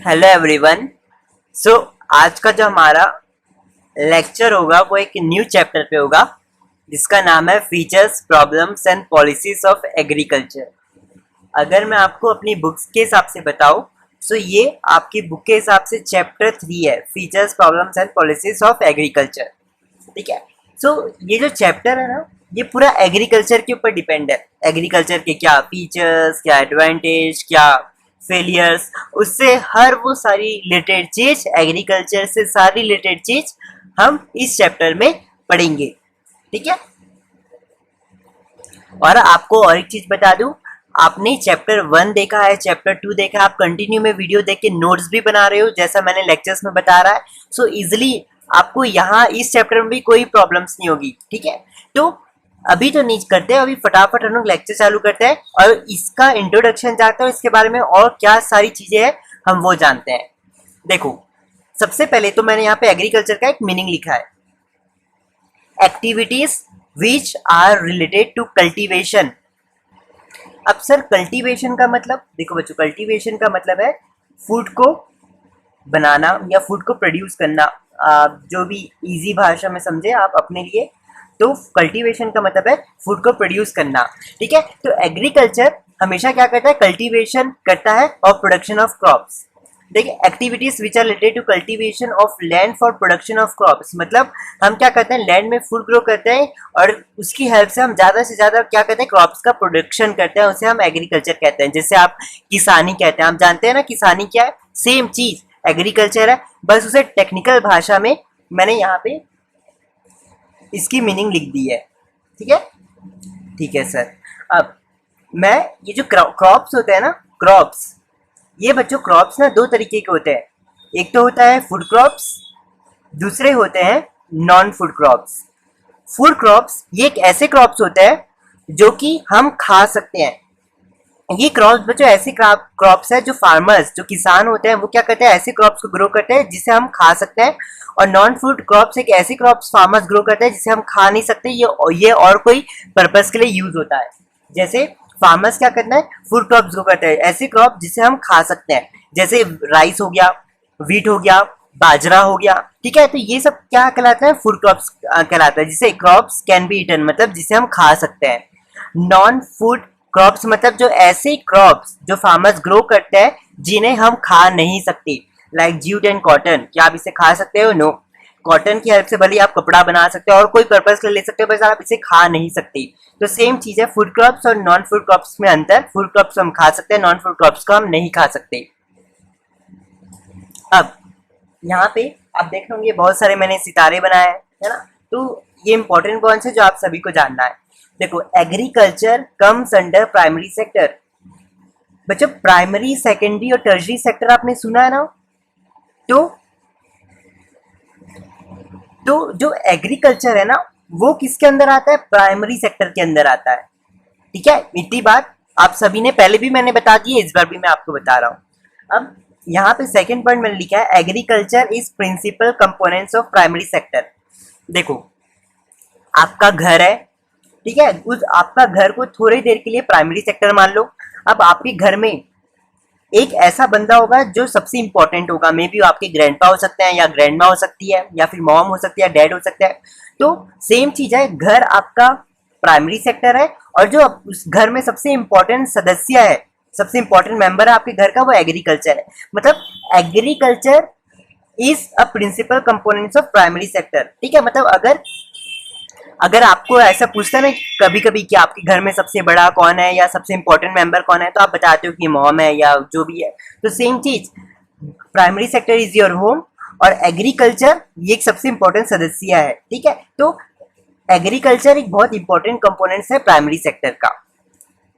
Hello everyone. So आज का जो हमारा लेक्चर होगा वो एक न्यू चैप्टर पे होगा जिसका नाम है features problems and policies of agriculture. अगर मैं आपको अपनी बुक्स के हिसाब से बताऊं तो ये आपकी बुक के हिसाब से चैप्टर 3 है, features problems and policies of agriculture. ठीक है। सो ये जो चैप्टर है ना, ये पूरा एग्रीकल्चर के ऊपर डिपेंड है। एग्रीकल्चर के क्या फीचर्स, क्या एडवांटेज, क्या फेलियर्स, उससे हर वो सारी रिलेटेड चीज, एग्रीकल्चर से सारी रिलेटेड चीज हम इस चैप्टर में पढ़ेंगे। ठीक है। और आपको और एक चीज बता दूं, आपने चैप्टर 1 देखा है, चैप्टर 2 देखा है, आप कंटिन्यू में वीडियो देख के नोट्स भी बना रहे हो जैसा मैंने लेक्चर्स में बता रहा है। सो इजिली आपको यहाँ इस चैप्टर में भी कोई प्रॉब्लम्स नहीं होगी। ठीक है। तो अभी तो नहीं करते, अभी फटाफट हम लोग लेक्चर चालू करते हैं और इसका इंट्रोडक्शन जानते हैं, इसके बारे में और क्या सारी चीजें हैं हम वो जानते हैं। देखो, सबसे पहले तो मैंने यहाँ पे एग्रीकल्चर का एक मीनिंग लिखा है, activities which are related to cultivation. अब सर कल्टीवेशन का मतलब, देखो बच्चों, कल्टीवेशन का मतलब है फूड को बनाना या फूड को प्रोड्यूस करना। आप जो भी इजी भाषा में समझे आप अपने लिए, तो कल्टीवेशन का मतलब है फूड को प्रोड्यूस करना। ठीक है। तो एग्रीकल्चर हमेशा क्या करता है, कल्टीवेशन करता है और प्रोडक्शन ऑफ क्रॉप्स। देखिए, activities which are related to cultivation of land for production of crops, मतलब हम क्या करते हैं, लैंड में फूड ग्रो करते हैं और उसकी हेल्प से हम ज्यादा से ज्यादा क्या करते हैं, क्रॉप्स का प्रोडक्शन करते हैं, उसे हम एग्रीकल्चर कहते हैं। जैसे आप किसानी कहते हैं, आप जानते हैं ना किसानी क्या है, सेम चीज एग्रीकल्चर है, बस उसे टेक्निकल भाषा में मैंने यहाँ पे इसकी मीनिंग लिख दी है। ठीक है। ठीक है सर। अब मैं ये जो क्रॉप्स होते हैं ना, क्रॉप्स, ये बच्चों क्रॉप्स ना दो तरीके के होते हैं। एक तो होता है फूड क्रॉप्स, दूसरे होते हैं non food crops. Food crops ये एक ऐसे क्रॉप्स होते हैं जो कि हम खा सकते हैं। ये क्रॉप्स बच्चों ऐसे क्रॉप्स है जो फार्मर्स, जो किसान होते हैं, वो क्या करते हैं, ऐसे क्रॉप्स को ग्रो करते हैं जिसे हम खा सकते हैं। और नॉन फूड क्रॉप्स एक ऐसे क्रॉप्स फार्मर्स ग्रो करते हैं जिसे हम खा नहीं सकते, ये और कोई पर्पस के लिए यूज होता है। जैसे फार्मर्स क्या करते हैं, फूड क्रॉप्स ग्रो करते हैं, ऐसे क्रॉप जिसे हम खा सकते हैं, जैसे राइस हो गया, व्हीट हो गया, बाजरा हो गया। ठीक है। तो ये सब क्या कहलाता है, फूड क्रॉप्स कहलाता है, जिसे क्रॉप्स कैन बी ईटन, मतलब जिसे हम खा सकते हैं। नॉन फूड क्रॉप्स मतलब जो ऐसे क्रॉप्स जो फार्मर्स ग्रो करते हैं जिन्हें हम खा नहीं सकते, लाइक जूट एंड कॉटन। क्या आप इसे खा सकते हो? नो। कॉटन की हेल्प से भले आप कपड़ा बना सकते हो और कोई पर्पस ले सकते हो, बस आप इसे खा नहीं सकते। तो सेम चीज है फूड क्रॉप्स और नॉन फूड क्रॉप्स में अंतर, फूड क्रॉप्स हम खा सकते हैं, नॉन फूड क्रॉप्स को हम नहीं खा सकते। अब यहाँ पे आप देख लोगे बहुत सारे मैंने सितारे बनाए हैं, है ना। तो ये इंपॉर्टेंट पॉइंट्स है जो आप सभी को जानना है। देखो, agriculture comes under primary sector. बच्चों प्राइमरी, सेकेंडरी और टर्शरी सेक्टर आपने सुना है ना। तो जो एग्रीकल्चर है ना, वो किसके अंदर आता है, प्राइमरी सेक्टर के अंदर आता है। ठीक है। इतनी बात आप सभी ने पहले भी मैंने बता दी है, इस बार भी मैं आपको बता रहा हूं। अब यहाँ पे सेकंड पॉइंट मैंने लिखा है, agriculture is principal components of primary sector. देखो, आपका घर है, ठीक है, उस आपका घर को थोड़ी देर के लिए प्राइमरी सेक्टर मान लो। अब आपके घर में एक ऐसा बंदा होगा जो सबसे इंपॉर्टेंट होगा, मे बी आपके ग्रैंडपा हो सकते हैं या ग्रैंडमा हो सकती है या फिर मॉम हो सकती है, डैड हो सकता है। तो सेम चीज है, घर आपका प्राइमरी सेक्टर है और जो उस घर में सबसे इंपॉर्टेंट सदस्य है, सबसे इंपॉर्टेंट मेंबर है आपके घर का, वो एग्रीकल्चर है। मतलब agriculture is a principal components of primary sector. ठीक है। मतलब अगर आपको ऐसा पूछता है ना कभी कभी कि आपके घर में सबसे बड़ा कौन है या सबसे इंपॉर्टेंट मेंबर कौन है, तो आप बताते हो कि मॉम है या जो भी है। तो सेम चीज, primary sector is your home और एग्रीकल्चर ये एक सबसे इंपॉर्टेंट सदस्य है। ठीक है। तो एग्रीकल्चर एक बहुत इंपॉर्टेंट कंपोनेंट है प्राइमरी सेक्टर का।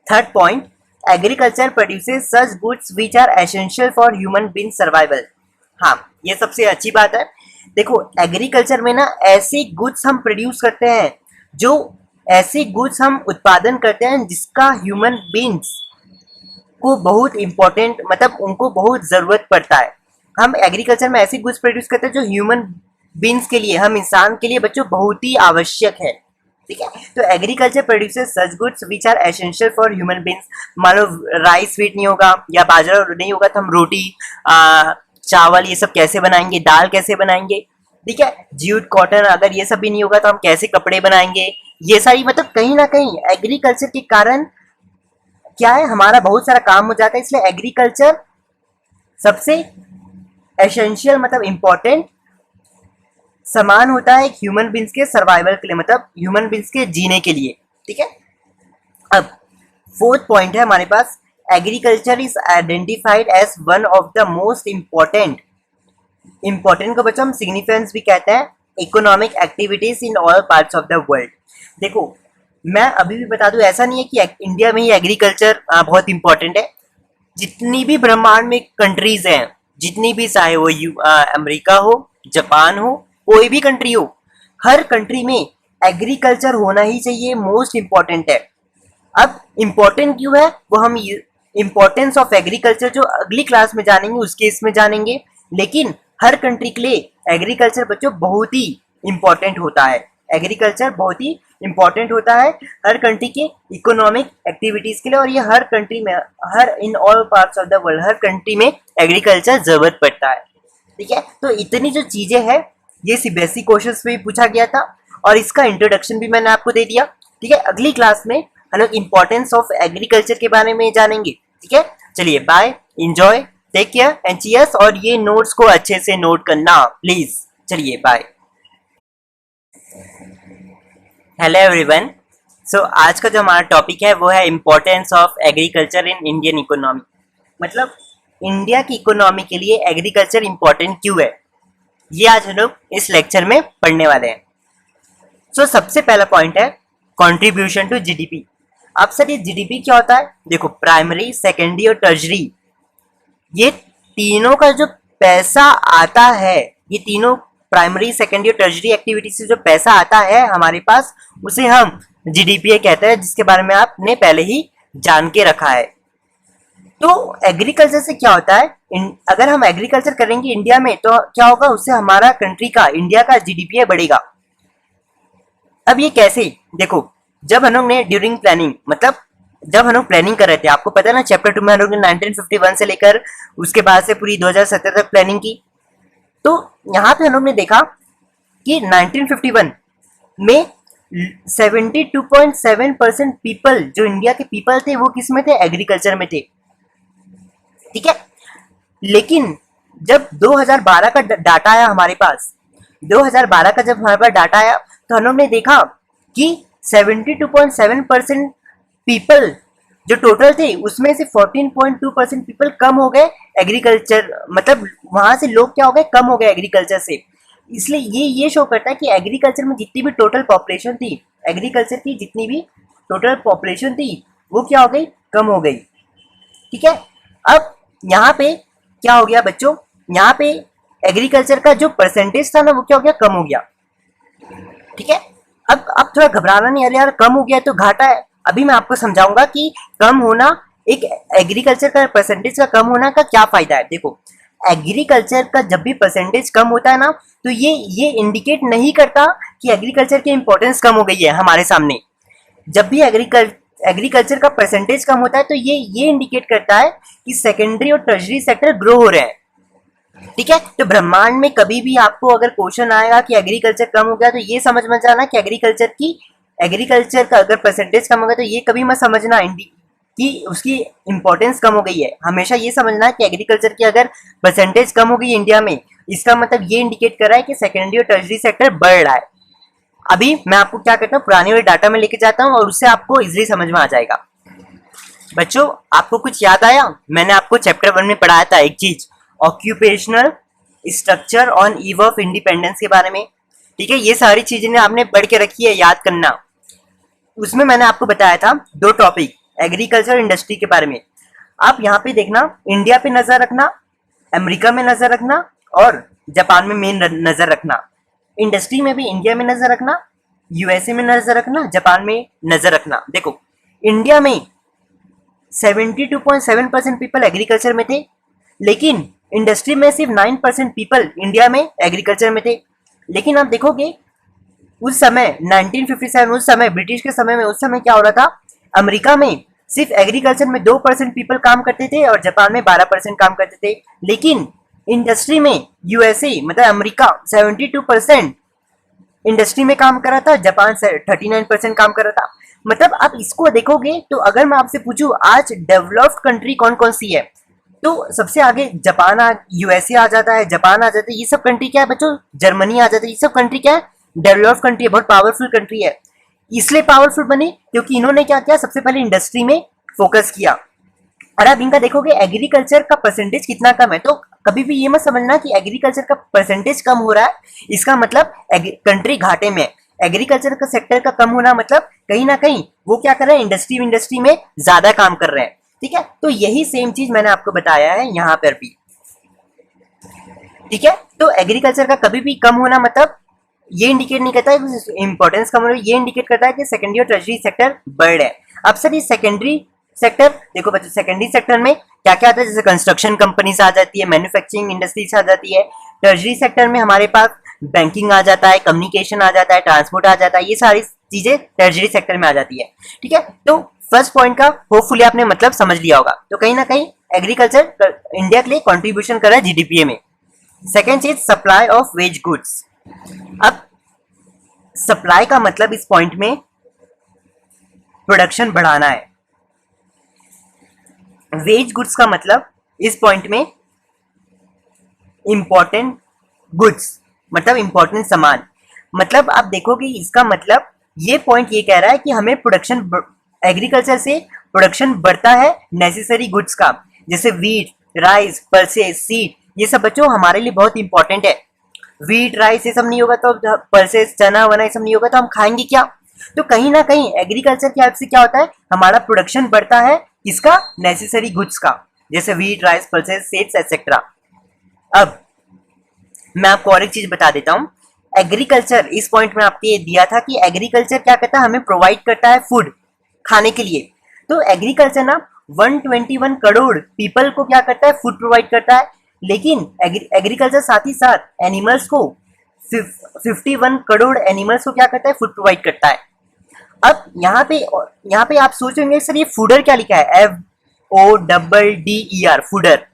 Third point, agriculture produces such goods which are essential for human being survival. हाँ, ये सबसे अच्छी बात है। देखो, एग्रीकल्चर में ना ऐसे गुड्स हम प्रोड्यूस करते हैं, जो ऐसे गुड्स हम उत्पादन करते हैं जिसका ह्यूमन बीइंग्स को बहुत इंपॉर्टेंट, मतलब उनको बहुत जरूरत पड़ता है। हम एग्रीकल्चर में ऐसे गुड्स प्रोड्यूस करते हैं जो ह्यूमन बीइंग्स के लिए, हम इंसान के लिए बच्चों बहुत ही आवश्यक है। ठीक है। तो agriculture produces such goods which are essential for human beings. मान लो राइस वीट नहीं होगा या बाजरा नहीं होगा तो हम रोटी चावल ये सब कैसे बनाएंगे, दाल कैसे बनाएंगे, ठीक है। जूट कॉटन अगर ये सब भी नहीं होगा तो हम कैसे कपड़े बनाएंगे। ये सारी मतलब कहीं ना कहीं एग्रीकल्चर के कारण क्या है, हमारा बहुत सारा काम हो जाता है। इसलिए एग्रीकल्चर सबसे एसेंशियल मतलब इंपॉर्टेंट सामान होता है ह्यूमन बींग्स के सर्वाइवल के लिए, मतलब ह्यूमन बींग्स के जीने के लिए, ठीक है। अब फोर्थ पॉइंट है हमारे पास, agriculture is identified as one of the most important को बच्चों हम सिग्निफिकेंस भी कहते हैं economic activities in all parts of the world. देखो मैं अभी भी बता दूं, ऐसा नहीं है कि इंडिया में ही एग्रीकल्चर बहुत इंपॉर्टेंट है। जितनी भी ब्रह्मांड में कंट्रीज हैं, जितनी भी, चाहे वो अमेरिका हो, जापान हो, कोई भी कंट्री हो, हर कंट्री में एग्रीकल्चर होना ही चाहिए, मोस्ट इंपॉर्टेंट है। अब इंपॉर्टेंट क्यों है वो हम इंपॉर्टेंस ऑफ एग्रीकल्चर जो अगली क्लास में जानेंगे उसके इसमें जानेंगे, लेकिन हर कंट्री के लिए एग्रीकल्चर बच्चों बहुत ही इंपॉर्टेंट होता है। एग्रीकल्चर बहुत ही इंपॉर्टेंट होता है हर कंट्री के इकोनॉमिक एक्टिविटीज के लिए, और ये हर कंट्री में, हर in all parts of the world, हर कंट्री में एग्रीकल्चर जरूरत पड़ता है, ठीक है। तो इतनी जो चीजें हैं ये सीबीएसई क्वेश्चंस में भी पूछा गया था और इसका इंट्रोडक्शन भी मैंने आपको दे दिया, ठीक है। अगली क्लास में हम लोग इंपॉर्टेंस ऑफ एग्रीकल्चर के बारे में जानेंगे, ठीक है। चलिए bye, enjoy, take care and cheers, और ये नोट्स को अच्छे से नोट करना प्लीज। चलिए बाय। Hello everyone. सो आज का जो हमारा टॉपिक है वो है importance of agriculture in Indian economy. मतलब इंडिया की इकोनॉमी के लिए एग्रीकल्चर इम्पोर्टेंट क्यों है, ये आज हम लोग इस लेक्चर में पढ़ने वाले हैं। सो सबसे पहला पॉइंट है कंट्रीब्यूशन टू जीडीपी। अब सर ये जीडीपी क्या होता है? देखो प्राइमरी, सेकेंडरी और टर्जरी, ये तीनों का जो पैसा आता है, ये तीनों प्राइमरी, सेकेंडरी और टर्जरी एक्टिविटी से जो पैसा आता है हमारे पास, उसे हम जीडीपी कहते हैं, जिसके बारे में आपने पहले ही जान के रखा है। तो एग्रीकल्चर से क्या होता है, अगर हम एग्रीकल्चर करेंगे इंडिया में तो क्या होगा, उससे हमारा कंट्री का, इंडिया का जीडीपी बढ़ेगा। अब ये कैसे? देखो जब हम लोग ने ड्यूरिंग प्लानिंग, मतलब जब हम लोग प्लानिंग कर रहे थे, आपको पता है ना चैप्टर 2 में हम लोग ने 1951 से लेकर उसके बाद से पूरी 2017 तक प्लानिंग की। तो यहाँ पे हम लोग ने देखा कि 1951 में 72.7% पीपल, जो इंडिया के पीपल थे, वो किस में थे? एग्रीकल्चर में थे, ठीक है। लेकिन जब 2012 का डाटा आया हमारे पास, 2012 का जब हमारे पास डाटा आया तो हम लोग ने देखा कि 72.7% पीपल जो टोटल थे उसमें से 14.2% पीपल कम हो गए एग्रीकल्चर, मतलब वहां से लोग क्या हो गए, कम हो गए एग्रीकल्चर से। इसलिए ये शो करता है कि एग्रीकल्चर में जितनी भी टोटल पॉपुलेशन थी, एग्रीकल्चर की जितनी भी टोटल पॉपुलेशन थी वो क्या हो गई, कम हो गई, ठीक है। अब यहाँ पे क्या हो गया बच्चों, यहाँ पे एग्रीकल्चर का जो परसेंटेज था ना वो क्या हो गया, कम हो गया, ठीक है। अब थोड़ा घबराना नहीं, अरे यार कम हो गया तो घाटा है। अभी मैं आपको समझाऊंगा कि कम होना, एक एग्रीकल्चर का परसेंटेज का कम होना का क्या फायदा है। देखो एग्रीकल्चर का जब भी परसेंटेज कम होता है ना, तो ये इंडिकेट नहीं करता कि एग्रीकल्चर की इंपॉर्टेंस कम हो गई है हमारे सामने। जब भी एग्रीकल्चर का परसेंटेज कम होता है तो ये इंडिकेट करता है कि सेकेंडरी और टर्शरी सेक्टर ग्रो हो रहे हैं, ठीक है। तो ब्रह्मांड में कभी भी आपको अगर क्वेश्चन आएगा कि एग्रीकल्चर कम हो गया, तो ये समझ में जाना कि एग्रीकल्चर का अगर परसेंटेज कम होगा तो ये कभी मत समझना कि उसकी इंपॉर्टेंस कम हो गई है। हमेशा ये समझना कि एग्रीकल्चर की अगर परसेंटेज कम हो गई इंडिया में, इसका मतलब ये इंडिकेट कर रहा है कि सेकेंडरी और टर्शरी सेक्टर बढ़ रहा है। अभी मैं आपको क्या करता हूँ, पुराने वाले डाटा में लेके जाता हूँ और उससे आपको इजिली समझ में आ जाएगा। बच्चों आपको कुछ याद आया? मैंने आपको चैप्टर 1 में पढ़ाया था एक चीज, occupational structure on eve of independence के बारे में, ठीक है। ये सारी चीजें आपने पढ़ के रखी है, याद करना। उसमें मैंने आपको बताया था 2 टॉपिक, एग्रीकल्चर इंडस्ट्री के बारे में। आप यहाँ पे देखना, इंडिया पे नजर रखना, अमेरिका में नजर रखना और जापान में मेन नजर रखना। इंडस्ट्री में भी इंडिया में नजर रखना, यूएसए में नजर रखना, जापान में नजर रखना। देखो इंडिया में 72.7% पीपल एग्रीकल्चर में थे, लेकिन इंडस्ट्री में सिर्फ 9% पीपल इंडिया में एग्रीकल्चर में थे। लेकिन आप देखोगे उस समय 1957, उस समय ब्रिटिश के समय में, उस समय क्या हो रहा था, अमेरिका में सिर्फ एग्रीकल्चर में 2% पीपल काम करते थे और जापान में 12% काम करते थे। लेकिन इंडस्ट्री में यूएसए मतलब अमेरिका 72% इंडस्ट्री में काम कर रहा था, जापान से 39% काम कर रहा था। मतलब आप इसको देखोगे तो अगर मैं आपसे पूछूं आज डेवलप्ड कंट्री कौन कौन सी है, तो सबसे आगे जापान, यूएसए आ जाता है, जापान आ जाता है। ये सब कंट्री क्या है बच्चों, जर्मनी आ जाता है। ये सब कंट्री क्या है, डेवलप्ड कंट्री है, बहुत पावरफुल कंट्री है। इसलिए पावरफुल बनी क्योंकि इन्होंने क्या किया, सबसे पहले इंडस्ट्री में फोकस किया। और आप इनका देखोगे एग्रीकल्चर का परसेंटेज कितना कम है, तो कभी भी ये मत समझना कि एग्रीकल्चर का परसेंटेज कम हो रहा है, इसका मतलब कंट्री घाटे में। एग्रीकल्चर का सेक्टर का कम होना मतलब कहीं ना कहीं वो क्या कर रहे हैं, इंडस्ट्री में ज्यादा काम कर रहे हैं। ठीक है, तो यही सेम चीज मैंने आपको बताया है यहाँ पर भी। ठीक है, तो एग्रीकल्चर का कभी भी कम होना मतलब ये इंडिकेट नहीं करता है इंपॉर्टेंस कम हो रही है, ये इंडिकेट करता है कि सेकेंडरी और टर्शरी सेक्टर बढ़ रहे हैं। अब सर ये सेकेंडरी सेक्टर देखो बच्चों, सेकेंडरी सेक्टर में क्या क्या आता है, जैसे कंस्ट्रक्शन कंपनीज आ जाती है, मैन्युफैक्चरिंग इंडस्ट्रीज आ जाती है। टर्शरी सेक्टर में हमारे पास बैंकिंग आ जाता है, कम्युनिकेशन आ जाता है, ट्रांसपोर्ट आ जाता है, ये सारी चीजें टर्शरी सेक्टर में आ जाती है। ठीक है, तो फर्स्ट पॉइंट का होपफुली आपने मतलब समझ लिया होगा। तो कहीं ना कहीं एग्रीकल्चर इंडिया के लिए कॉन्ट्रीब्यूशन कर रहा है जीडीपी में। सेकेंड चीज सप्लाई ऑफ वेज गुड्स। अब सप्लाई का मतलब इस पॉइंट में प्रोडक्शन बढ़ाना है, वेज गुड्स का मतलब इस पॉइंट में इंपॉर्टेंट गुड्स मतलब इंपॉर्टेंट सामान। मतलब आप देखोगे इसका मतलब ये पॉइंट ये कह रहा है कि हमें प्रोडक्शन, एग्रीकल्चर से प्रोडक्शन बढ़ता है नेसेसरी गुड्स का, जैसे वीट, राइस, पल्सेस, सीड, ये सब बच्चों हमारे लिए बहुत इंपॉर्टेंट है। वीट, राइस ये सब नहीं होगा तो, पल्सेस, चना वना ये सब नहीं होगा तो हम खाएंगे क्या। तो कहीं ना कहीं एग्रीकल्चर की हेल्प से क्या होता है, हमारा प्रोडक्शन बढ़ता है इसका, नेसेसरी गुड्स का, जैसे wheat, rice, pulses, seeds etcetera. अब मैं आपको और एक चीज बता देता हूँ, एग्रीकल्चर इस पॉइंट में आपको ये दिया था कि एग्रीकल्चर क्या करता है, हमें प्रोवाइड करता है फूड खाने के लिए। तो एग्रीकल्चर ना 121 करोड़ पीपल को क्या करता है, फूड प्रोवाइड करता है। लेकिन एग्रीकल्चर साथ ही साथ एनिमल्स को 51 करोड़ एनिमल्स को क्या करता है, फूड प्रोवाइड करता है। अब यहाँ पे आप सोचेंगे सर ये फूडर क्या लिखा है, FODDER, फूडर।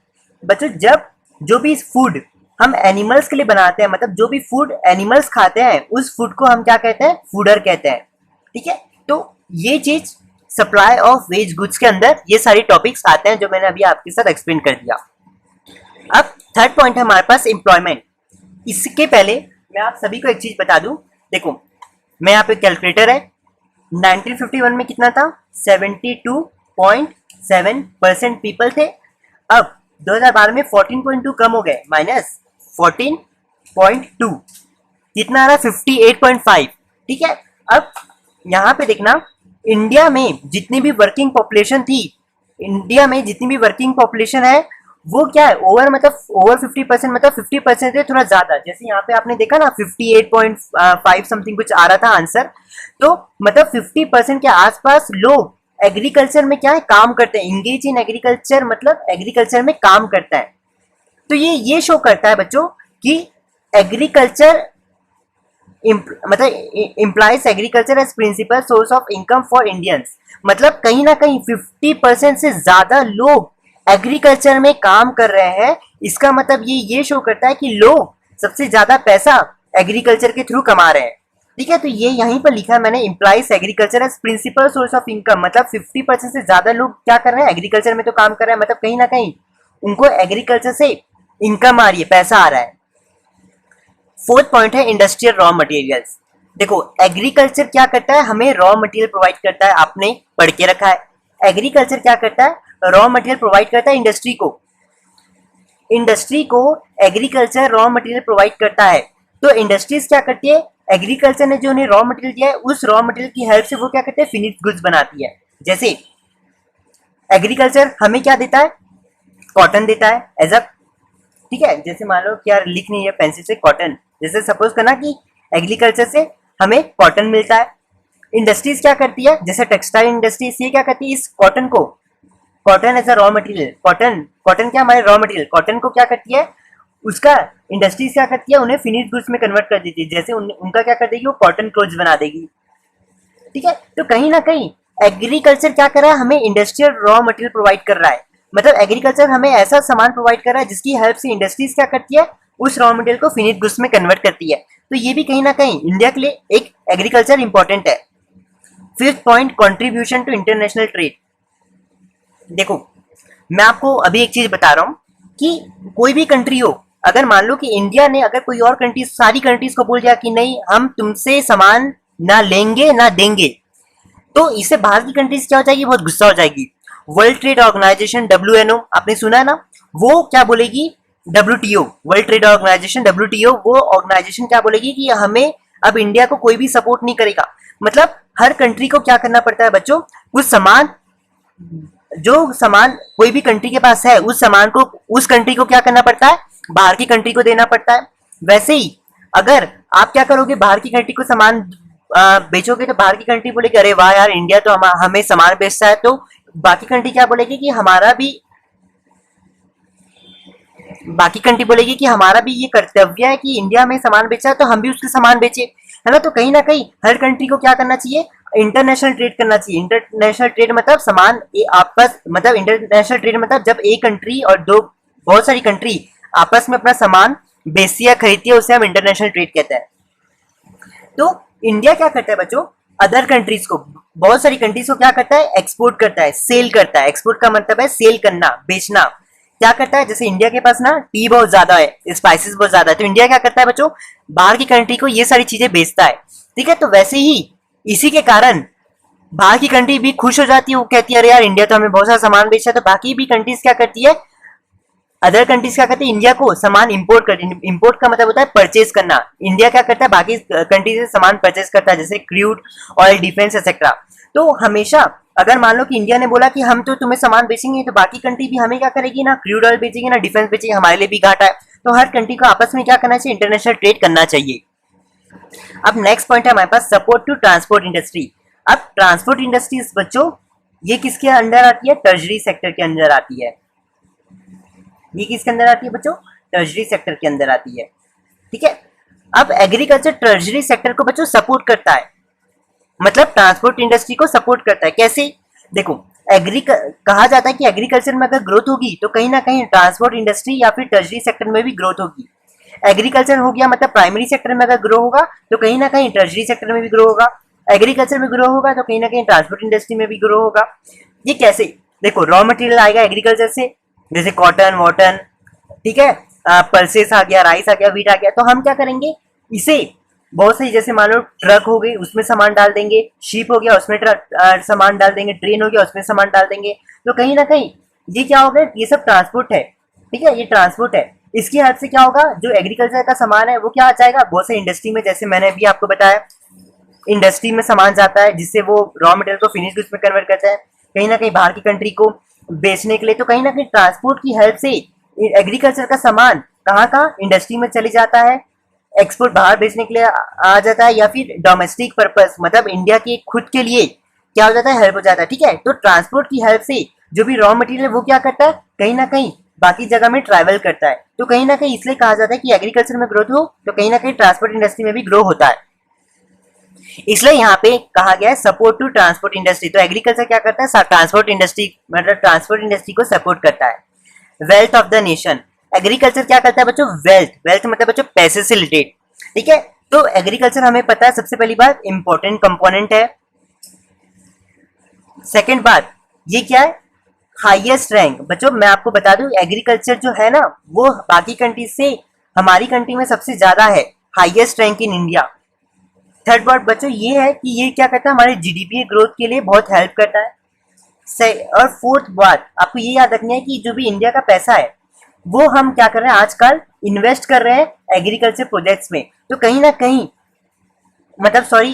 बच्चों जब जो भी फूड हम एनिमल्स के लिए बनाते हैं, मतलब जो भी फूड एनिमल्स खाते हैं उस फूड को हम क्या कहते हैं, फूडर कहते हैं। ठीक है, तो ये चीज सप्लाई ऑफ वेज गुड्स के अंदर ये सारी टॉपिक्स आते हैं जो मैंने अभी आपके साथ एक्सप्लेन कर दिया। अब थर्ड पॉइंट है हमारे पास एम्प्लॉयमेंट। इसके पहले मैं आप सभी को एक चीज बता दूं, देखो मैं यहाँ पे कैलकुलेटर है, 1951 में कितना था, 72.7% पीपल थे। अब 2012 में 14.2 कम हो गए, -14.2, कितना आ रहा है, 58.5। ठीक है, अब यहाँ पे देखना, इंडिया में जितनी भी वर्किंग पॉपुलेशन थी, इंडिया में जितनी भी वर्किंग पॉपुलेशन है वो क्या है, ओवर 50%, मतलब 50% से थोड़ा ज्यादा। जैसे यहाँ पे आपने देखा ना 58.5 समथिंग कुछ आ रहा था आंसर, तो मतलब 50% के आसपास लोग एग्रीकल्चर में क्या है, काम करते हैं। इंगेज इन एग्रीकल्चर मतलब एग्रीकल्चर में काम करता है। तो ये शो करता है बच्चों कि एग्रीकल्चर मतलब implies agriculture as principal source of income for Indians. मतलब कहीं ना कहीं 50% से ज्यादा लोग एग्रीकल्चर में काम कर रहे हैं। इसका मतलब ये शो करता है कि लोग सबसे ज्यादा पैसा एग्रीकल्चर के थ्रू कमा रहे हैं। ठीक है, तो ये यहीं पर लिखा है मैंने, implies agriculture as principal source of income. मतलब 50% से ज्यादा लोग क्या कर रहे हैं, एग्रीकल्चर में तो काम कर रहे हैं, मतलब कहीं ना कहीं उनको एग्रीकल्चर से इनकम आ रही है, पैसा आ रहा है। फोर्थ पॉइंट है इंडस्ट्रियल रॉ मटेरियल्स। देखो एग्रीकल्चर क्या करता है, हमें रॉ मटेरियल प्रोवाइड करता है, आपने पढ़ के रखा है। एग्रीकल्चर क्या करता है, रॉ मटेरियल प्रोवाइड करता है इंडस्ट्री को। इंडस्ट्री को एग्रीकल्चर रॉ मटेरियल प्रोवाइड करता है, तो इंडस्ट्रीज क्या करती है, एग्रीकल्चर ने जो उन्हें रॉ मटेरियल दिया है उस रॉ मटेरियल की हेल्प से वो क्या करते हैं, फिनिश्ड गुड्स बनाती है। जैसे एग्रीकल्चर हमें क्या देता है, कॉटन देता है एज अ, ठीक है, जैसे मान लो क्या लिख नहीं है पेंसिल से, कॉटन, जैसे सपोज करना कि एग्रीकल्चर से हमें कॉटन मिलता है। इंडस्ट्रीज क्या करती है, जैसे टेक्सटाइल इंडस्ट्रीज, ये क्या करती है, इस कॉटन को, cotton as a raw material, cotton क्या हमारे रॉ मटेरियल, कॉटन को क्या करती है, उसका इंडस्ट्रीज क्या करती है, उन्हें फिनिश गुड्स में कन्वर्ट कर देती है। जैसे उनका क्या कर देगी, वो कॉटन क्लोथ्स बना देगी, ठीक है। तो कहीं ना कहीं एग्रीकल्चर क्या कर रहा है, हमें इंडस्ट्रियल रॉ मटेरियल प्रोवाइड कर रहा है। मतलब एग्रीकल्चर हमें ऐसा सामान प्रोवाइड कर रहा है जिसकी हेल्प से इंडस्ट्रीज क्या करती है, उस रॉ मटेरियल को फिनिश गुड्स में कन्वर्ट करती है। तो ये भी कहीं ना कहीं इंडिया के लिए एक एग्रीकल्चर इंपॉर्टेंट है। Fifth point, contribution to international trade. देखो मैं आपको अभी एक चीज बता रहा हूँ कि कोई भी कंट्री हो, अगर मान लो कि इंडिया ने अगर कोई और कंट्री, सारी कंट्रीज को बोल दिया कि नहीं हम तुमसे सामान ना लेंगे ना देंगे, तो इससे बाहर की कंट्रीज क्या हो जाएगी, बहुत गुस्सा हो जाएगी। वर्ल्ड ट्रेड ऑर्गेनाइजेशन WNO आपने सुना है ना, वो क्या बोलेगी, WTO world trade organisation WTO, वो ऑर्गेनाइजेशन क्या बोलेगी कि हमें अब इंडिया को कोई भी सपोर्ट नहीं करेगा। मतलब हर कंट्री को क्या करना पड़ता है बच्चों, कुछ सामान, जो सामान कोई भी कंट्री के पास है, उस सामान को उस कंट्री को क्या करना पड़ता है, बाहर की कंट्री को देना पड़ता है। वैसे ही अगर आप क्या करोगे, बाहर की कंट्री को सामान बेचोगे, तो बाहर की कंट्री बोलेगी अरे वाह यार इंडिया तो हमें सामान बेचता है, तो बाकी कंट्री क्या बोलेगी कि हमारा भी ये कर्तव्य है कि इंडिया में सामान बेचा है तो हम भी उसके सामान बेचे, है ना। तो कहीं ना कहीं हर कंट्री को क्या करना चाहिए, इंटरनेशनल ट्रेड करना चाहिए। इंटरनेशनल ट्रेड मतलब सामान आपस, मतलब इंटरनेशनल ट्रेड मतलब जब एक कंट्री और दो बहुत सारी कंट्री आपस में अपना सामान बेचती है, खरीदती है, उसे हम इंटरनेशनल ट्रेड कहते हैं। तो इंडिया क्या करता है बच्चों, अदर कंट्रीज को, बहुत सारी कंट्रीज को क्या करता है, एक्सपोर्ट करता है, सेल करता है। एक्सपोर्ट का मतलब है सेल करना, बेचना। क्या करता है, जैसे इंडिया के पास ना टी बहुत ज्यादा है, स्पाइसेस बहुत ज्यादा है, तो इंडिया क्या करता है बच्चों, बाहर की कंट्री को ये सारी चीजें बेचता है, ठीक है। तो वैसे ही इसी के कारण बाहर की कंट्री भी खुश हो जाती है, वो कहती है अरे यार इंडिया तो हमें बहुत सारा सामान बेचता है, तो बाकी भी कंट्रीज क्या करती है, अदर कंट्रीज क्या करती है, इंडिया को सामान इंपोर्ट करती है। इंपोर्ट का मतलब होता है परचेज करना। इंडिया क्या करता है, बाकी कंट्री से सामान परचेज करता है, जैसे क्रूड ऑयल, डिफेंस एक्सेट्रा। तो हमेशा अगर मान लो कि इंडिया ने बोला कि हम तो तुम्हें सामान बेचेंगे, तो बाकी कंट्री भी हमें क्या करेगी, ना क्रूड ऑयल बेचेगी ना डिफेंस बेचेगी, हमारे लिए भी घाटा है। तो हर कंट्री को आपस में क्या करना चाहिए, इंटरनेशनल ट्रेड करना चाहिए। अब नेक्स्ट पॉइंट है हमारे पास, सपोर्ट टू ट्रांसपोर्ट इंडस्ट्री। अब ट्रांसपोर्ट इंडस्ट्रीज बच्चों ये किसके अंडर आती है, टर्शरी सेक्टर के अंदर आती है। ये किसके अंदर आती है बच्चों, टर्शरी सेक्टर के अंदर आती है, ठीक है। अब एग्रीकल्चर ट्रेजरी सेक्टर को बच्चों सपोर्ट करता है, मतलब ट्रांसपोर्ट इंडस्ट्री को सपोर्ट करता है। कैसे, देखो कहा जाता है कि एग्रीकल्चर में अगर ग्रोथ होगी तो कहीं ना कहीं ट्रांसपोर्ट इंडस्ट्री या फिर ट्रेजरी सेक्टर में भी ग्रोथ होगी। एग्रीकल्चर हो गया मतलब प्राइमरी सेक्टर में अगर ग्रो होगा तो कहीं ना कहीं ट्रेजरी सेक्टर में भी ग्रो होगा, एग्रीकल्चर में ग्रो होगा तो कहीं ना कहीं ट्रांसपोर्ट इंडस्ट्री में भी ग्रो होगा। ये कैसे, देखो रॉ मटेरियल आएगा एग्रीकल्चर से, जैसे कॉटन वॉटन, ठीक है, पल्सेस आ गया, राइस आ गया, वीट आ गया, तो हम क्या करेंगे, इसे बहुत सही, जैसे मान लो ट्रक हो गई उसमें सामान डाल देंगे, शिप हो गया उसमें सामान डाल देंगे, ट्रेन हो गया उसमें सामान डाल देंगे। तो कहीं ना कहीं ये क्या होगा, ये सब ट्रांसपोर्ट है, ठीक है, ये ट्रांसपोर्ट है। इसकी हेल्प से क्या होगा, जो एग्रीकल्चर का सामान है वो क्या आ जाएगा, बहुत से इंडस्ट्री में, जैसे मैंने अभी आपको बताया इंडस्ट्री में सामान जाता है, जिससे वो रॉ मटेरियल को फिनिश गुड्स में कन्वर्ट करता है, कहीं ना कहीं बाहर की कंट्री को बेचने के लिए। तो कहीं ना कहीं ट्रांसपोर्ट की हेल्प से एग्रीकल्चर का सामान कहाँ कहाँ इंडस्ट्री में चली जाता है, एक्सपोर्ट बाहर बेचने के लिए आ जाता है, या फिर डोमेस्टिक पर्पस मतलब इंडिया के खुद के लिए क्या हो जाता है, हेल्प हो जाता है, ठीक है। तो ट्रांसपोर्ट की हेल्प से जो भी रॉ मटेरियल है वो क्या करता है, कहीं ना कहीं बाकी जगह में ट्रैवल करता है। तो कहीं ना कहीं इसलिए कहा जाता है कि एग्रीकल्चर में ग्रोथ हो तो कहीं ना कहीं ट्रांसपोर्ट इंडस्ट्री में भी ग्रो होता है, इसलिए यहाँ पे कहा गया है सपोर्ट टू ट्रांसपोर्ट इंडस्ट्री। तो एग्रीकल्चर क्या करता है, ट्रांसपोर्ट इंडस्ट्री मतलब ट्रांसपोर्ट इंडस्ट्री को सपोर्ट करता है। Wealth of the nation, agriculture क्या करता है बच्चों, वेल्थ, वेल्थ मतलब बच्चों पैसे से रिलेटेड, ठीक है। तो एग्रीकल्चर हमें पता है सबसे पहली बात इंपॉर्टेंट कंपोनेंट है। सेकंड बात ये क्या है, हाईएस्ट रैंक। बच्चों मैं आपको बता दूं एग्रीकल्चर जो है ना वो बाकी कंट्री से हमारी कंट्री में सबसे ज्यादा है, highest rank in India. Third बात बच्चों ये है कि ये क्या करता है, हमारे जीडीपी ग्रोथ के लिए बहुत हेल्प करता है। और फोर्थ बात आपको ये याद रखनी है कि जो भी इंडिया का पैसा है वो हम क्या कर रहे हैं, आजकल इन्वेस्ट कर रहे हैं एग्रीकल्चर प्रोजेक्ट्स में। तो कहीं ना कहीं मतलब सॉरी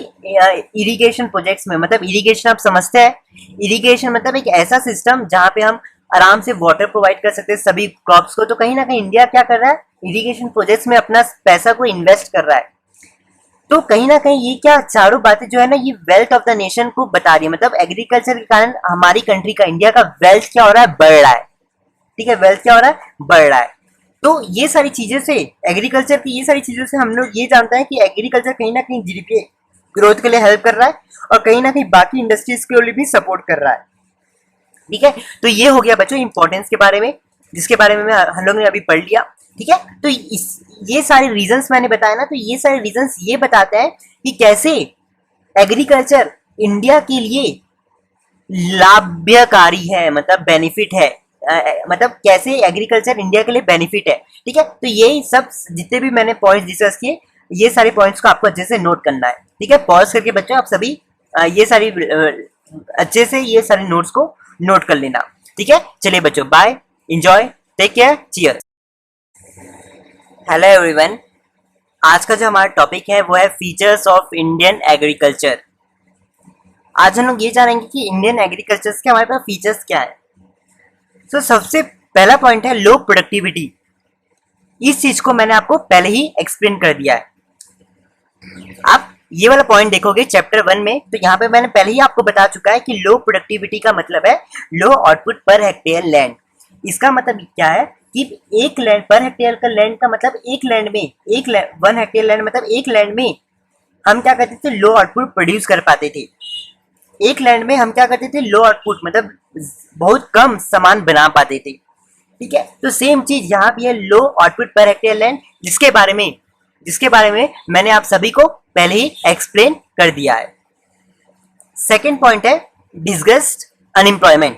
इरिगेशन प्रोजेक्ट्स में, मतलब इरिगेशन आप समझते हैं, इरिगेशन मतलब एक ऐसा सिस्टम जहाँ पे हम आराम से वाटर प्रोवाइड कर सकते हैं सभी क्रॉप्स को। तो कहीं ना कहीं इंडिया क्या कर रहा है, इरिगेशन प्रोजेक्ट्स में अपना पैसा को इन्वेस्ट कर रहा है। तो कहीं ना कहीं ये क्या चारों बातें जो है ना ये वेल्थ ऑफ द नेशन को बता रही है, मतलब एग्रीकल्चर के कारण हमारी कंट्री का, इंडिया का वेल्थ क्या हो रहा है, बढ़ रहा है, ठीक है, वेल्थ क्या हो रहा है, बढ़ रहा है। तो ये सारी चीजें से, एग्रीकल्चर की ये सारी चीजों से हम लोग ये जानते हैं कि एग्रीकल्चर कहीं ना कहीं जीडीपी ग्रोथ के लिए हेल्प कर रहा है और कहीं ना कहीं बाकी इंडस्ट्रीज के लिए भी सपोर्ट कर रहा है। ठीक है, तो ये हो गया बच्चों इंपॉर्टेंस के बारे में, जिसके बारे में हम लोग ने अभी पढ़ लिया। ठीक है, तो ये सारे रीजंस मैंने बताया ना, तो ये सारे रीजंस ये बताते हैं कि कैसे एग्रीकल्चर इंडिया के लिए लाभकारी है, मतलब बेनिफिट है, मतलब कैसे एग्रीकल्चर इंडिया के लिए बेनिफिट है। ठीक है, तो ये सब जितने भी मैंने पॉइंट्स डिस्कस किए, ये सारे पॉइंट्स को आपको अच्छे से नोट करना है। ठीक है, पॉज करके बच्चों आप सभी ये सारी अच्छे से ये सारे नोट्स को नोट कर लेना। ठीक है, चलिए बच्चों, bye, enjoy, take care, cheers. Hello everyone, आज का जो हमारा टॉपिक है वो है फीचर्स ऑफ इंडियन एग्रीकल्चर। आज हम लोग ये जानेंगे कि इंडियन एग्रीकल्चर के हमारे पास फीचर्स क्या है। तो सबसे पहला पॉइंट है लो प्रोडक्टिविटी। इस चीज को मैंने आपको पहले ही एक्सप्लेन कर दिया है। आप ये वाला पॉइंट देखोगे चैप्टर 1 में, तो यहाँ पे मैंने पहले ही आपको बता चुका है कि लो प्रोडक्टिविटी का मतलब है low output per hectare land. इसका मतलब क्या है कि एक लैंड पर हेक्टेयर का लैंड का मतलब एक लैंड में, एक 1 हेक्टेयर लैंड मतलब एक लैंड में हम क्या करते थे, लो आउटपुट प्रोड्यूस कर पाते थे। एक लैंड में हम क्या करते थे, लो आउटपुट मतलब बहुत कम सामान बना पाते थे। ठीक है, तो सेम चीज यहाँ भी है, low output per hectare land, जिसके बारे में मैंने आप सभी को पहले ही एक्सप्लेन कर दिया है। सेकेंड पॉइंट है डिस्गाइज्ड अनएम्प्लॉयमेंट।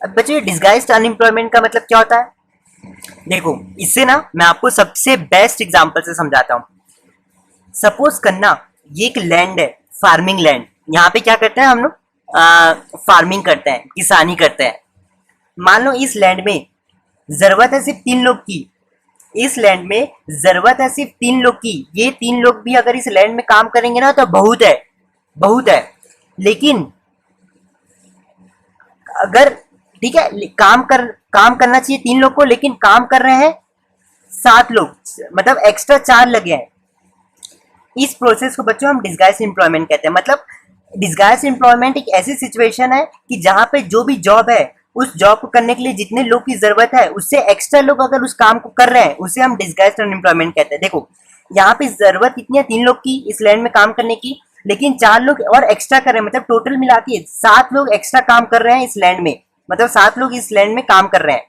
अब बच्चों, डिस्गाइज्ड अनएम्प्लॉयमेंट का मतलब क्या होता है? देखो, इससे ना मैं आपको सबसे बेस्ट एग्जांपल से समझाता हूँ। सपोज करना ये एक लैंड है, फार्मिंग लैंड। यहाँ पे क्या करते हैं हम लोग, फार्मिंग करते हैं, किसानी करते हैं। मान लो इस लैंड में जरूरत है सिर्फ 3 लोग की, इस लैंड में जरूरत है सिर्फ 3 लोग की। ये 3 लोग भी अगर इस लैंड में काम करेंगे ना तो बहुत है, बहुत है। लेकिन अगर, ठीक है, काम करना चाहिए 3 लोग को, लेकिन काम कर रहे हैं 7 लोग, मतलब एक्स्ट्रा 4 लगे हैं। इस प्रोसेस को बच्चों हम डिस्गाइज्ड एम्प्लॉयमेंट कहते हैं। मतलब डिस्गाइज्ड एम्प्लॉयमेंट एक ऐसी सिचुएशन है कि जहां पे जो भी जॉब है, उस जॉब को करने के लिए जितने लोग की जरूरत है उससे एक्स्ट्रा लोग अगर उस काम को कर रहे हैं, उसे हम डिस्गाइज्ड अनएम्प्लॉयमेंट कहते हैं। देखो, यहाँ पे जरूरत इतनी है 3 लोग की इस लैंड में काम करने की, लेकिन 4 लोग और एक्स्ट्रा कर रहे हैं, मतलब टोटल मिला के 7 लोग एक्स्ट्रा काम कर रहे हैं इस लैंड में, मतलब 7 लोग इस लैंड में काम कर रहे हैं,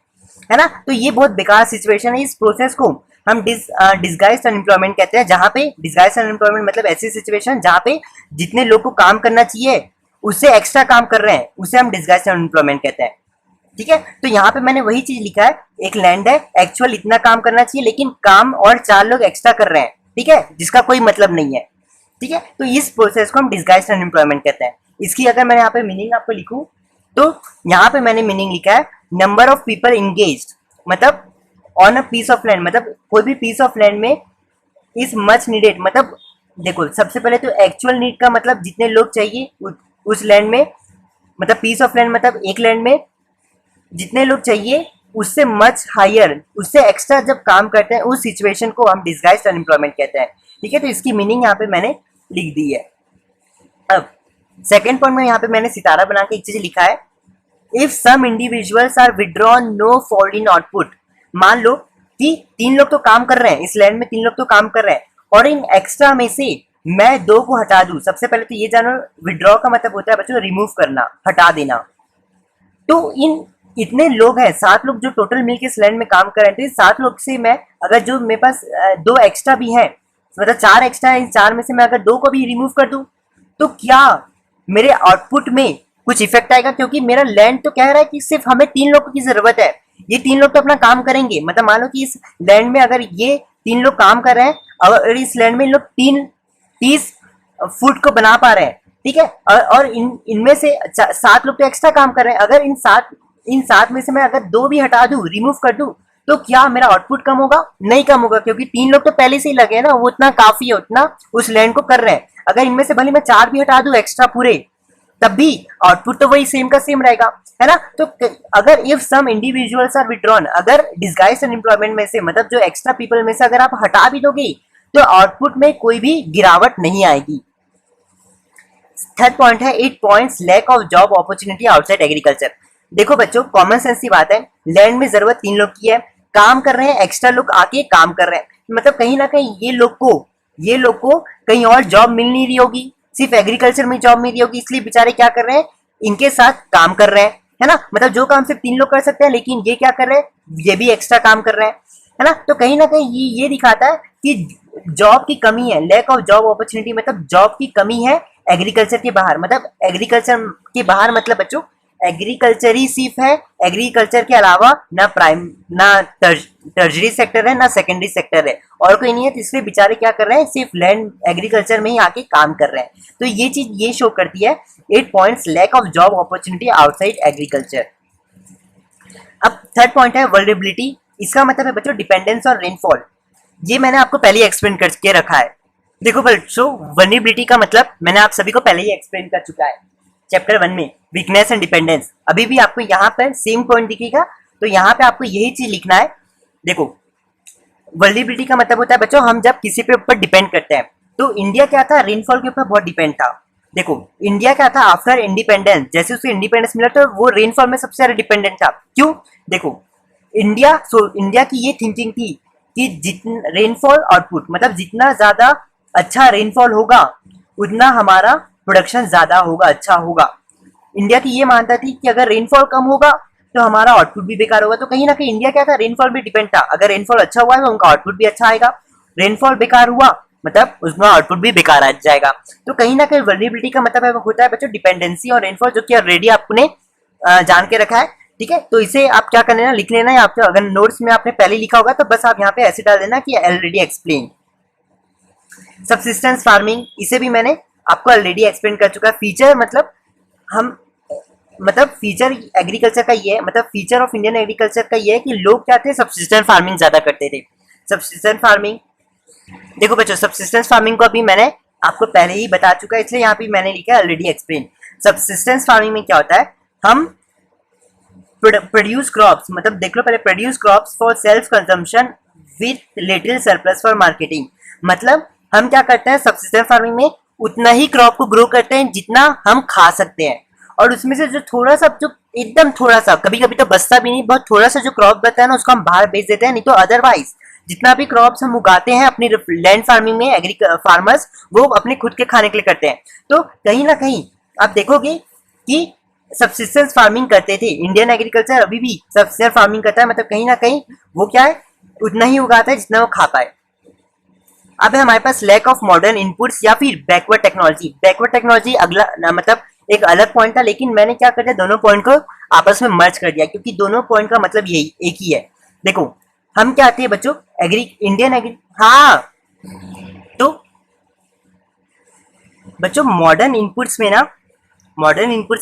है ना। तो ये बहुत बेकार सिचुएशन है। इस प्रोसेस को हम डिस्गाइज्ड अनएम्प्लॉयमेंट कहते हैं, जहां पे डिस्गाइज्ड अनएम्प्लॉयमेंट मतलब ऐसी सिचुएशन जहां पे जितने लोग को काम करना चाहिए उससे एक्स्ट्रा काम कर रहे हैं, उसे हम डिस्गाइज्ड अनएम्प्लॉयमेंट कहते हैं। ठीक है, तो यहाँ पे मैंने वही चीज लिखा है, एक लैंड है, एक्चुअल इतना काम करना चाहिए लेकिन काम और 4 लोग एक्स्ट्रा कर रहे हैं, ठीक है, जिसका कोई मतलब नहीं है। ठीक है, तो इस प्रोसेस को हम डिस्गाइज्ड अनएम्प्लॉयमेंट कहते हैं। इसकी अगर मैं यहाँ पे मीनिंग आपको लिखूं, तो यहाँ पे मैंने मीनिंग लिखा है नंबर ऑफ पीपल इंगेज्ड, मतलब on a piece of land, मतलब कोई भी पीस ऑफ लैंड में इज मच नीडेड। मतलब देखो, सबसे पहले तो एक्चुअल नीड का मतलब जितने लोग चाहिए उस लैंड में, मतलब पीस ऑफ लैंड मतलब एक लैंड में जितने लोग चाहिए उससे मच हायर, उससे एक्स्ट्रा जब काम करते हैं, उस सिचुएशन को हम डिस्गाइज्ड अनएम्प्लॉयमेंट कहते हैं। ठीक है, तो इसकी मीनिंग यहाँ पे मैंने लिख दी है। अब सेकेंड पॉइंट में यहाँ पे मैंने सितारा बना के एक चीज लिखा है, if some individuals are withdrawn no fall in output. मान लो कि 3 लोग तो काम कर रहे हैं इस लैंड में, 3 लोग तो काम कर रहे हैं, और इन एक्स्ट्रा में से मैं 2 को हटा दूं। सबसे पहले तो ये जानो, विड्रॉ का मतलब होता है बच्चों रिमूव करना, हटा देना। तो इन इतने लोग हैं, 7 लोग जो टोटल मिलकर इस लैंड में काम कर रहे हैं, तो इस 7 लोग से मैं अगर जो मेरे पास 2 एक्स्ट्रा भी हैं, मतलब 4 एक्स्ट्रा है, इन 4 में से मैं अगर 2 को भी रिमूव कर दूं तो क्या मेरे आउटपुट में कुछ इफेक्ट आएगा? क्योंकि मेरा लैंड तो कह रहा है कि सिर्फ हमें 3 लोगों की जरूरत है, ये 3 लोग तो अपना काम करेंगे। मतलब मान लो कि इस लैंड में अगर ये 3 लोग काम कर रहे हैं, अगर इस लैंड में इन लोग 30 फुट को बना पा रहे हैं, ठीक है, और इनमें से 7 लोग तो एक्स्ट्रा काम कर रहे हैं। अगर इन 7 में से मैं अगर 2 भी हटा दूं, रिमूव कर दूं, तो क्या मेरा आउटपुट कम होगा? नहीं कम होगा, क्योंकि 3 लोग तो पहले से ही लगे हैं ना, वो उतना काफी है, उतना उस लैंड को कर रहे हैं। अगर इनमें से भले मैं 4 भी हटा दूं एक्स्ट्रा पूरे, तब भी आउटपुट तो वही सेम का सेम रहेगा, है ना। तो अगर if some individuals are withdrawn, अगर डिस्गाइज्ड अनएम्प्लॉयमेंट में से, मतलब जो एक्स्ट्रा पीपल में से अगर आप हटा भी दोगे तो आउटपुट में कोई भी गिरावट नहीं आएगी। थर्ड पॉइंट है, it points lack of job opportunity outside agriculture. देखो बच्चों, कॉमन सेंस की बात है, लैंड में जरूरत 3 लोग की है, काम कर रहे हैं, एक्स्ट्रा लोग आके काम कर रहे हैं, मतलब कहीं ना कहीं ये लोग को कहीं और जॉब मिल नहीं रही होगी, सिर्फ एग्रीकल्चर में जॉब मिल रही होगी, इसलिए बेचारे क्या कर रहे हैं, इनके साथ काम कर रहे हैं, है ना। मतलब जो काम सिर्फ 3 लोग कर सकते हैं, लेकिन ये क्या कर रहे हैं, ये भी एक्स्ट्रा काम कर रहे हैं, है ना। तो कहीं ना कहीं ये दिखाता है कि जॉब की कमी है, लैक ऑफ जॉब अपॉर्चुनिटी, मतलब जॉब की कमी है एग्रीकल्चर के बाहर। मतलब एग्रीकल्चर के बाहर मतलब बच्चों एग्रीकल्चर ही सिर्फ है, एग्रीकल्चर के अलावा ना टर्जरी सेक्टर है, ना सेकेंडरी सेक्टर है, और कोई नहीं है। तो इसलिए बेचारे क्या कर रहे हैं, सिर्फ लैंड एग्रीकल्चर में ही आके काम कर रहे हैं। तो ये चीज ये शो करती है 8 points lack of job opportunity outside agriculture. अब थर्ड पॉइंट है वल्नरेबिलिटी। इसका मतलब है बच्चों डिपेंडेंस और रेनफॉल। ये मैंने आपको पहले ही एक्सप्लेन करके रखा है। देखो बच्चों वल्नरेबिलिटी का मतलब मैंने आप सभी को पहले ही एक्सप्लेन कर चुका है चैप्टर 1 में, वीकनेस एंड डिपेंडेंस। अभी भी आपको यहाँ पर सेम पॉइंट दिखेगा, तो यहाँ पे आपको यही चीज लिखना है। देखो वल्नरेबिलिटी का मतलब होता है बच्चों हम जब किसी पे ऊपर डिपेंड करते हैं। तो इंडिया क्या था, रेनफॉल के ऊपर बहुत डिपेंड था। देखो इंडिया क्या था, आफ्टर इंडिपेंडेंस, जैसे उसे इंडिपेंडेंस मिला तो वो रेनफॉल में सबसे ज्यादा डिपेंडेंट था। क्यों, देखो इंडिया की ये थिंकिंग थी कि जितना रेनफॉल आउटपुट, मतलब जितना ज्यादा अच्छा रेनफॉल होगा उतना हमारा प्रोडक्शन ज्यादा होगा, अच्छा होगा। इंडिया की ये मानता थी कि अगर रेनफॉल कम होगा तो हमारा आउटपुट भी बेकार होगा। तो कहीं ना कहीं इंडिया क्या था, रेनफॉल भी डिपेंड था। अगर रेनफॉल अच्छा हुआ तो उनका आउटपुट भी अच्छा आएगा, रेनफॉल बेकार हुआ मतलब उसमें आउटपुट भी बेकार आ जाएगा। तो कहीं ना कहीं वल्नरेबिलिटी का मतलब होता है बच्चों डिपेंडेंसी और रेनफॉल, जो कि ऑलरेडी आपने जान के रखा है। ठीक है, तो इसे आप क्या करना है, लिख लेना है। आपके अगर नोट्स में आपने पहले लिखा होगा तो बस आप यहाँ पे ऐसे डाल देना कि ऑलरेडी एक्सप्लेन। सब्सिस्टेंस फार्मिंग, इसे भी मैंने आपको ऑलरेडी एक्सप्लेन कर चुका है। फीचर मतलब फीचर एग्रीकल्चर का ये है, मतलब फीचर ऑफ इंडियन एग्रीकल्चर का ये है कि लोग क्या थे, सब्सिस्टेंस फार्मिंग ज्यादा करते थे। सब्सिस्टेंस फार्मिंग, देखो बच्चों सब्सिस्टेंस फार्मिंग को अभी मैंने आपको पहले ही बता चुका है, इसलिए यहाँ पे मैंने लिखा है ऑलरेडी एक्सप्लेन। सब्सिस्टेंस फार्मिंग में क्या होता है, हम प्रोड्यूस क्रॉप्स, मतलब देख लो पहले, produce crops for self consumption with little surplus for marketing. मतलब हम क्या करते हैं सब्सिस्टेंस फार्मिंग में, उतना ही क्रॉप को ग्रो करते हैं जितना हम खा सकते हैं, और उसमें से जो थोड़ा सा, जो एकदम थोड़ा सा, कभी कभी तो बचता भी नहीं, बहुत थोड़ा सा जो क्रॉप बचता है ना उसको हम बाहर बेच देते हैं। नहीं तो अदरवाइज जितना भी क्रॉप्स हम उगाते हैं अपनी लैंड फार्मिंग में, फार्मर्स वो अपने खुद के खाने के लिए करते हैं। तो कहीं ना कहीं आप देखोगे कि सब्सिस्टेंस फार्मिंग करते थे, इंडियन एग्रीकल्चर अभी भी सब्सिस्टेंस फार्मिंग करता है। मतलब कहीं ना कहीं वो क्या है, उतना ही उगाता है जितना वो खा पाए। अब है हमारे पास लैक ऑफ मॉडर्न इनपुट्स या फिर बैकवर्ड टेक्नोलॉजी। बैकवर्ड टेक्नोलॉजी अगला मतलब एक अलग पॉइंट था, लेकिन मैंने क्या कर दिया, दोनों पॉइंट को आपस में मर्ज कर दिया, क्योंकि दोनों पॉइंट का मतलब यही एक ही है। देखो हम क्या आते हैं बच्चों, इंडियन एग्री, हाँ तो बच्चों मॉडर्न इनपुट्स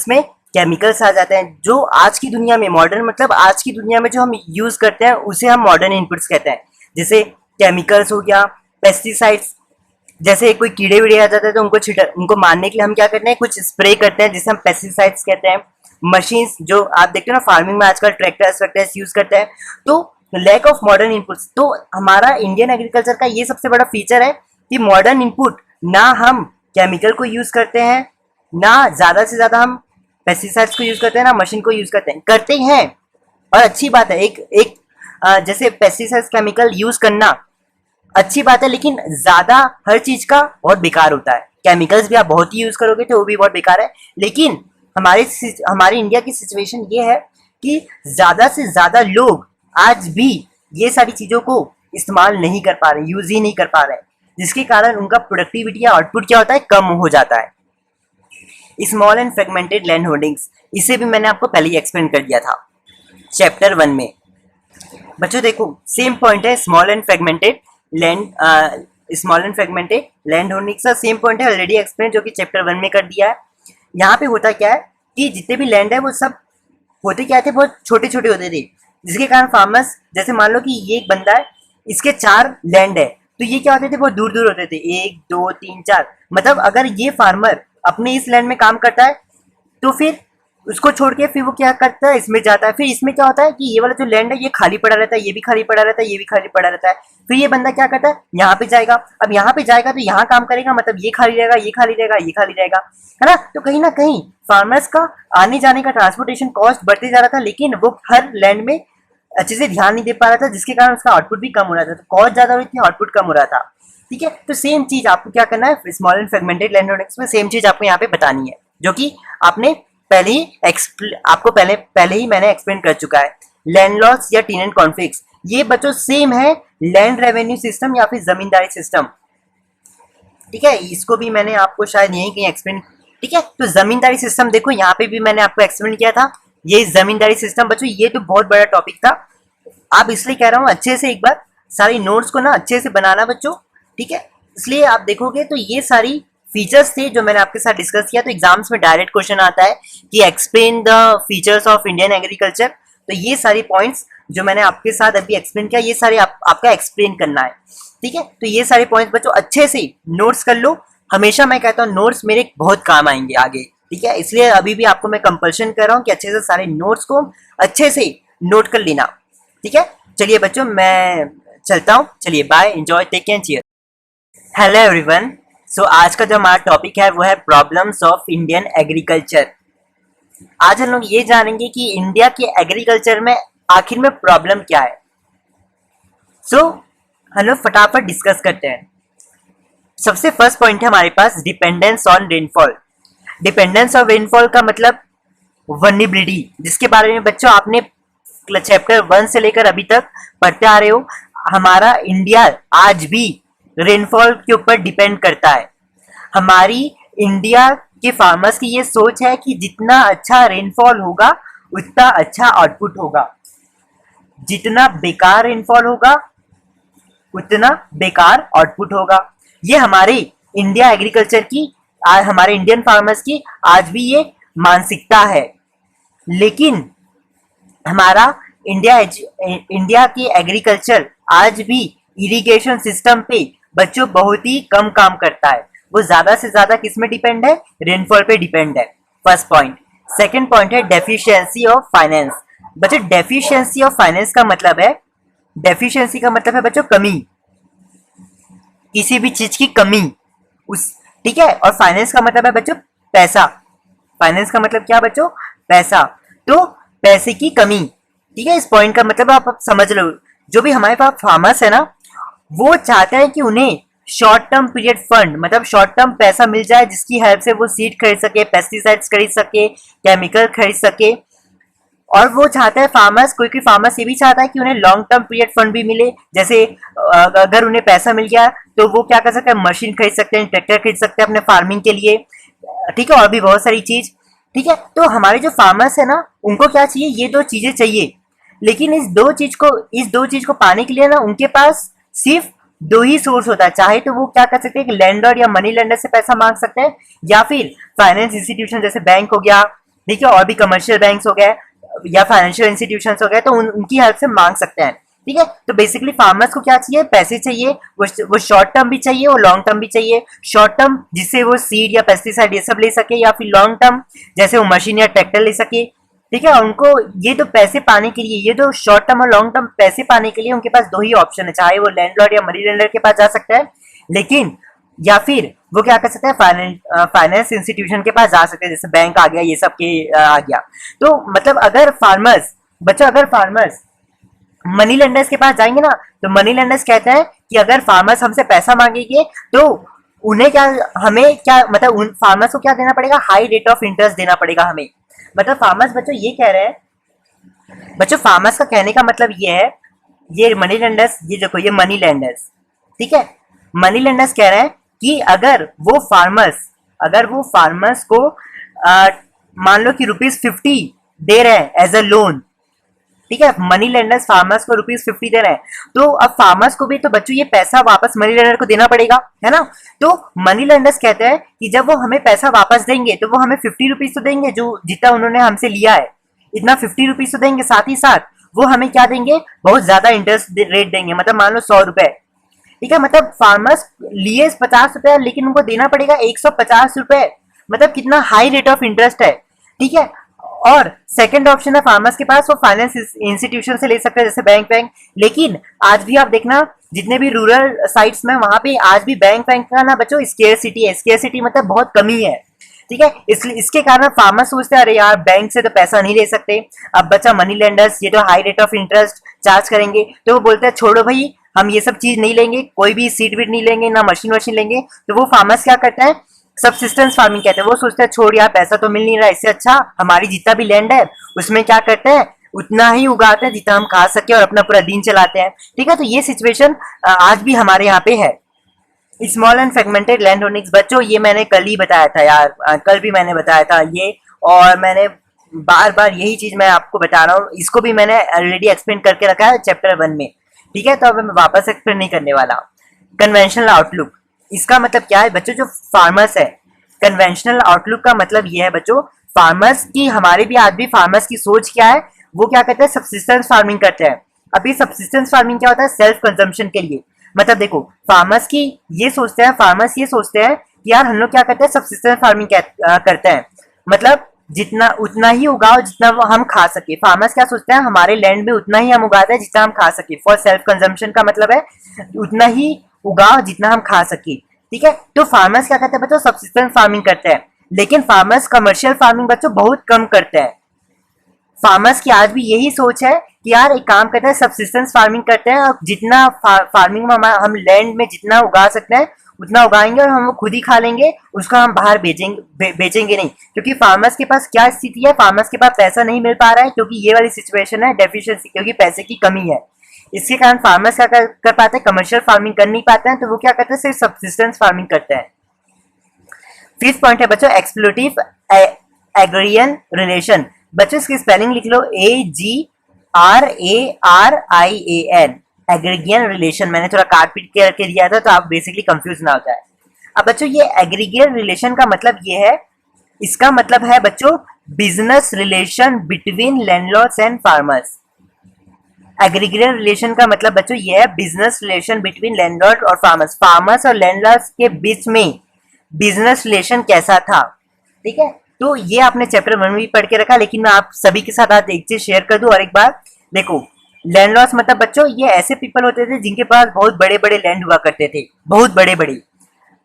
में केमिकल्स आ जाते हैं, जो आज की दुनिया में मॉडर्न, मतलब आज की दुनिया में जो हम यूज करते हैं उसे हम मॉडर्न इनपुट्स कहते हैं। जैसे केमिकल्स हो गया, पेस्टिसाइड्स, जैसे कोई कीड़े वीड़े आ जाते हैं तो उनको मारने के लिए हम क्या करते हैं, कुछ स्प्रे करते हैं जिसे हम पेस्टिसाइड्स कहते हैं। मशीन्स जो आप देखते हो ना फार्मिंग में आजकल ट्रैक्टर्स यूज करते हैं। तो लैक ऑफ मॉडर्न इनपुट्स, तो हमारा इंडियन एग्रीकल्चर का ये सबसे बड़ा फीचर है कि मॉडर्न इनपुट, ना हम केमिकल को यूज करते हैं, ना ज्यादा से ज्यादा हम पेस्टिसाइड्स को यूज करते हैं, ना मशीन को यूज करते हैं। और अच्छी बात है, एक जैसे पेस्टिसाइड्स केमिकल यूज करना अच्छी बात है, लेकिन ज्यादा हर चीज का बहुत बेकार होता है। केमिकल्स भी आप बहुत ही यूज करोगे तो वो भी बहुत बेकार है। लेकिन हमारे इंडिया की सिचुएशन ये है कि ज्यादा से ज्यादा लोग आज भी ये सारी चीजों को इस्तेमाल नहीं कर पा रहे, यूज ही नहीं कर पा रहे, जिसके कारण उनका प्रोडक्टिविटी या आउटपुट क्या होता है, कम हो जाता है। Small and fragmented land holdings, इसे भी मैंने आपको पहले ही एक्सप्लेन कर दिया था चैप्टर 1 में। बच्चों देखो सेम पॉइंट है, small and fragmented land holdings का सेम पॉइंट है, ऑलरेडी एक्सप्लेन, जो कि चैप्टर 1 में कर दिया है। यहाँ पे होता क्या है कि जितने भी लैंड है वो सब होते क्या थे, बहुत छोटे छोटे होते थे, जिसके कारण फार्मर्स, जैसे मान लो कि ये एक बंदा है, इसके 4 लैंड है, तो ये क्या होते थे, बहुत दूर दूर होते थे, 1 2 3 4। मतलब अगर ये फार्मर अपने इस लैंड में काम करता है तो फिर उसको छोड़ के फिर वो क्या करता है, इसमें जाता है। फिर इसमें क्या होता है कि ये वाला जो लैंड है ये खाली पड़ा रहता है, ये भी खाली पड़ा रहता है, ये भी खाली पड़ा रहता है। फिर ये बंदा क्या करता है, यहाँ पे जाएगा। अब यहाँ पे जाएगा तो यहाँ काम करेगा, मतलब ये खाली रहेगा, ये खाली रहेगा, ये खाली रहेगा, है ना। तो कहीं ना कहीं फार्मर्स का आने जाने का ट्रांसपोर्टेशन कॉस्ट बढ़ते जा रहा था, लेकिन वो हर लैंड में अच्छे से ध्यान नहीं दे पा रहा था, जिसके कारण उसका आउटपुट भी कम हो रहा था। तो कॉस्ट ज्यादा हो रही थी, आउटपुट कम हो रहा था। ठीक है, तो सेम चीज आपको क्या करना है small and fragmented land hoardings में, सेम चीज आपको यहाँ पे बतानी है, जो कि आपने पहले ही आपको पहले ही मैंने एक्सप्लेन कर चुका है। लैंड लॉस या टेनेंट कॉन्फ्लिक्ट्स, ये बच्चों सेम है लैंड रेवेन्यू सिस्टम या फिर जमींदारी सिस्टम। ठीक है, इसको भी मैंने आपको शायद यहीं कहीं एक्सप्लेन। ठीक है, तो जमींदारी सिस्टम देखो यहाँ पे भी मैंने आपको एक्सप्लेन किया था। ये जमींदारी सिस्टम बच्चों, ये तो बहुत बड़ा टॉपिक था। आप इसलिए कह रहा हूँ अच्छे से एक बार सारी नोट्स को ना अच्छे से बनाना बच्चों। ठीक है, इसलिए आप देखोगे तो ये सारी फीचर्स थे जो मैंने आपके साथ डिस्कस किया। तो एग्जाम्स में डायरेक्ट क्वेश्चन आता है कि explain the features of Indian agriculture. तो ये सारी पॉइंट्स जो मैंने आपके साथ अभी एक्सप्लेन किया, ये सारे आपका एक्सप्लेन करना है। ठीक है, तो ये सारे पॉइंट्स बच्चों अच्छे से नोट्स कर लो। हमेशा मैं कहता हूँ नोट्स मेरे बहुत काम आएंगे आगे। ठीक है, इसलिए अभी भी आपको मैं कंपल्शन कर रहा हूँ कि अच्छे से सारे नोट्स को अच्छे से नोट कर लेना। ठीक है, चलिए बच्चों मैं चलता हूँ। चलिए bye, enjoy, take care, cheer. Hello everyone, so आज का जो हमारा टॉपिक है वो है प्रॉब्लम्स ऑफ इंडियन एग्रीकल्चर। आज हम लोग ये जानेंगे कि इंडिया के एग्रीकल्चर में आखिर में प्रॉब्लम क्या है। सो हम लोग फटाफट डिस्कस करते हैं। सबसे फर्स्ट पॉइंट है हमारे पास dependence on rainfall. Dependence on rainfall का मतलब वल्नरेबिलिटी, जिसके बारे में बच्चों आपने चैप्टर 1 से लेकर अभी तक पढ़ते आ रहे हो। हमारा इंडिया आज भी रेनफॉल के ऊपर डिपेंड करता है। हमारी इंडिया के फार्मर्स की ये सोच है कि जितना अच्छा रेनफॉल होगा उतना अच्छा आउटपुट होगा, जितना बेकार रेनफॉल होगा उतना बेकार आउटपुट होगा। ये हमारे इंडिया एग्रीकल्चर की, हमारे इंडियन फार्मर्स की आज भी ये मानसिकता है। लेकिन हमारा इंडिया की एग्रीकल्चर आज भी इरिगेशन सिस्टम पे बच्चों बहुत ही कम काम करता है। वो ज्यादा से ज्यादा किस में डिपेंड है? रेनफॉल पे डिपेंड है। First point. सेकंड पॉइंट है डेफिशिएंसी ऑफ फाइनेंस। बच्चों डेफिशिएंसी ऑफ फाइनेंस का मतलब है, डेफिशिएंसी का मतलब है बच्चों कमी, किसी भी चीज की कमी उस। ठीक है, और फाइनेंस का मतलब है बच्चों पैसा। फाइनेंस का मतलब क्या बच्चों? पैसा। तो पैसे की कमी। ठीक है, इस पॉइंट का मतलब आप समझ लो। जो भी हमारे पास फार्मर्स है ना, वो चाहते हैं कि उन्हें शॉर्ट टर्म पीरियड फंड, मतलब शॉर्ट टर्म पैसा मिल जाए, जिसकी हेल्प से वो सीड खरीद सके, पेस्टिसाइड्स खरीद सके, केमिकल खरीद सके। और वो चाहता है फार्मर्स, कोई कोई फार्मर्स ये भी चाहता है कि उन्हें लॉन्ग टर्म पीरियड फंड भी मिले। जैसे अगर उन्हें पैसा मिल गया तो वो क्या कर सकते हैं? मशीन खरीद सकते हैं, ट्रैक्टर खरीद सकते हैं अपने फार्मिंग के लिए। ठीक है, और भी बहुत सारी चीज। ठीक है, तो हमारे जो फार्मर्स है ना, उनको क्या चाहिए? ये दो चीजें चाहिए। लेकिन इस दो चीज को पाने के लिए ना उनके पास सिर्फ दो ही सोर्स होता है। चाहे तो वो क्या कर सकते हैं कि लैंडर या मनी लेंडर से पैसा मांग सकते हैं, या फिर फाइनेंस इंस्टीट्यूशन जैसे बैंक हो गया, ठीक है, और भी कमर्शियल बैंक्स हो गए या फाइनेंशियल इंस्टीट्यूशन हो गए, तो उनकी हेल्प से मांग सकते हैं। ठीक है, तो बेसिकली फार्मर्स को क्या चाहिए? पैसे चाहिए। वो शॉर्ट टर्म भी चाहिए, वो लॉन्ग टर्म भी चाहिए। शॉर्ट टर्म जिससे वो सीड या पेस्टिसाइड ये सब ले सके, या फिर लॉन्ग टर्म जैसे वो मशीन या ट्रैक्टर ले सके। ठीक है, उनको ये तो पैसे पाने के लिए, ये तो शॉर्ट टर्म और लॉन्ग टर्म पैसे पाने के लिए उनके पास दो ही ऑप्शन है। चाहे वो लैंडलॉर्ड या मनी लेंडर के पास जा सकता है, लेकिन या फिर वो क्या कर सकते हैं? फाइनेंस इंस्टीट्यूशन के पास जा सकते हैं, जैसे बैंक आ गया, ये सब के आ गया। तो मतलब अगर फार्मर्स मनी लेंडर्स के पास जाएंगे ना, तो मनी लेंडर्स कहते हैं कि अगर फार्मर्स हमसे पैसा मांगेंगे तो उन्हें क्या, हमें क्या, मतलब उन फार्मर्स को क्या देना पड़ेगा? हाई रेट ऑफ इंटरेस्ट देना पड़ेगा हमें। मतलब फार्मर्स बच्चों ये कह रहे हैं, बच्चों फार्मर्स का कहने का मतलब ये है, ये मनी लेंडर्स, ये देखो ये मनी लेंडर्स, ठीक है, मनी लेंडर्स कह रहे हैं कि अगर वो फार्मर्स को मान लो कि ₹50 दे रहे हैं एज अ लोन, ठीक है, मनी लेंडर्स फार्मर्स को ₹50 दे रहे हैं, तो अब फार्मर्स को भी तो बच्चों ये पैसा वापस मनी लेंडर को देना पड़ेगा, है ना। तो मनी लेंडर्स कहते हैं कि जब वो हमें पैसा वापस देंगे तो वो हमें ₹50 तो देंगे, जो जितना उन्होंने हमसे लिया है इतना ₹50 तो देंगे, साथ ही साथ वो हमें क्या देंगे? बहुत ज्यादा इंटरेस्ट रेट देंगे। मतलब मान लो ₹100, ठीक है, मतलब फार्मर्स लिए ₹50, लेकिन उनको देना पड़ेगा ₹150। मतलब कितना हाई रेट ऑफ इंटरेस्ट है। ठीक है, और सेकंड ऑप्शन है फार्मर्स के पास, वो फाइनेंस इंस्टीट्यूशन से ले सकते हैं, जैसे बैंक। लेकिन आज भी आप देखना जितने भी रूरल साइट्स में, वहां पे आज भी बैंक का ना बच्चों स्केयरसिटी है। स्केयरसिटी मतलब बहुत कमी है। ठीक है। इसलिए इसके कारण फार्मर सोचते हैं अरे यार बैंक से तो पैसा नहीं ले सकते, अब बचा मनी लेंडर्स, ये तो high rate of interest charge करेंगे, तो वो बोलते हैं छोड़ो भाई हम ये सब चीज नहीं लेंगे, कोई भी सीड वीड नहीं लेंगे, ना मशीन वशीन लेंगे। तो वो फार्मर्स क्या करते हैं, सबसिस्टेंस फार्मिंग कहते हैं। वो सोचते हैं छोड़ यार पैसा तो मिल नहीं रहा, इससे अच्छा हमारी जितना भी लैंड है उसमें क्या करते हैं, उतना ही उगाते हैं जितना हम खा सके और अपना पूरा दिन चलाते हैं। ठीक है, तो ये सिचुएशन आज भी हमारे यहाँ पे है। Small and fragmented land holdings, बच्चों ये मैंने कल ही बताया था यार, कल भी मैंने बताया था ये, और मैंने बार बार यही चीज मैं आपको बता रहा हूँ, इसको भी मैंने ऑलरेडी एक्सप्लेन करके रखा है चैप्टर 1 में। ठीक है, तो अब मैं वापस एक्सप्लेन नहीं करने वाला। कन्वेंशनल आउटलुक, इसका मतलब क्या है बच्चों, जो फार्मर्स है, कन्वेंशनल आउटलुक का मतलब ये है बच्चों, फार्मर्स की, हमारे भी आज भी फार्मर्स की सोच क्या है, वो क्या करते हैं, सब्सिस्टेंस फार्मिंग करते हैं। अभी सब्सिस्टेंस फार्मिंग क्या होता है, सेल्फ कंजम्पशन के लिए। मतलब देखो फार्मर्स की ये सोचते हैं, फार्मर्स ये सोचते हैं कि यार हम लोग क्या करते हैं, सब्सिस्टेंस फार्मिंग करते हैं, मतलब जितना उतना ही उगाओ जितना हम खा सके। फार्मर्स क्या सोचते हैं, हमारे लैंड में उतना ही हम उगाते हैं जितना हम खा सके। फॉर सेल्फ कंजम्पशन का मतलब है उतना ही उगाओ जितना हम खा सके। ठीक है, तो फार्मर्स क्या करते हैं बच्चों, सब्सिस्टेंस फार्मिंग करते हैं। लेकिन फार्मर्स कमर्शियल फार्मिंग बच्चों बहुत कम करते हैं। फार्मर्स की आज भी यही सोच है कि यार एक काम करते हैं, सब्सिस्टेंस फार्मिंग करते हैं, और जितना फार्मिंग में हम लैंड में जितना उगा सकते हैं उतना उगाएंगे और हम वो खुद ही खा लेंगे, उसका हम बाहर बेचेंगे नहीं। क्योंकि फार्मर्स के पास क्या स्थिति है, फार्मर्स के पास पैसा नहीं मिल पा रहा है, क्योंकि ये वाली सिचुएशन है डेफिशिएंसी, क्योंकि पैसे की कमी है। इसके कारण फार्मर्स क्या कर पाते हैं, कमर्शियल फार्मिंग कर नहीं पाते हैं, तो वो क्या करते हैं, सिर्फ सब्सिस्टेंस फार्मिंग करते हैं। फिफ्थ पॉइंट है बच्चों, एक्सप्लोटिव एग्रियन रिलेशन। बच्चों इसकी स्पेलिंग लिख लो, AGRARIAN, एग्रीगियन रिलेशन। मैंने थोड़ा काट पीट के करके दिया था तो आप बेसिकली कंफ्यूज ना हो जाए। अब बच्चों ये एग्रीगियन रिलेशन का मतलब ये है, इसका मतलब है बच्चों business relation between landlords and farmers. Agrarian relation का मतलब बच्चों ये है बिजनेस रिलेशन बिटवीन लैंडलॉर्ड और फार्मर्स। फार्मर्स और लैंडलॉर्ड्स के बीच में बिजनेस रिलेशन कैसा था। ठीक है, तो ये आपने चैप्टर 1 में भी पढ़ के रखा, लेकिन मैं आप सभी के साथ आज एक चीज शेयर कर दूं। और एक बार देखो, लैंडलॉर्ड्स मतलब बच्चों ये ऐसे पीपल होते थे जिनके पास बहुत बड़े बड़े लैंड हुआ करते थे, बहुत बड़े बड़े।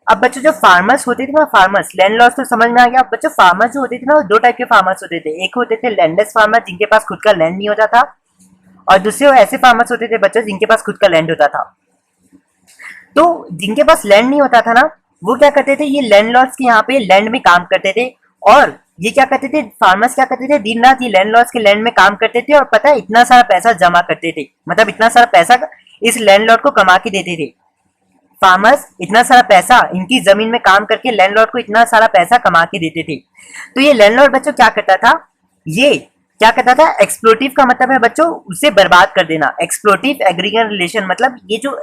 अब बच्चों जो फार्मर्स होते थे ना, फार्मर्स, लैंडलॉर्ड्स तो समझ में आ गया। बच्चों फार्मर्स जो होते थे ना, दो टाइप के फार्मर्स होते थे। एक होते थे लैंडलेस फार्मर जिनके पास खुद का लैंड नहीं होता था, और दूसरे ऐसे फार्मर्स होते थे बच्चों जिनके पास खुद का लैंड होता था। तो जिनके पास लैंड नहीं होता था ना, वो क्या करते थे, ये लैंडलॉर्ड्स के यहाँ पे लैंड में काम करते थे, और ये क्या करते थे, फार्मर्स क्या करते थे, दिन रात ये लैंडलॉर्ड्स के लैंड में काम करते थे, और पता है इतना सारा पैसा जमा करते थे, मतलब इतना सारा पैसा इस लैंडलॉर्ड को कमा के देते थे। फार्मर्स इतना सारा पैसा इनकी जमीन में काम करके लैंडलॉर्ड को इतना सारा पैसा कमा के देते थे। तो ये लैंडलॉर्ड बच्चों क्या करता था, ये क्या करता था, एक्सप्लोटिव का मतलब है बच्चों उसे बर्बाद कर देना। एक्सप्लोटिव एग्रीगेट रिलेशन मतलब ये जो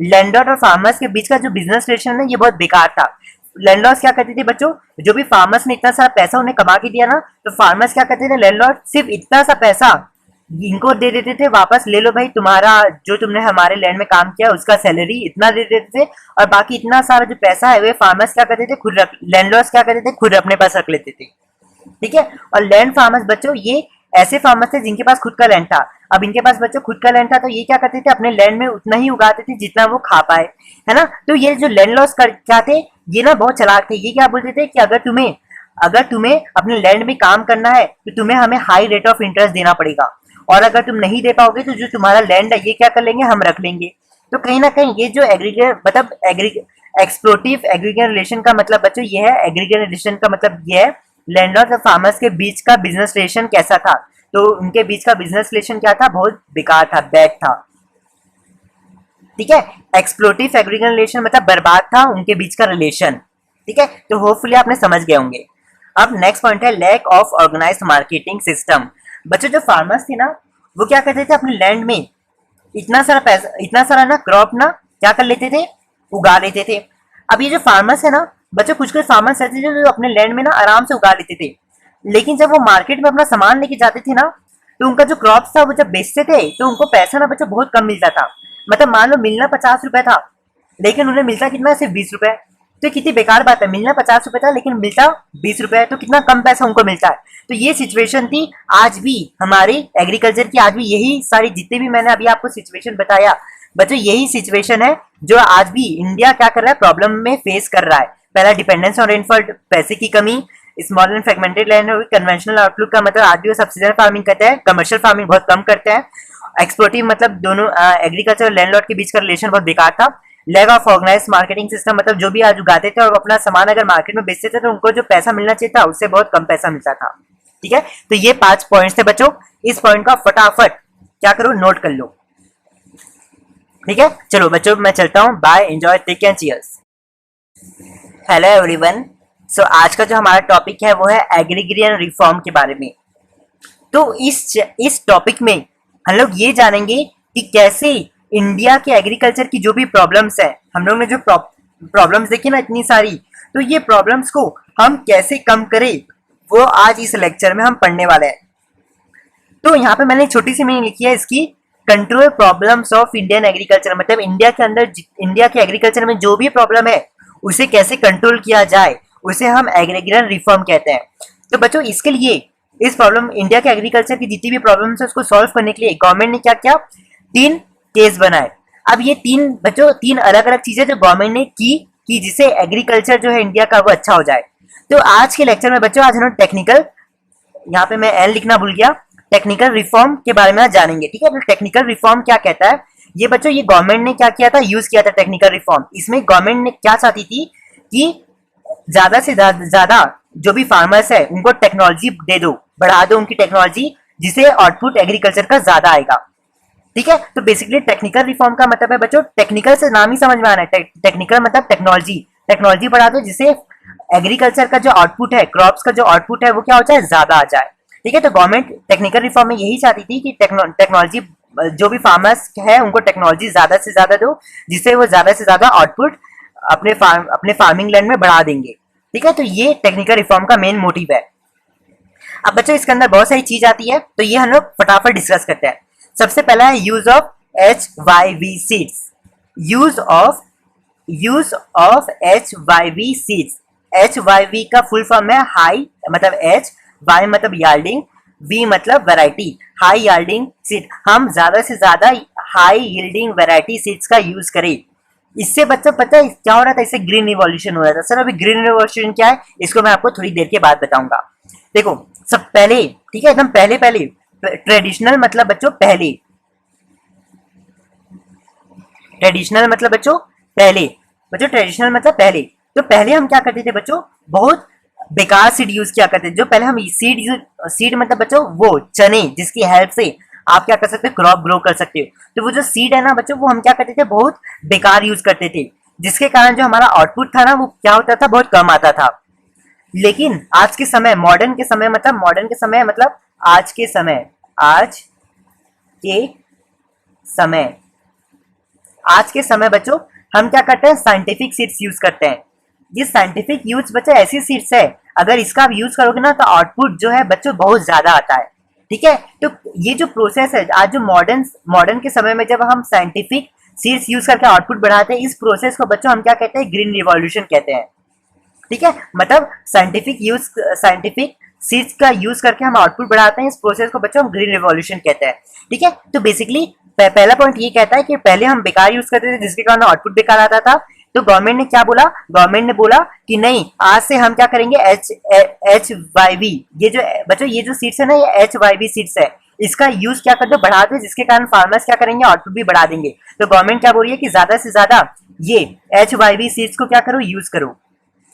लैंडलॉर्ड और फार्मर्स के बीच का जो बिजनेस रिलेशन है ये बहुत बेकार था। लैंडलॉर्ड्स क्या करते थे बच्चों, जो भी फार्मर्स ने इतना सारा पैसा उन्हें कमा के दिया ना, तो फार्मर्स क्या करते थे, लैंडलॉर्ड सिर्फ इतना सा पैसा इनको दे देते थे, वापस ले लो भाई, तुम्हारा जो तुमने हमारे लैंड में काम किया उसका सैलरी इतना दे देते थे, और बाकी इतना सारा जो पैसा है वे फार्मर्स क्या करते थे खुद रख, लैंडलॉर्ड्स क्या करते थे खुद अपने पास रख लेते थे। ठीक है, और लैंड फार्मर्स बच्चों ये ऐसे फार्मर्स थे जिनके पास खुद का लैंड था। अब इनके पास बच्चों खुद का लैंड था, तो ये क्या करते थे, अपने लैंड में उतना ही उगाते थे जितना वो खा पाए, है ना। तो ये जो लैंडलॉर्ड्स क्या थे, ये ना बहुत चालाक थे। ये क्या बोलते थे कि अगर तुम्हें अपने लैंड में काम करना है तो तुम्हें हमें हाई रेट ऑफ इंटरेस्ट देना पड़ेगा, और अगर तुम नहीं दे पाओगे तो जो तुम्हारा लैंड है ये क्या कर लेंगे, हम रख लेंगे। तो कहीं ना कहीं ये जो एग्रीगेट मतलब एक्सप्लोटिव एग्रीगेट रिलेशन का मतलब बच्चों ये है, एग्रीगेट रिलेशन का मतलब ये है लैंडलॉर्ड और फार्मर्स के बीच का बिजनेस रिलेशन कैसा था। तो उनके बीच का बिजनेस रिलेशन क्या था, बहुत बेकार था, बैड था। ठीक है, एक्सप्लोटिव एग्रीगेट रिलेशन मतलब बर्बाद था उनके बीच का रिलेशन। ठीक है, तो होपफुली आपने समझ गए होंगे। अब नेक्स्ट पॉइंट है lack of organised marketing system. बच्चों जो फार्मर्स थे ना, वो क्या करते थे, अपने लैंड में इतना सारा पैसा, इतना सारा ना क्रॉप ना क्या कर लेते थे, उगा लेते थे। अब ये जो फार्मर्स है ना बच्चों, कुछ कुछ फार्मर्स ऐसे थे जो अपने लैंड में ना आराम से उगा लेते थे, लेकिन जब वो मार्केट में अपना सामान लेके जाते थे ना, तो उनका जो क्रॉप्स था वो जब बेचते थे तो उनको पैसा ना बच्चों बहुत कम मिलता था। मतलब मान लो मिलना 50 रुपए था, लेकिन उन्हें मिलता कितना, सिर्फ 20 रुपए। तो कितनी बेकार बात है, मिलना 50 रुपए था लेकिन मिलता 20 रुपए, तो कितना कम पैसा उनको मिलता है। तो ये सिचुएशन थी आज भी हमारे एग्रीकल्चर की, आज भी यही सारी जितने भी मैंने अभी आपको सिचुएशन बताया बच्चों, यही सिचुएशन है जो आज भी इंडिया क्या कर रहा है, प्रॉब्लम में फेस कर रहा है। पहला डिपेंडेंस ऑन रेनफॉल, पैसे की कमी, स्मॉल एंड फ्रेगमेंटेड लैंड होगी। कन्वेंशनल आउटलुक का मतलब आदमी सब्सिडाइज फार्मिंग करते हैं, कमर्शियल फार्मिंग बहुत कम करते हैं। एक्सपोर्टिव मतलब दोनों एग्रीकल्चर और लैंडलॉर्ड के बीच का रिलेशन बहुत बेकार था। Lag of organise marketing system मतलब जो भी आज उगाते थे और अपना सामान अगर मार्केट में बेचते थे तो उनको जो पैसा मिलना चाहिए था उससे बहुत कम पैसा मिलता था। ठीक है, तो ये 5 पॉइंट्स थे बच्चों। इस पॉइंट का फटाफट क्या करो, नोट कर लो। ठीक है, चलो बच्चों मैं चलता हूँ, bye, enjoy, take care, cheers. Hello everyone. So आज का जो हमारा टॉपिक है वो है एग्रीग्रियन रिफॉर्म के बारे में। तो इस टॉपिक में हम लोग ये जानेंगे कि कैसे इंडिया के एग्रीकल्चर की जो भी प्रॉब्लम्स है, हम लोग ने जो प्रॉब्लम्स देखी ना इतनी सारी, तो ये प्रॉब्लम्स को हम कैसे कम करें वो आज इस लेक्चर में हम पढ़ने वाले हैं। तो यहाँ पे मैंने छोटी सी मीनिंग लिखी है इसकी, control problems of Indian agriculture, मतलब इंडिया के अंदर इंडिया के एग्रीकल्चर में जो भी प्रॉब्लम है उसे कैसे कंट्रोल किया जाए, उसे हम एग्रीग्रियन रिफॉर्म कहते हैं। तो बच्चों इसके लिए, इस प्रॉब्लम इंडिया के एग्रीकल्चर की जितनी भी प्रॉब्लम्स है उसको सॉल्व करने के लिए गवर्नमेंट ने क्या किया, 3 केस बनाए। अब ये 3 अलग अलग चीजें जो गवर्नमेंट ने की जिससे एग्रीकल्चर जो है इंडिया का वो अच्छा हो जाए। तो आज के लेक्चर में बच्चों आज हम टेक्निकल, यहाँ पे मैं एल लिखना भूल गया, टेक्निकल रिफॉर्म के बारे में आज जानेंगे। ठीक है, तो टेक्निकल रिफॉर्म क्या कहता है ये बच्चों, ये गवर्नमेंट ने क्या किया था, यूज किया था टेक्निकल रिफॉर्म। इसमें गवर्नमेंट ने क्या चाहती थी कि ज्यादा से ज्यादा जो भी फार्मर्स है उनको टेक्नोलॉजी दे दो, बढ़ा दो उनकी टेक्नोलॉजी, जिससे आउटपुट एग्रीकल्चर का ज्यादा आएगा। ठीक है, तो बेसिकली टेक्निकल रिफॉर्म का मतलब है बच्चों, टेक्निकल से नाम ही समझ में आना है, टेक्निकल मतलब टेक्नोलॉजी बढ़ा दो जिससे एग्रीकल्चर का जो आउटपुट है, क्रॉप्स का जो आउटपुट है वो क्या हो जाए, ज्यादा आ जाए। ठीक है, तो गवर्नमेंट टेक्निकल रिफॉर्म में यही चाहती थी कि टेक्नोलॉजी जो भी फार्मर्स है उनको टेक्नोलॉजी ज्यादा से ज्यादा दो, जिससे वो ज्यादा से ज्यादा आउटपुट अपने फार्मिंग लैंड में बढ़ा देंगे। ठीक है, तो ये टेक्निकल रिफॉर्म का मेन मोटिव है। अब बच्चों इसके अंदर बहुत सारी चीज आती है, तो ये हम लोग फटाफट डिस्कस करते हैं। सबसे पहला है use of HYV seeds. Use of HYV seeds. HYV का फुल फॉर्म है हाई मतलब H, Y मतलब यार्डिंग, V मतलब वैरायटी, हाई यार्डिंग सीड। हम ज्यादा से ज्यादा हाई यील्डिंग वैरायटी सीड्स का यूज करें। इससे बच्चों पता है क्या हो रहा था, इससे ग्रीन रिवॉल्यूशन हो रहा था। सर अभी ग्रीन रिवॉल्यूशन क्या है इसको मैं आपको थोड़ी देर के बाद बताऊंगा। देखो सब पहले, ठीक है, एकदम पहले ट्रेडिशनल मतलब बच्चों पहले, ट्रेडिशनल मतलब बच्चों ट्रेडिशनल मतलब पहले। तो पहले हम क्या करते थे बच्चों, बहुत बेकार सीड यूज किया करते थे। जो पहले हम सीड मतलब बच्चों वो चने जिसकी हेल्प से आप क्या कर सकते हो, क्रॉप ग्रो कर सकते हो। तो वो जो सीड है ना बच्चों, वो हम क्या करते थे, बहुत बेकार यूज करते थे, जिसके कारण जो हमारा आउटपुट था ना वो क्या होता था, बहुत कम आता था। लेकिन आज के समय, मॉडर्न के समय मतलब आज के समय बच्चों हम क्या करते हैं, साइंटिफिक सीड्स यूज करते हैं। ये साइंटिफिक यूज बच्चों ऐसी सीड्स है, अगर इसका आप यूज करोगे ना तो आउटपुट जो है बच्चों बहुत ज्यादा आता है। ठीक है, तो ये जो प्रोसेस है आज जो मॉडर्न के समय में जब हम साइंटिफिक सीड्स यूज करके आउटपुट बढ़ाते हैं, इस प्रोसेस को बच्चों हम क्या कहते हैं, ग्रीन रिवॉल्यूशन कहते हैं। ठीक है, मतलब साइंटिफिक सीड्स का यूज करके हम आउटपुट बढ़ाते हैं, इस प्रोसेस को बच्चों हम ग्रीन रिवॉल्यूशन कहते हैं। ठीक है, तो बेसिकली पहला पॉइंट ये कहता है कि पहले हम बेकार यूज करते थे जिसके कारण आउटपुट बेकार आता था। तो गवर्नमेंट ने क्या बोला, गवर्नमेंट ने बोला कि नहीं, आज से हम क्या करेंगे, HYV, ये जो बच्चों ये जो सीड्स है ना, ये HYV सीड्स है, इसका यूज क्या कर दो, बढ़ा दो, जिसके कारण फार्मर्स क्या करेंगे, आउटपुट भी बढ़ा देंगे। तो गवर्नमेंट क्या बोल रही है कि ज्यादा से ज्यादा ये HYV सीड्स को क्या करो, यूज करो।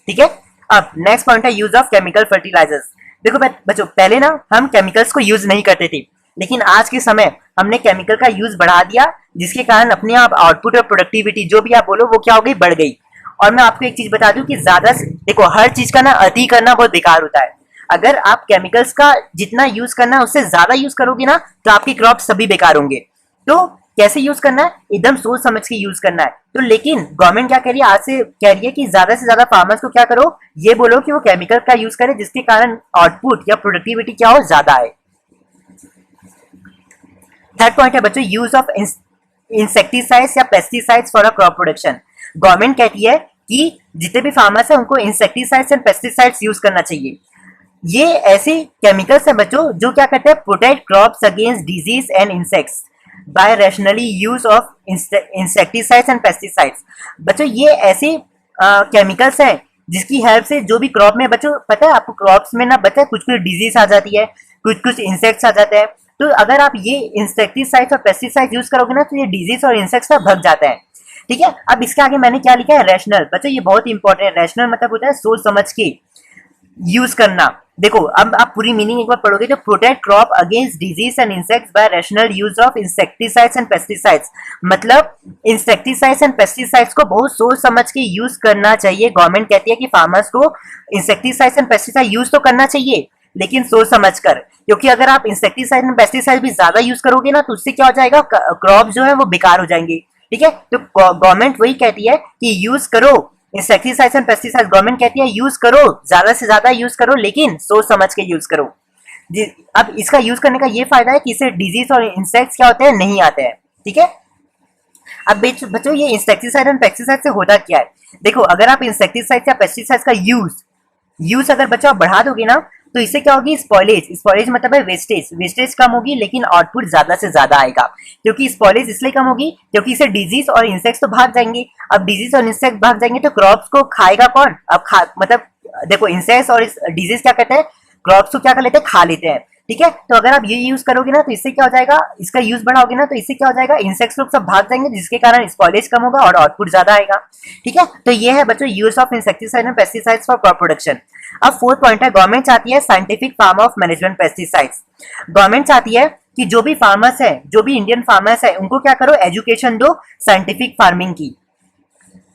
ठीक है, अब नेक्स्ट पॉइंट है यूज ऑफ केमिकल फर्टिलाइजर्स। देखो बच्चों पहले ना हम केमिकल्स को यूज नहीं करते थे, लेकिन आज के समय हमने केमिकल का यूज बढ़ा दिया, जिसके कारण अपने आप आउटपुट और प्रोडक्टिविटी जो भी आप बोलो वो क्या हो गई, बढ़ गई। और मैं आपको एक चीज बता दूं कि ज्यादा, देखो हर चीज का ना अति करना बहुत बेकार होता है। अगर आप केमिकल्स का जितना यूज करना है उससे ज्यादा यूज करोगे ना तो आपकी क्रॉप सभी बेकार होंगे। तो कैसे यूज करना है, एकदम सोच समझ के यूज करना है। तो लेकिन गवर्नमेंट क्या कह रही है, आज से कह रही है कि ज्यादा से ज्यादा फार्मर्स को क्या करो, ये बोलो कि वो केमिकल का यूज करें, जिसके कारण आउटपुट या प्रोडक्टिविटी क्या हो, ज्यादा आए। थर्ड पॉइंट है बच्चों यूज ऑफ इंसेक्टिसाइड्स या pesticides for a crop production. Government कहती है कि जितने भी फार्मर्स हैं उनको इंसेक्टिसाइड्स एंड पेस्टिसाइड्स यूज करना चाहिए। ये ऐसे केमिकल्स हैं बच्चों जो क्या करते हैं, protect crops against disease and insects by rationally use of insecticides and pesticides. बच्चों ये ऐसे केमिकल्स हैं जिसकी हेल्प से जो भी क्रॉप में बच्चों पता है आपको क्रॉप्स में ना बच्चा कुछ कुछ डिजीज आ जाती है, कुछ कुछ इंसेक्ट्स आ जाते हैं। तो अगर आप ये इंसेक्टिसाइड्स और पेस्टिसाइड यूज करोगे ना तो ये डिजीज और इंसेक्ट्स सब भग जाते हैं। ठीक है, अब इसके आगे मैंने क्या लिखा है, रैशनल। बच्चों ये बहुत इंपॉर्टेंट है। रैशनल मतलब होता है सोच समझ के यूज करना। देखो अब आप पूरी मीनिंग एक बार पढ़ोगे तो protect crop against disease and insects bye rational use of insecticides and pesticides. मतलब इंसेक्टिसाइड्स एंड पेस्टिसाइड्स को बहुत सोच समझ के यूज करना चाहिए। गवर्नमेंट कहती है कि फार्मर्स को इंसेक्टिसाइड्स एंड पेस्टिसाइड यूज तो करना चाहिए लेकिन सोच समझ कर, क्योंकि अगर आप इंसेक्टिसाइड एंड पेस्टिसाइड भी ज्यादा यूज करोगे ना तो उससे क्या हो जाएगा, क्रॉप जो है वो बेकार हो जाएंगे। ठीक है, तो गवर्नमेंट वही कहती है कि यूज करो इंसेक्टिसाइड्स एंड पेस्टिसाइड। गवर्नमेंट कहती है यूज करो, ज्यादा से ज्यादा यूज करो लेकिन सोच समझ के यूज करो। अब इसका यूज करने का ये फायदा है कि इससे डिजीज और इंसेक्ट्स क्या होते हैं, नहीं आते हैं। ठीक है, अब बच्चों ये इंसेक्टिसाइड एंड पेस्टिसाइड से होता क्या है, देखो अगर आप इंसेक्टिसाइड या पेस्टिसाइड का यूज अगर बच्चों आप बढ़ा दोगे ना तो इससे क्या होगी, स्पॉइलेज। स्पॉइलेज मतलब है वेस्टेज। वेस्टेज कम होगी लेकिन आउटपुट ज्यादा से ज्यादा आएगा। क्योंकि स्पॉइलेज इसलिए कम होगी क्योंकि इससे डिजीज और इंसेक्ट्स तो भाग जाएंगे। अब डिजीज और इंसेक्ट भाग जाएंगे तो क्रॉप्स को खाएगा कौन, अब मतलब देखो इंसेक्ट्स और डिजीज क्या कहते हैं, क्रॉप्स को क्या कर लेते हैं, खा लेते हैं। ठीक है, तो अगर आप ये यूज करोगे ना तो इससे क्या हो जाएगा, इसका यूज बढ़ाओगे ना तो इससे क्या हो जाएगा, इंसेक्ट्स लोग सब भाग जाएंगे जिसके कारण स्पॉइलेज कम होगा और आउटपुट ज्यादा आएगा। ठीक है, तो ये है बच्चों use of insecticide and pesticides for crop production. अब फोर्थ पॉइंट है, गवर्नमेंट चाहती है scientific farm of management pesticides. Government चाहती है कि जो भी फार्मर्स है, जो भी इंडियन फार्मर्स है, उनको क्या करो, एजुकेशन दो साइंटिफिक फार्मिंग की।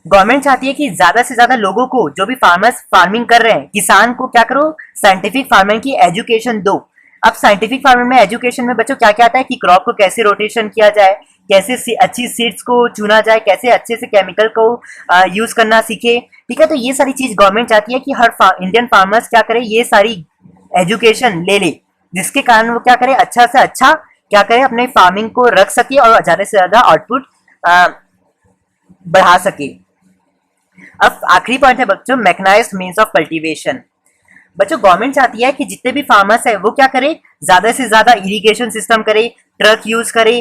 गवर्नमेंट चाहती है कि ज्यादा से ज्यादा लोगों को, जो भी फार्मर्स फार्मिंग कर रहे हैं, किसान को क्या करो, साइंटिफिक फार्मिंग की एजुकेशन दो। अब साइंटिफिक फार्मिंग में एजुकेशन में बच्चों क्या क्या आता है कि क्रॉप को कैसे रोटेशन किया जाए, कैसे अच्छी सीड्स को चुना जाए, कैसे अच्छे से केमिकल को यूज करना सीखे। ठीक है, तो ये सारी चीज गवर्नमेंट चाहती है कि हर इंडियन फार्मर्स क्या करे, ये सारी एजुकेशन ले ले, जिसके कारण वो क्या करे, अच्छा से अच्छा क्या करे, अपने फार्मिंग को रख सके और ज्यादा से ज्यादा आउटपुट बढ़ा सके। अब आखिरी पॉइंट है बच्चों, मैकेनाइज्ड मींस ऑफ कल्टीवेशन। बच्चों गवर्नमेंट चाहती है कि जितने भी फार्मर्स है वो क्या करे, ज्यादा से ज्यादा इरिगेशन सिस्टम करे, ट्रक यूज करे,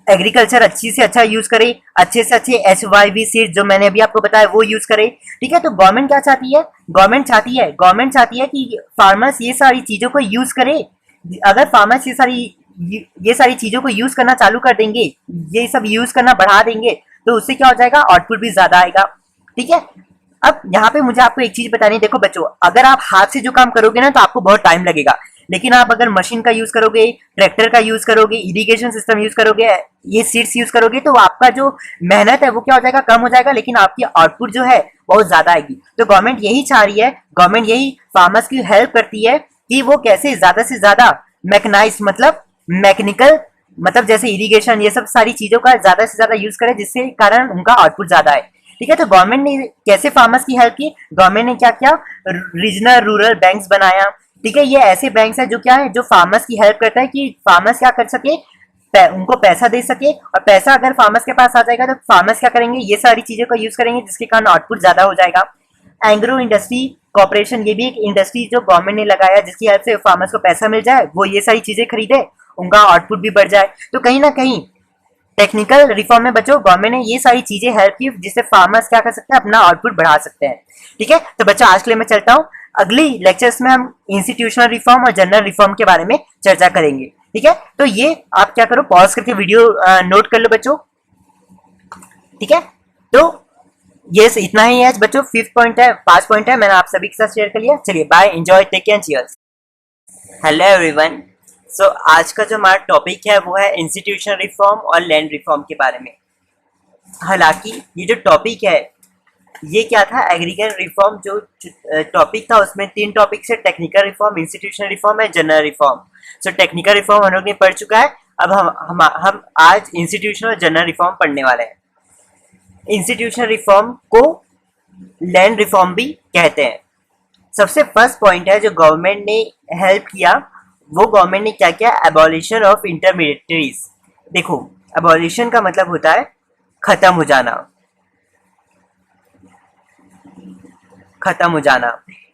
एग्रीकल्चर अच्छी से अच्छा यूज करे, अच्छे से अच्छे HYV सीड जो मैंने अभी आपको बताया वो यूज करे। ठीक है, तो गवर्नमेंट क्या चाहती है, गवर्नमेंट चाहती है कि फार्मर्स ये सारी चीजों को यूज करे। अगर फार्मर्स ये सारी चीजों को यूज करना चालू कर देंगे, ये सब यूज करना बढ़ा देंगे, तो उससे क्या हो जाएगा, आउटपुट भी ज्यादा आएगा। ठीक है, अब यहाँ पे मुझे आपको एक चीज बतानी है, देखो बच्चों अगर आप हाथ से जो काम करोगे ना तो आपको बहुत टाइम लगेगा, लेकिन आप अगर मशीन का यूज करोगे, ट्रैक्टर का यूज करोगे, इरिगेशन सिस्टम यूज करोगे, ये सीड्स यूज करोगे, तो आपका जो मेहनत है वो क्या हो जाएगा, कम हो जाएगा, लेकिन आपकी आउटपुट जो है बहुत ज्यादा आएगी। तो गवर्नमेंट यही चाह रही है, गवर्नमेंट यही फार्मर्स की हेल्प करती है कि वो कैसे ज्यादा से ज्यादा मैकेनाइज मतलब मैकेनिकल मतलब जैसे इरिगेशन ये सब सारी चीजों का ज्यादा से ज्यादा यूज करे, जिससे कारण उनका आउटपुट ज्यादा है। ठीक है, तो गवर्नमेंट ने कैसे फार्मर्स की हेल्प की, गवर्नमेंट ने क्या किया, रीजनल रूरल बैंक्स बनाया। ठीक है, ये ऐसे बैंक्स है जो क्या है, जो फार्मर्स की हेल्प करता है कि फार्मर्स क्या कर सके, उनको पैसा दे सके, और पैसा अगर फार्मर्स के पास आ जाएगा तो फार्मर्स क्या करेंगे, ये सारी चीजों का यूज करेंगे, जिसके कारण आउटपुट ज्यादा हो जाएगा। एग्रो इंडस्ट्री कॉर्पोरेशन, ये भी एक इंडस्ट्री जो गवर्नमेंट ने लगाया, जिसकी हेल्प से फार्मर्स को पैसा मिल जाए, वो ये सारी चीजें खरीदे, उनका आउटपुट भी बढ़ जाए। तो कहीं ना कहीं टेक्निकल रिफॉर्म में बच्चों गवर्नमेंट ने ये सारी चीजें हेल्प की, जिससे फार्मर्स क्या कर सकते हैं, अपना आउटपुट बढ़ा सकते हैं। ठीक है, तो बच्चों आज के लिए मैं चलता हूँ, अगली लेक्चर्स में हम इंस्टीट्यूशनल रिफॉर्म और जनरल रिफॉर्म के बारे में चर्चा करेंगे। ठीक है, तो ये आप क्या करो, पॉज करके वीडियो नोट कर लो बच्चों। ठीक है, तो ये इतना ही है बच्चों, 5 पॉइंट है, 5 पॉइंट है, मैंने आप सभी के साथ शेयर कर लिया। चलिए bye, enjoy, take care, cheers. Hello everyone, so आज का जो हमारा टॉपिक है वो है इंस्टीट्यूशनल रिफॉर्म और लैंड रिफॉर्म के बारे में। हालांकि ये जो टॉपिक है ये क्या था, एग्रीकल्चर रिफॉर्म जो टॉपिक था उसमें 3 टॉपिक से, technical reform, institutional reform and general reform. So technical reform हम लोग ने पढ़ चुका है, अब हम आज इंस्टीट्यूशनल और जनरल रिफॉर्म पढ़ने वाले हैं। इंस्टीट्यूशनल रिफॉर्म को लैंड रिफॉर्म भी कहते हैं। सबसे फर्स्ट पॉइंट है जो गवर्नमेंट ने हेल्प किया, वो गवर्नमेंट ने क्या किया, एबॉलिशन ऑफ इंटरमीडिएटरीज। देखो एबॉलिशन का मतलब होता है खत्म हो जाना, खत्म हो जाना।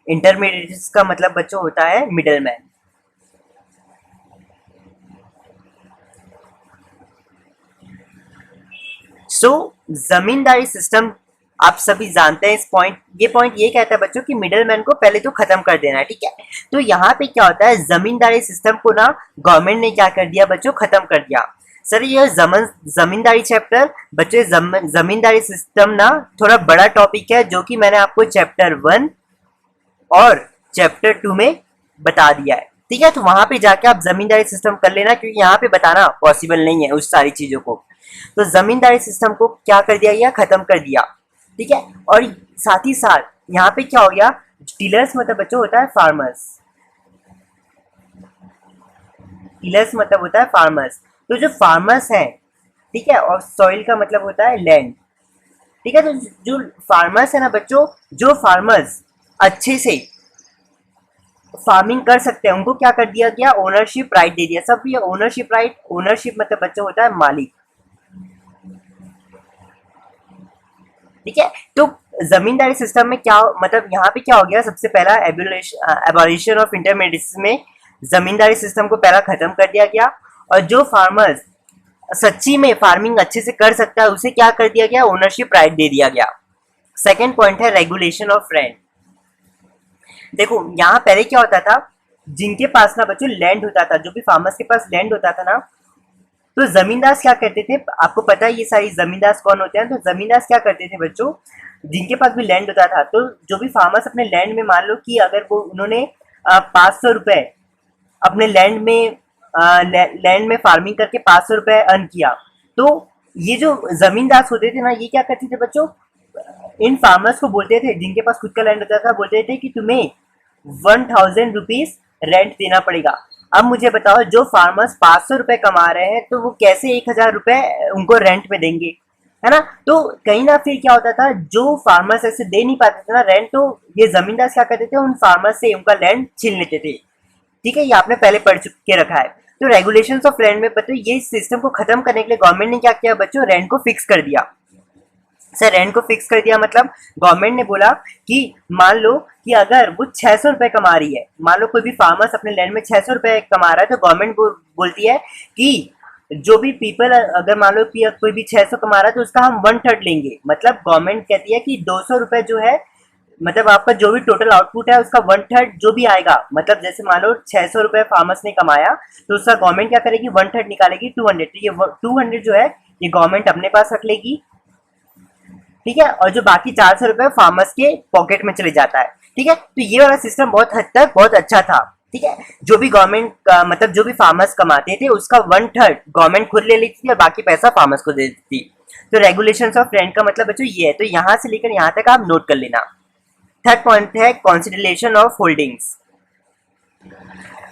इंटरमीडिएटरीज का मतलब बच्चों होता है मिडलमैन। सो जमींदारी सिस्टम आप सभी जानते हैं इस पॉइंट, ये पॉइंट ये कहता है बच्चों कि मिडल मैन को पहले तो खत्म कर देना है, ठीक है। तो यहाँ पे क्या होता है, जमींदारी सिस्टम को ना गवर्नमेंट ने क्या कर दिया बच्चों, खत्म कर दिया। सर ये जमींदारी चैप्टर बच्चों, जमींदारी सिस्टम ना थोड़ा बड़ा टॉपिक है, जो कि मैंने आपको चैप्टर 1 और चैप्टर 2 में बता दिया है, ठीक है। तो वहां पे जाके आप जमींदारी सिस्टम कर लेना, क्योंकि यहाँ पे बताना पॉसिबल नहीं है उस सारी चीजों को। तो जमींदारी सिस्टम को क्या कर दिया गया, खत्म कर दिया, ठीक है। और साथ ही साथ यहाँ पे क्या हो गया, टिलर्स मतलब बच्चों होता है फार्मर्स, टिलर्स मतलब होता है फार्मर्स। तो जो फार्मर्स हैं, ठीक है, और सॉइल का मतलब होता है लैंड, ठीक है। तो जो फार्मर्स है ना बच्चों, जो फार्मर्स अच्छे से फार्मिंग कर सकते हैं, उनको क्या कर दिया गया, ओनरशिप राइट दे दिया। सब ये ओनरशिप राइट, ओनरशिप मतलब बच्चों होता है मालिक, ठीक है। तो जमींदारी सिस्टम में क्या मतलब यहाँ पे क्या हो गया, सबसे पहला एबॉलिशन ऑफ इंटरमीडिएट्स में जमींदारी सिस्टम को पहला खत्म कर दिया गया, और जो फार्मर्स सच्ची में फार्मिंग अच्छे से कर सकता है उसे क्या कर दिया गया, ओनरशिप राइट दे दिया गया। सेकेंड पॉइंट है रेगुलेशन ऑफ रेंट। देखो यहाँ पहले क्या होता था, जिनके पास ना बच्चों लैंड होता था, जो भी फार्मर्स के पास लैंड होता था ना, तो जमींदार क्या करते थे, आपको पता है ये सारी जमींदार कौन होते हैं। तो जमींदार क्या करते थे बच्चों, जिनके पास भी लैंड होता था, तो जो भी फार्मर्स अपने लैंड में, मान लो कि अगर वो उन्होंने 500 रुपए अपने लैंड में फार्मिंग करके 500 रुपए अर्न किया, तो ये जो जमींदार होते थे ना, ये क्या करते थे बच्चों, इन फार्मर्स को बोलते थे, जिनके पास खुद का लैंड होता था, बोलते थे कि तुम्हें 1000 रुपीज रेंट देना पड़ेगा। अब मुझे बताओ, जो फार्मर्स 500 रुपए कमा रहे हैं, तो वो कैसे 1000 रुपए उनको रेंट में देंगे, है ना। तो कहीं ना फिर क्या होता था, जो फार्मर्स ऐसे दे नहीं पाते थे ना रेंट, तो ये जमींदार क्या करते थे, उन फार्मर्स से उनका लैंड छीन लेते थे, ठीक है। ये आपने पहले पढ़ के रखा है। तो रेगुलेशंस ऑफ रेंट में बच्चों, ये सिस्टम को खत्म करने के लिए गवर्नमेंट ने क्या किया बच्चों, रेंट को फिक्स कर दिया। सर रेंट को फिक्स कर दिया मतलब गवर्नमेंट ने बोला कि मान लो कि अगर वो 600 रुपए कमा रही है, मान लो कोई भी फार्मर्स अपने लैंड में 600 रुपए कमा रहा है, तो गवर्नमेंट बोलती है कि जो भी पीपल, अगर मान लो कि कोई भी 600 कमा रहा है, तो उसका हम 1/3 लेंगे। मतलब गवर्नमेंट कहती है कि 200 रुपए जो है, मतलब आपका जो भी टोटल आउटपुट है उसका 1/3 जो भी आएगा, मतलब जैसे मान लो 600 रुपए फार्मर्स ने कमाया, तो उसका गवर्नमेंट क्या करेगी, 1/3 निकालेगी, 200। तो ये 200 जो है ये गवर्नमेंट अपने पास रख लेगी, ठीक है। और जो बाकी 400 रुपए फार्मर्स के पॉकेट में चले जाता है, ठीक है। तो ये वाला सिस्टम बहुत हद तक बहुत अच्छा था, ठीक है। जो भी गवर्नमेंट मतलब जो भी फार्मर्स कमाते थे, उसका 1/3 गवर्नमेंट खुद ले लेती थी और बाकी पैसा फार्मर्स को दे देती थी। तो रेगुलेशंस ऑफ रेंट का मतलब बच्चों ये है। तो यहाँ से लेकर यहाँ तक आप नोट कर लेना। थर्ड पॉइंट है कॉन्सिडरेशन ऑफ होल्डिंग्स।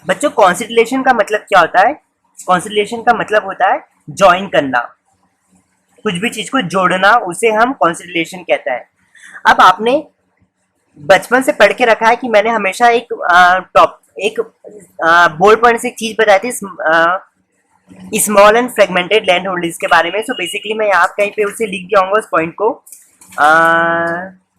बच्चों कॉन्सिडरेशन का मतलब क्या होता है, कॉन्सिडरेशन का मतलब होता है ज्वाइन करना, कुछ भी चीज को जोड़ना, उसे हम कॉन्सिडरेशन कहता है। अब आपने बचपन से पढ़ के रखा है कि मैंने हमेशा एक बोर्ड पॉइंट से एक चीज बताई थी, small and fragmented land holdings के बारे में। सो बेसिकली मैं यहाँ कहीं पे उसे लिख दिया हूँ उस पॉइंट को।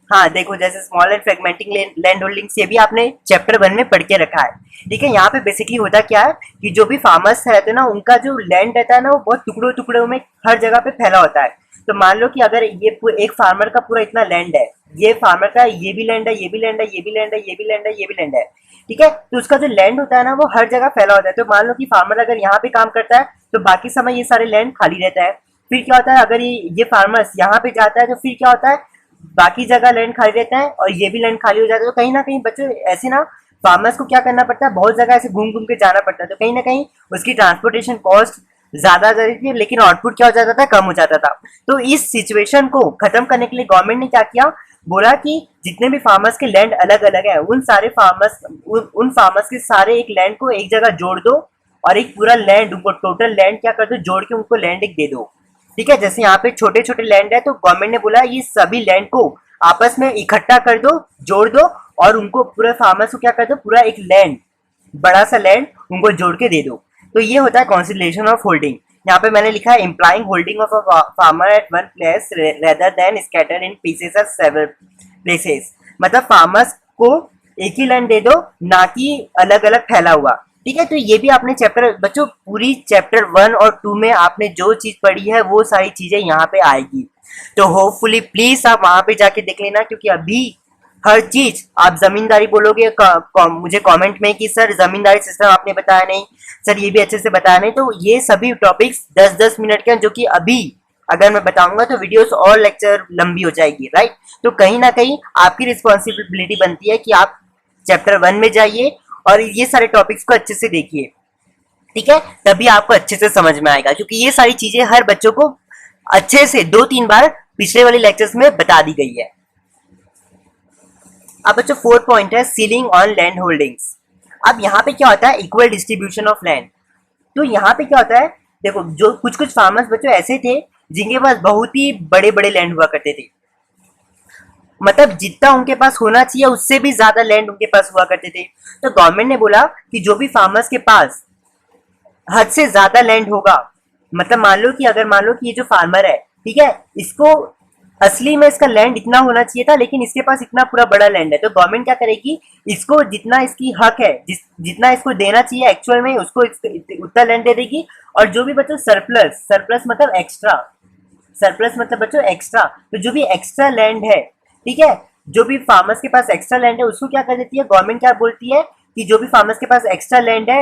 हाँ देखो, जैसे स्मॉल एंड फ्रेगमेंटिंग लैंड होल्डिंग्स, ये भी आपने चैप्टर 1 में पढ़ के रखा है, ठीक है। यहाँ पे बेसिकली होता क्या है कि जो भी फार्मर्स रहते हैं ना, उनका जो लैंड रहता है ना, वो बहुत टुकड़ों टुकड़ों में हर जगह पे फैला होता है। तो मान लो कि अगर ये एक फार्मर का पूरा इतना लैंड है, ये फार्मर का ये भी लैंड है, ये भी लैंड है, ये भी लैंड है, ये भी लैंड है, ये भी लैंड है, ठीक है। तो उसका जो लैंड होता है ना, वो हर जगह फैला होता है। तो मान लो कि फार्मर अगर यहाँ पे काम करता है, तो बाकी समय ये सारे लैंड खाली रहता है। फिर क्या होता है, अगर ये फार्मर्स यहाँ पे जाता है, तो फिर क्या होता है, बाकी जगह लैंड खाली रहता है और ये भी लैंड खाली हो जाता है। तो कहीं ना कहीं बच्चों ऐसे ना फार्मर्स को क्या करना पड़ता है, बहुत जगह ऐसे घूम घूम के जाना पड़ता है। तो कहीं ना कहीं उसकी ट्रांसपोर्टेशन कॉस्ट ज्यादा जाती थी, लेकिन आउटपुट क्या हो जाता था, कम हो जाता था। तो इस सिचुएशन को खत्म करने के लिए गवर्नमेंट ने क्या किया, बोला कि जितने भी फार्मर्स के लैंड अलग अलग है, उन फार्मर्स के सारे एक लैंड को एक जगह जोड़ दो, और एक पूरा लैंड, उनको टोटल लैंड क्या कर दो, जोड़ के उनको लैंड एक दे दो, ठीक है। जैसे यहाँ पे छोटे छोटे लैंड है, तो गवर्नमेंट ने बोला ये सभी लैंड को आपस में इकट्ठा कर दो, जोड़ दो, और उनको पूरे फार्मर्स को क्या कर दो, पूरा एक लैंड, बड़ा सा लैंड उनको जोड़ के दे दो। तो ये होता है कॉन्सिडरेशन ऑफ होल्डिंग। यहाँ पे मैंने लिखा है implying holding of a farmer at one place rather than scattered in pieces at several places. मतलब फार्मर्स को एक ही लैंड दे दो, ना कि अलग अलग फैला हुआ। ठीक है। तो ये भी आपने चैप्टर बच्चों पूरी चैप्टर 1 और 2 में आपने जो चीज पढ़ी है वो सारी चीजें यहाँ पे आएगी। तो होपफुली प्लीज आप वहां पे जाके देख लेना, क्योंकि अभी हर चीज आप जमींदारी बोलोगे मुझे कमेंट में कि सर जमींदारी सिस्टम आपने बताया नहीं, सर ये भी अच्छे से बताया नहीं, तो ये सभी टॉपिक्स 10-10 मिनट के हैं, जो कि अभी अगर मैं बताऊंगा तो वीडियोस और लेक्चर लंबी हो जाएगी, राइट। तो कहीं ना कहीं आपकी रिस्पॉन्सिबिलिटी बनती है कि आप चैप्टर 1 में जाइए और ये सारे टॉपिक्स को अच्छे से देखिए, ठीक है, तभी आपको अच्छे से समझ में आएगा, क्योंकि ये सारी चीजें हर बच्चों को अच्छे से 2-3 बार पिछले वाले लेक्चर्स में बता दी गई है। अब बच्चों 4 पॉइंट है सीलिंग ऑन लैंड होल्डिंग्स। अब यहाँ पे क्या होता है, इक्वल डिस्ट्रीब्यूशन ऑफ लैंड। तो यहाँ पे क्या होता है, देखो जो कुछ कुछ फार्मर्स बच्चों ऐसे थे जिनके पास बहुत ही बड़े बड़े लैंड हुआ करते थे, मतलब जितना उनके पास होना चाहिए उससे भी ज्यादा लैंड उनके पास हुआ करते थे। तो गवर्नमेंट ने बोला कि जो भी फार्मर्स के पास हद से ज्यादा लैंड होगा, मतलब मान लो कि ये जो फार्मर है, ठीक है, इसको असली में इसका लैंड इतना होना चाहिए था, लेकिन इसके पास इतना पूरा बड़ा लैंड है, तो गवर्नमेंट क्या करेगी, इसको जितना इसकी हक है, जितना इसको देना चाहिए एक्चुअल में, उसको उतना लैंड दे देगी। और जो भी बच्चों सरप्लस, सरप्लस मतलब एक्स्ट्रा, सरप्लस मतलब बच्चों एक्स्ट्रा, तो जो भी एक्स्ट्रा लैंड है, ठीक है, जो भी फार्मर्स के पास एक्स्ट्रा लैंड है उसको क्या कर देती है गवर्नमेंट, क्या बोलती है कि जो भी फार्मर्स के पास एक्स्ट्रा लैंड है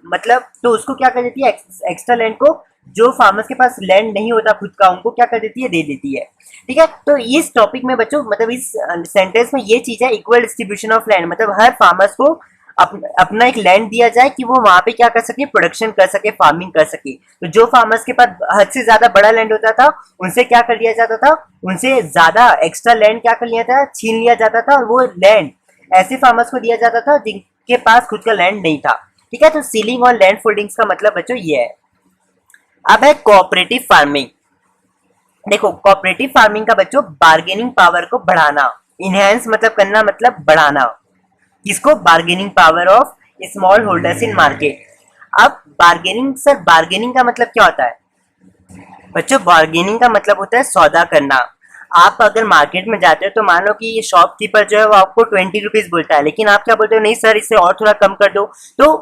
मतलब, तो उसको क्या कर देती है, एक्स्ट्रा लैंड को जो फार्मर्स के पास लैंड नहीं होता खुद का, उनको क्या कर देती है, दे देती है, ठीक है। तो इस टॉपिक में बच्चों मतलब इस सेंटेंस में ये चीज है इक्वल डिस्ट्रीब्यूशन ऑफ लैंड, मतलब हर फार्मर्स को अपना एक लैंड दिया जाए कि वो वहां पे क्या कर सके, प्रोडक्शन कर सके, फार्मिंग कर सके। तो जो फार्मर्स के पास हद से ज्यादा बड़ा लैंड होता था उनसे क्या कर लिया जाता था, उनसे ज्यादा एक्स्ट्रा लैंड क्या कर लिया था, छीन लिया जाता था, और वो लैंड ऐसे फार्मर्स को दिया जाता था जिनके पास खुद का लैंड नहीं था, ठीक है। तो सीलिंग और लैंड फोल्डिंग्स का मतलब बच्चों ये है। अब है कोऑपरेटिव फार्मिंग। देखो कोऑपरेटिव फार्मिंग का बच्चों बार्गेनिंग पावर को बढ़ाना, इनहेंस मतलब करना, मतलब बढ़ाना, किसको, bargaining power of small holders in market. अब बार्गेनिंग, सर बार्गेनिंग का मतलब क्या होता है बच्चों, बार्गेनिंग का मतलब होता है सौदा करना। आप अगर मार्केट में जाते हो तो मान लो कि ये शॉपकीपर जो है वो आपको 20 रुपीज बोलता है, लेकिन आप क्या बोलते हो, नहीं सर इससे और थोड़ा कम कर दो, तो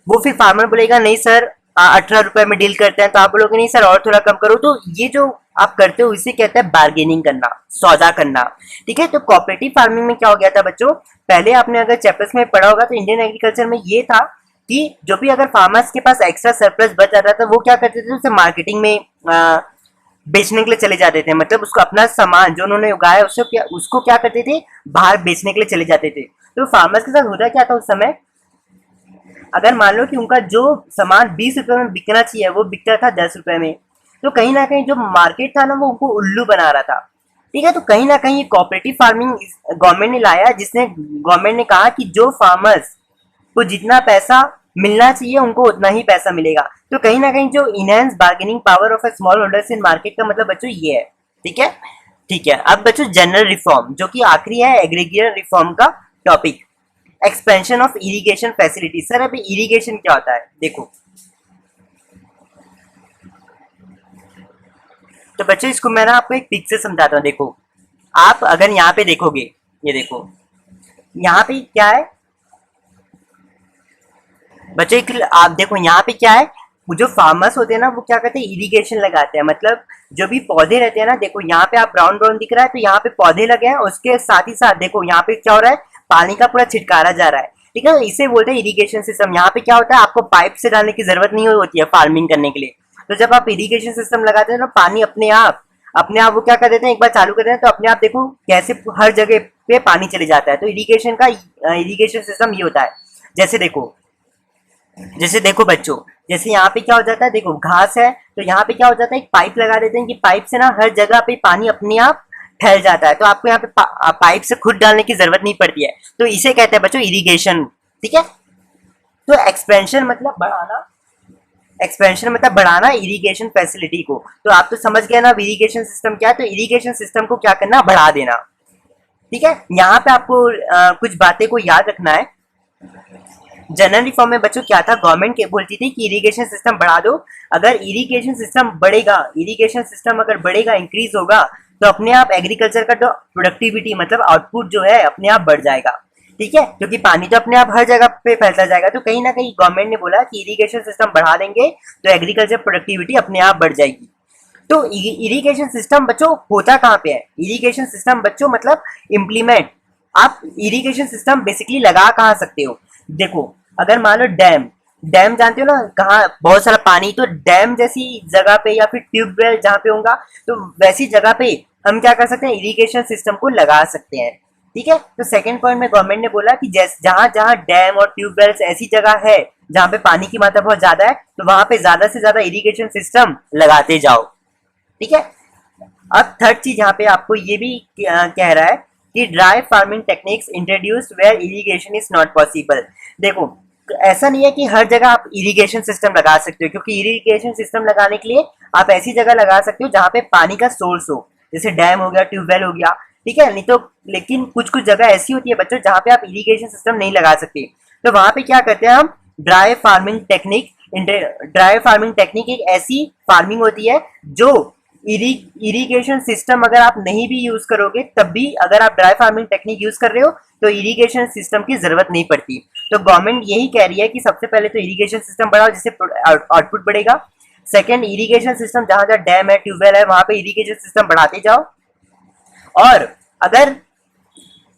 वो फिर फार्मर बोलेगा नहीं सर 18 रुपए में डील करते हैं, तो आप बोलोगे नहीं सर और थोड़ा कम करो। तो ये जो आप करते हो इसे कहते हैं बार्गेनिंग करना, सौदा करना, ठीक है। तो कोऑपरेटिव फार्मिंग में क्या हो गया था बच्चों, पहले आपने अगर चैप्टर्स में पढ़ा होगा तो इंडियन एग्रीकल्चर में ये था कि जो भी अगर फार्मर्स के पास एक्स्ट्रा सरप्लस बच जाता था वो क्या करते थे, उसे मार्केटिंग में बेचने के लिए चले जाते थे, मतलब उसको अपना सामान जो उन्होंने उगाया उसको क्या करते थे, बाहर बेचने के लिए चले जाते थे। तो फार्मर्स के साथ होता क्या था उस समय, अगर मान लो कि उनका जो सामान 20 रुपए में बिकना चाहिए वो बिकता था 10 रुपए में, तो कहीं ना कहीं जो मार्केट था ना वो उनको उल्लू बना रहा था, ठीक है। तो कहीं ना कहीं ये कोऑपरेटिव फार्मिंग गवर्नमेंट ने लाया, जिसने गवर्नमेंट ने कहा कि जो फार्मर्स को जितना पैसा मिलना चाहिए उनको उतना ही पैसा मिलेगा। तो कहीं ना कहीं जो enhance bargaining power of A small holders in market का मतलब बच्चों ये है, ठीक है, ठीक है। अब बच्चों जनरल रिफॉर्म जो कि आखिरी है एग्रीगेटर रिफॉर्म का topic, expansion of irrigation facility. Sir अभी इरिगेशन क्या होता है, देखो तो बच्चों इसको मैं ना आपको एक पिक से समझाता हूँ। देखो आप अगर यहाँ पे देखोगे, ये देखो यहाँ पे क्या है बच्चों, आप देखो यहाँ पे क्या है, वो जो फार्मर्स होते हैं ना वो क्या करते हैं, इरिगेशन लगाते हैं, मतलब जो भी पौधे रहते हैं ना, देखो यहाँ पे आप ब्राउन ब्राउन दिख रहा है तो यहाँ पे पौधे लगे हैं, उसके साथ ही साथ देखो यहाँ पे क्या हो रहा है, पानी का पूरा छिटकारा जा रहा है, ठीक है। इसे बोलते हैं इरिगेशन सिस्टम। यहाँ पे क्या होता है, आपको पाइप से डालने की जरूरत नहीं होती है फार्मिंग करने के लिए। तो जब आप इरिगेशन सिस्टम लगाते हैं ना, पानी अपने आप वो क्या कर देते हैं, एक बार चालू कर देते हैं तो अपने आप देखो कैसे हर जगह पे पानी चले जाता है। तो इरिगेशन सिस्टम ये होता है। जैसे देखो बच्चों, जैसे यहाँ पे क्या हो जाता है, देखो घास है तो यहाँ पे क्या हो जाता है, एक पाइप लगा देते हैं कि पाइप से ना हर जगह पे पानी अपने आप फैल जाता है, तो आपको यहाँ पे पाइप से खुद डालने की जरूरत नहीं पड़ती है। तो इसे कहते हैं बच्चों इरिगेशन, ठीक है। तो एक्सपेंशन मतलब बढ़ाना इरिगेशन फैसिलिटी को। तो आप तो समझ गए ना इरिगेशन सिस्टम क्या है, तो इरिगेशन सिस्टम को क्या करना, बढ़ा देना, ठीक है। यहाँ पे आपको कुछ बातें को याद रखना है। जनरल रिफॉर्म में बच्चों क्या था, गवर्नमेंट के बोलती थी कि इरिगेशन सिस्टम बढ़ा दो। अगर इरिगेशन सिस्टम अगर बढ़ेगा, इंक्रीज होगा, तो अपने आप एग्रीकल्चर का जो प्रोडक्टिविटी मतलब आउटपुट जो है अपने आप बढ़ जाएगा, ठीक है, क्योंकि पानी तो अपने आप हर जगह पे फैलता जाएगा। तो कहीं ना कहीं गवर्नमेंट ने बोला कि इरिगेशन सिस्टम बढ़ा देंगे तो एग्रीकल्चर प्रोडक्टिविटी अपने आप बढ़ जाएगी। तो इरिगेशन सिस्टम बच्चों होता कहाँ पे है? इरिगेशन सिस्टम बच्चों मतलब इम्प्लीमेंट, आप इरिगेशन सिस्टम बेसिकली लगा कहाँ सकते हो? देखो, अगर मान लो डैम, डैम जानते हो ना, कहाँ बहुत सारा पानी, तो डैम जैसी जगह पे या फिर ट्यूबवेल जहाँ पे होगा, तो वैसी जगह पे हम क्या कर सकते हैं? इरिगेशन सिस्टम को लगा सकते हैं। ठीक है, तो सेकंड पॉइंट में गवर्नमेंट ने बोला कि जहाँ जहाँ डैम और ट्यूबवेल्स ऐसी जगह है जहाँ पे पानी की मात्रा बहुत ज्यादा है, तो वहां पे ज्यादा से ज्यादा इरिगेशन सिस्टम लगाते जाओ। ठीक है, अब थर्ड चीज यहाँ पे आपको ये भी कह रहा है कि dry farming techniques introduce where irrigation is not possible. देखो, ऐसा नहीं है कि हर जगह आप इरिगेशन सिस्टम लगा सकते हो, क्योंकि इरिगेशन सिस्टम लगाने के लिए आप ऐसी जगह लगा सकते हो जहाँ पे पानी का सोर्स हो, जैसे डैम हो गया, ट्यूबवेल हो गया। ठीक है, नहीं तो लेकिन कुछ कुछ जगह ऐसी होती है बच्चों जहाँ पे आप इरिगेशन सिस्टम नहीं लगा सकते, तो वहां पे क्या करते हैं हम? Dry farming technique. Dry farming technique एक ऐसी फार्मिंग होती है जो इरिगेशन सिस्टम अगर आप नहीं भी यूज करोगे, तब भी अगर आप ड्राई फार्मिंग टेक्निक यूज कर रहे हो तो इरिगेशन सिस्टम की जरूरत नहीं पड़ती। तो गवर्नमेंट यही कह रही है कि सबसे पहले तो इरिगेशन सिस्टम बढ़ाओ, जिससे आउटपुट बढ़ेगा। सेकंड, इरिगेशन सिस्टम जहां जहां डैम है, ट्यूबवेल है, वहां पे इरिगेशन सिस्टम बढ़ाते जाओ। और अगर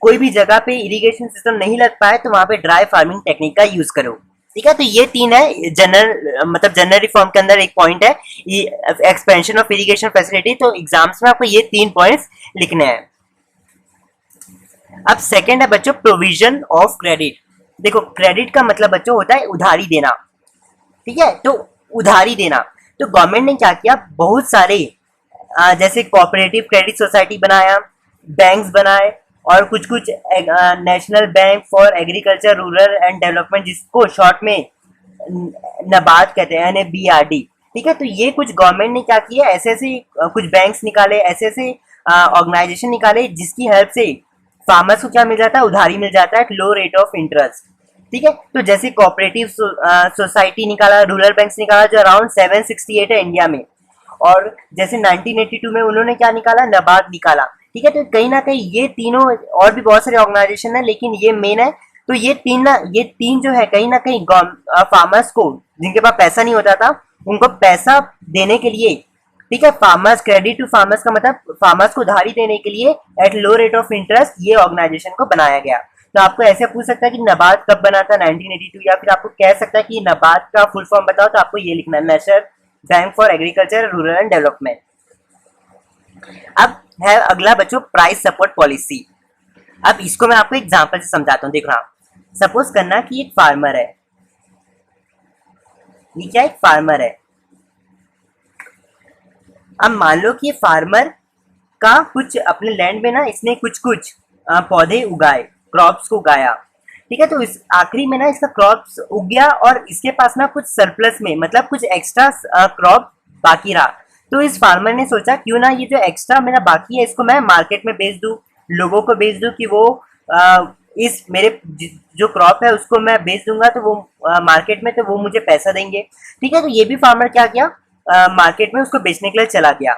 कोई भी जगह पे इरिगेशन सिस्टम नहीं लग पाए तो वहां पे ड्राई फार्मिंग टेक्निक का यूज करो। ठीक है, तो ये तीन है जनरल, मतलब जनरल रिफॉर्म के अंदर एक पॉइंट है ये एक्सपेंशन ऑफ इरिगेशन फैसिलिटी। तो एग्जाम्स में आपको ये तीन पॉइंट्स लिखने हैं। अब सेकंड है बच्चों प्रोविजन ऑफ क्रेडिट। देखो, क्रेडिट का मतलब बच्चों होता है उधारी देना। ठीक है, तो उधारी देना, तो गवर्नमेंट ने क्या किया? बहुत सारे जैसे कोऑपरेटिव क्रेडिट सोसाइटी बनाया, बैंक्स बनाए, और कुछ कुछ national bank for agriculture rural and development, जिसको शॉर्ट में नबार्ड कहते हैं, NABRD। ठीक है, तो ये कुछ गवर्नमेंट ने क्या किया? ऐसे ऐसे कुछ बैंक्स निकाले, ऐसे ऐसे ऑर्गेनाइजेशन निकाले जिसकी हेल्प से फार्मर्स को क्या मिल जाता है? उधारी मिल जाता है at low rate of interest. ठीक है, तो जैसे कोऑपरेटिव सोसाइटी निकाला, रूरल बैंक्स निकाला, जो अराउंड 768 है इंडिया में। और जैसे 1982 में उन्होंने क्या निकाला? नबार्ड निकाला। ठीक है, तो कहीं ना कहीं ये तीनों, और भी बहुत सारे ऑर्गेनाइजेशन है लेकिन ये मेन है। तो ये तीन जो है कहीं ना कहीं फार्मर्स को, जिनके पास पैसा नहीं होता था, उनको पैसा देने के लिए, ठीक है, फार्मर्स क्रेडिट टू फार्मर्स का मतलब फार्मर्स को उधारी देने के लिए at low rate of interest ये ऑर्गेनाइजेशन को बनाया गया। तो आपको ऐसे पूछ सकता है कि नबार्ड कब बना था? 1982। या फिर आपको कह सकता है कि नबार्ड का फुल फॉर्म बताओ, तो आपको ये लिखना है, national bank for agriculture rural and development. अब है अगला बच्चों प्राइस सपोर्ट पॉलिसी। अब इसको मैं आपको एग्जांपल से समझाता हूँ। देखो, सपोज करना कि एक फार्मर है, ये क्या एक फार्मर है। अब मान लो कि ये फार्मर का कुछ अपने लैंड में ना इसने कुछ कुछ पौधे उगाए, क्रॉप्स को उगाया। ठीक है, तो इस आखिरी में ना इसका क्रॉप्स उग गया और इसके पास ना कुछ सरप्लस में, मतलब कुछ एक्स्ट्रा क्रॉप बाकी रहा। तो इस फार्मर ने सोचा क्यों ना ये जो एक्स्ट्रा मेरा बाकी है इसको मैं मार्केट में बेच दूं, लोगों को बेच दूं कि वो इस मेरे जो क्रॉप है उसको मैं बेच दूंगा तो वो मार्केट में, तो वो मुझे पैसा देंगे। ठीक है, तो ये भी फार्मर क्या किया? मार्केट में उसको बेचने के लिए चला गया।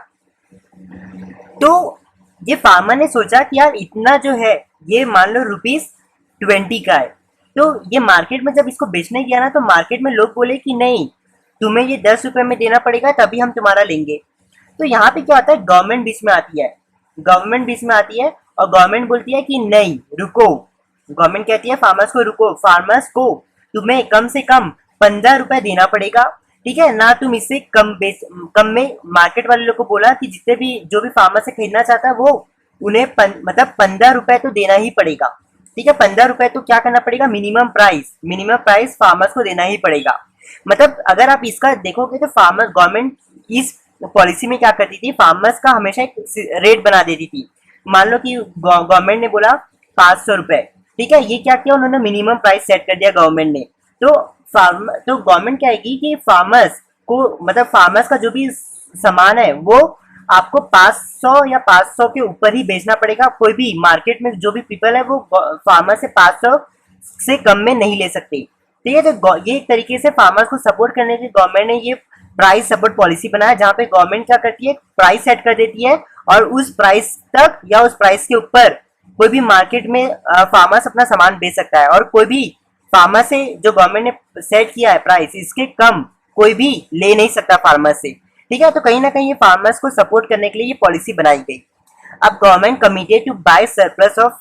तो ये फार्मर ने सोचा कि यार इतना जो है ये मान लो ₹20 का है, तो ये मार्केट में जब इसको बेचने गया ना, तो मार्केट में लोग बोले कि नहीं, तुम्हें ये ₹10 में देना पड़ेगा तभी हम तुम्हारा लेंगे। तो यहाँ पे क्या होता है? गवर्नमेंट बीच में आती है, गवर्नमेंट बीच में आती है और गवर्नमेंट बोलती है कि नहीं रुको। गवर्नमेंट कहती है फार्मर्स को, रुको, फार्मर्स को तुम्हें कम से कम ₹15 देना पड़ेगा। ठीक है ना, तुम इससे कम में, मार्केट वाले लोग को बोला कि जितने भी जो भी फार्मर से खरीदना चाहता है वो उन्हें मतलब ₹15 तो देना ही पड़ेगा। ठीक है, ₹15 तो क्या करना पड़ेगा? मिनिमम प्राइस फार्मर्स को देना ही पड़ेगा। मतलब अगर आप इसका देखोगे तो फार्मर, गवर्नमेंट इस पॉलिसी में क्या करती थी? फार्मर्स का हमेशा एक रेट बना देती थी। मान लो कि गवर्नमेंट ने बोला ₹500। ठीक है, ये क्या किया उन्होंने? मिनिमम प्राइस सेट कर दिया गवर्नमेंट ने। तो गवर्नमेंट क्या आएगी कि फार्मर्स को, मतलब फार्मर्स का जो भी सामान है वो आपको 500 या 500 के ऊपर ही बेचना पड़ेगा। कोई भी मार्केट में जो भी पीपल है वो फार्मर से 500 से कम में नहीं ले सकते। ठीक है, तो ये एक तरीके से फार्मर्स को सपोर्ट करने के लिए गवर्नमेंट ने ये प्राइस सपोर्ट पॉलिसी बनाया, जहाँ पे गवर्नमेंट क्या करती है? प्राइस सेट कर देती है और उस प्राइस तक या उस प्राइस के ऊपर कोई भी मार्केट में फार्मर्स अपना सामान बेच सकता है, और कोई भी फार्मर से जो गवर्नमेंट ने सेट किया है प्राइस, इसके कम कोई भी ले नहीं सकता फार्मर से। ठीक है, तो कहीं ना कहीं ये फार्मर्स को सपोर्ट करने के लिए ये पॉलिसी बनाई गई। अब government committed to buy surplus of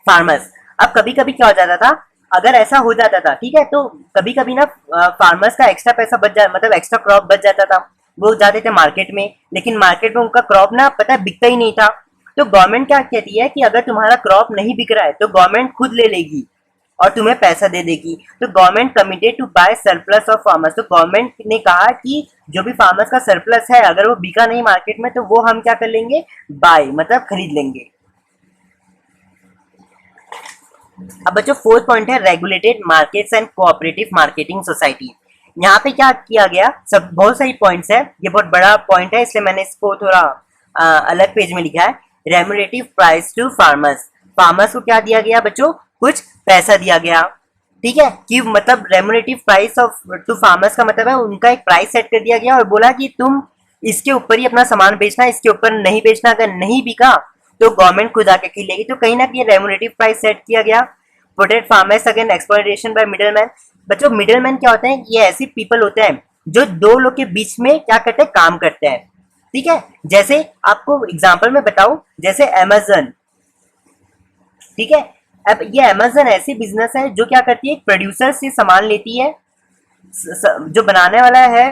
farmers. अब कभी कभी क्या हो जाता था, अगर ऐसा हो जाता था, ठीक है, तो कभी कभी ना फार्मर्स का एक्स्ट्रा पैसा बच जा, मतलब एक्स्ट्रा क्रॉप बच जाता था, वो जाते थे मार्केट में, लेकिन मार्केट में उनका क्रॉप ना पता है बिकता ही नहीं था। तो गवर्नमेंट क्या कहती है कि अगर तुम्हारा क्रॉप नहीं बिक रहा है तो गवर्नमेंट खुद ले लेगी और तुम्हें पैसा दे देगी। तो government committed to buy surplus of farmers. तो गवर्नमेंट ने कहा कि जो भी फार्मर्स का सरप्लस है, अगर वो बिका नहीं मार्केट में, तो वो हम क्या कर लेंगे, बाय मतलब खरीद लेंगे। अब बच्चों फोर्थ पॉइंट है regulated markets and cooperative marketing society. यहाँ पे क्या किया गया, सब बहुत सारी पॉइंट्स है, ये बहुत बड़ा पॉइंट है इसलिए मैंने इसको थोड़ा अलग पेज में लिखा है। Remunerative price to farmers. Farmers को क्या दिया गया बच्चों, कुछ पैसा दिया गया। ठीक है, कि मतलब remunerative price of to farmers का मतलब है उनका एक प्राइस सेट कर दिया गया और बोला कि तुम इसके ऊपर ही अपना सामान बेचना, इसके ऊपर नहीं बेचना। अगर नहीं बिका तो गवर्नमेंट खुद आके खरीदेगी। तो कहीं ना कहीं रेमुनेटिव प्राइस सेट किया गया। Protect farmers against exploitation bye middleman. बच्चों मिडलमैन क्या होते हैं, ये ऐसे पीपल होते हैं जो दो लोग के बीच में क्या करते हैं, काम करते हैं। ठीक है, जैसे आपको एग्जांपल में बताऊं, जैसे अमेज़न। ठीक है, अब ये अमेज़न ऐसी बिजनेस है जो क्या करती है, प्रोड्यूसर से सामान लेती है, जो बनाने वाला है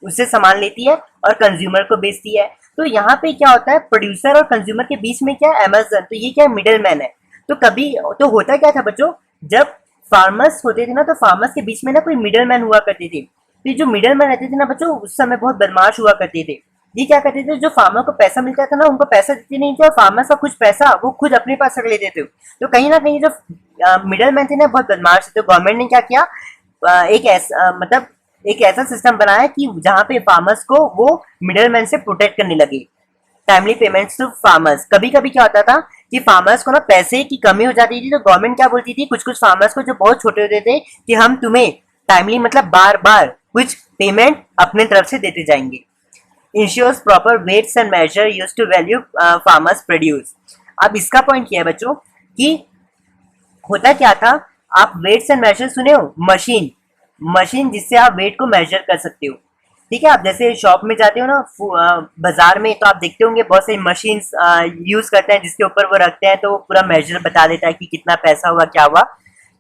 उससे सामान लेती है और कंज्यूमर को बेचती है। तो यहाँ पे क्या होता है, प्रोड्यूसर और कंज्यूमर के बीच में क्या है, अमेज़न। तो ये क्या है, मिडल मैन है। तो कभी तो होता क्या था बच्चों, जब फार्मर्स होते थे ना, तो फार्मर्स के बीच में ना कोई मिडल मैन हुआ करते थे। तो जो मिडल मैन रहते थे ना बच्चों, उस समय बहुत बदमाश हुआ करते थे। ये क्या करते थे, जो फार्मर को पैसा मिलता था ना, उनको पैसा देते नहीं थे और फार्मर्स का कुछ पैसा वो खुद अपने पास रख लेते थे। तो कहीं ना कहीं जो मिडल मैन थे ना, बहुत बदमाश थे। तो गवर्नमेंट ने क्या किया, एक ऐसा मतलब एक ऐसा सिस्टम बनाया कि जहाँ पे फार्मर्स को वो मिडल मैन से प्रोटेक्ट करने लगे। Timely payments to farmers. कभी कभी क्या होता था कि फार्मर्स को ना पैसे की कमी हो जाती थी, तो गवर्नमेंट क्या बोलती थी कुछ कुछ फार्मर्स को जो बहुत छोटे होते थे कि हम तुम्हें टाइमली मतलब बार बार कुछ पेमेंट अपने तरफ से देते जाएंगे। Ensures proper weights and measure use to value farmers produce. अब इसका पॉइंट क्या है बच्चों कि होता क्या था, आप वेट्स एंड मेजर सुने हो, मशीन मशीन जिससे आप वेट को मेजर कर सकते हो। ठीक है, आप जैसे शॉप में जाते हो ना बाजार में, तो आप देखते होंगे बहुत सारी मशीन यूज करते हैं जिसके ऊपर वो रखते हैं, तो वो पूरा मेजर बता देता है कि कितना पैसा हुआ क्या हुआ।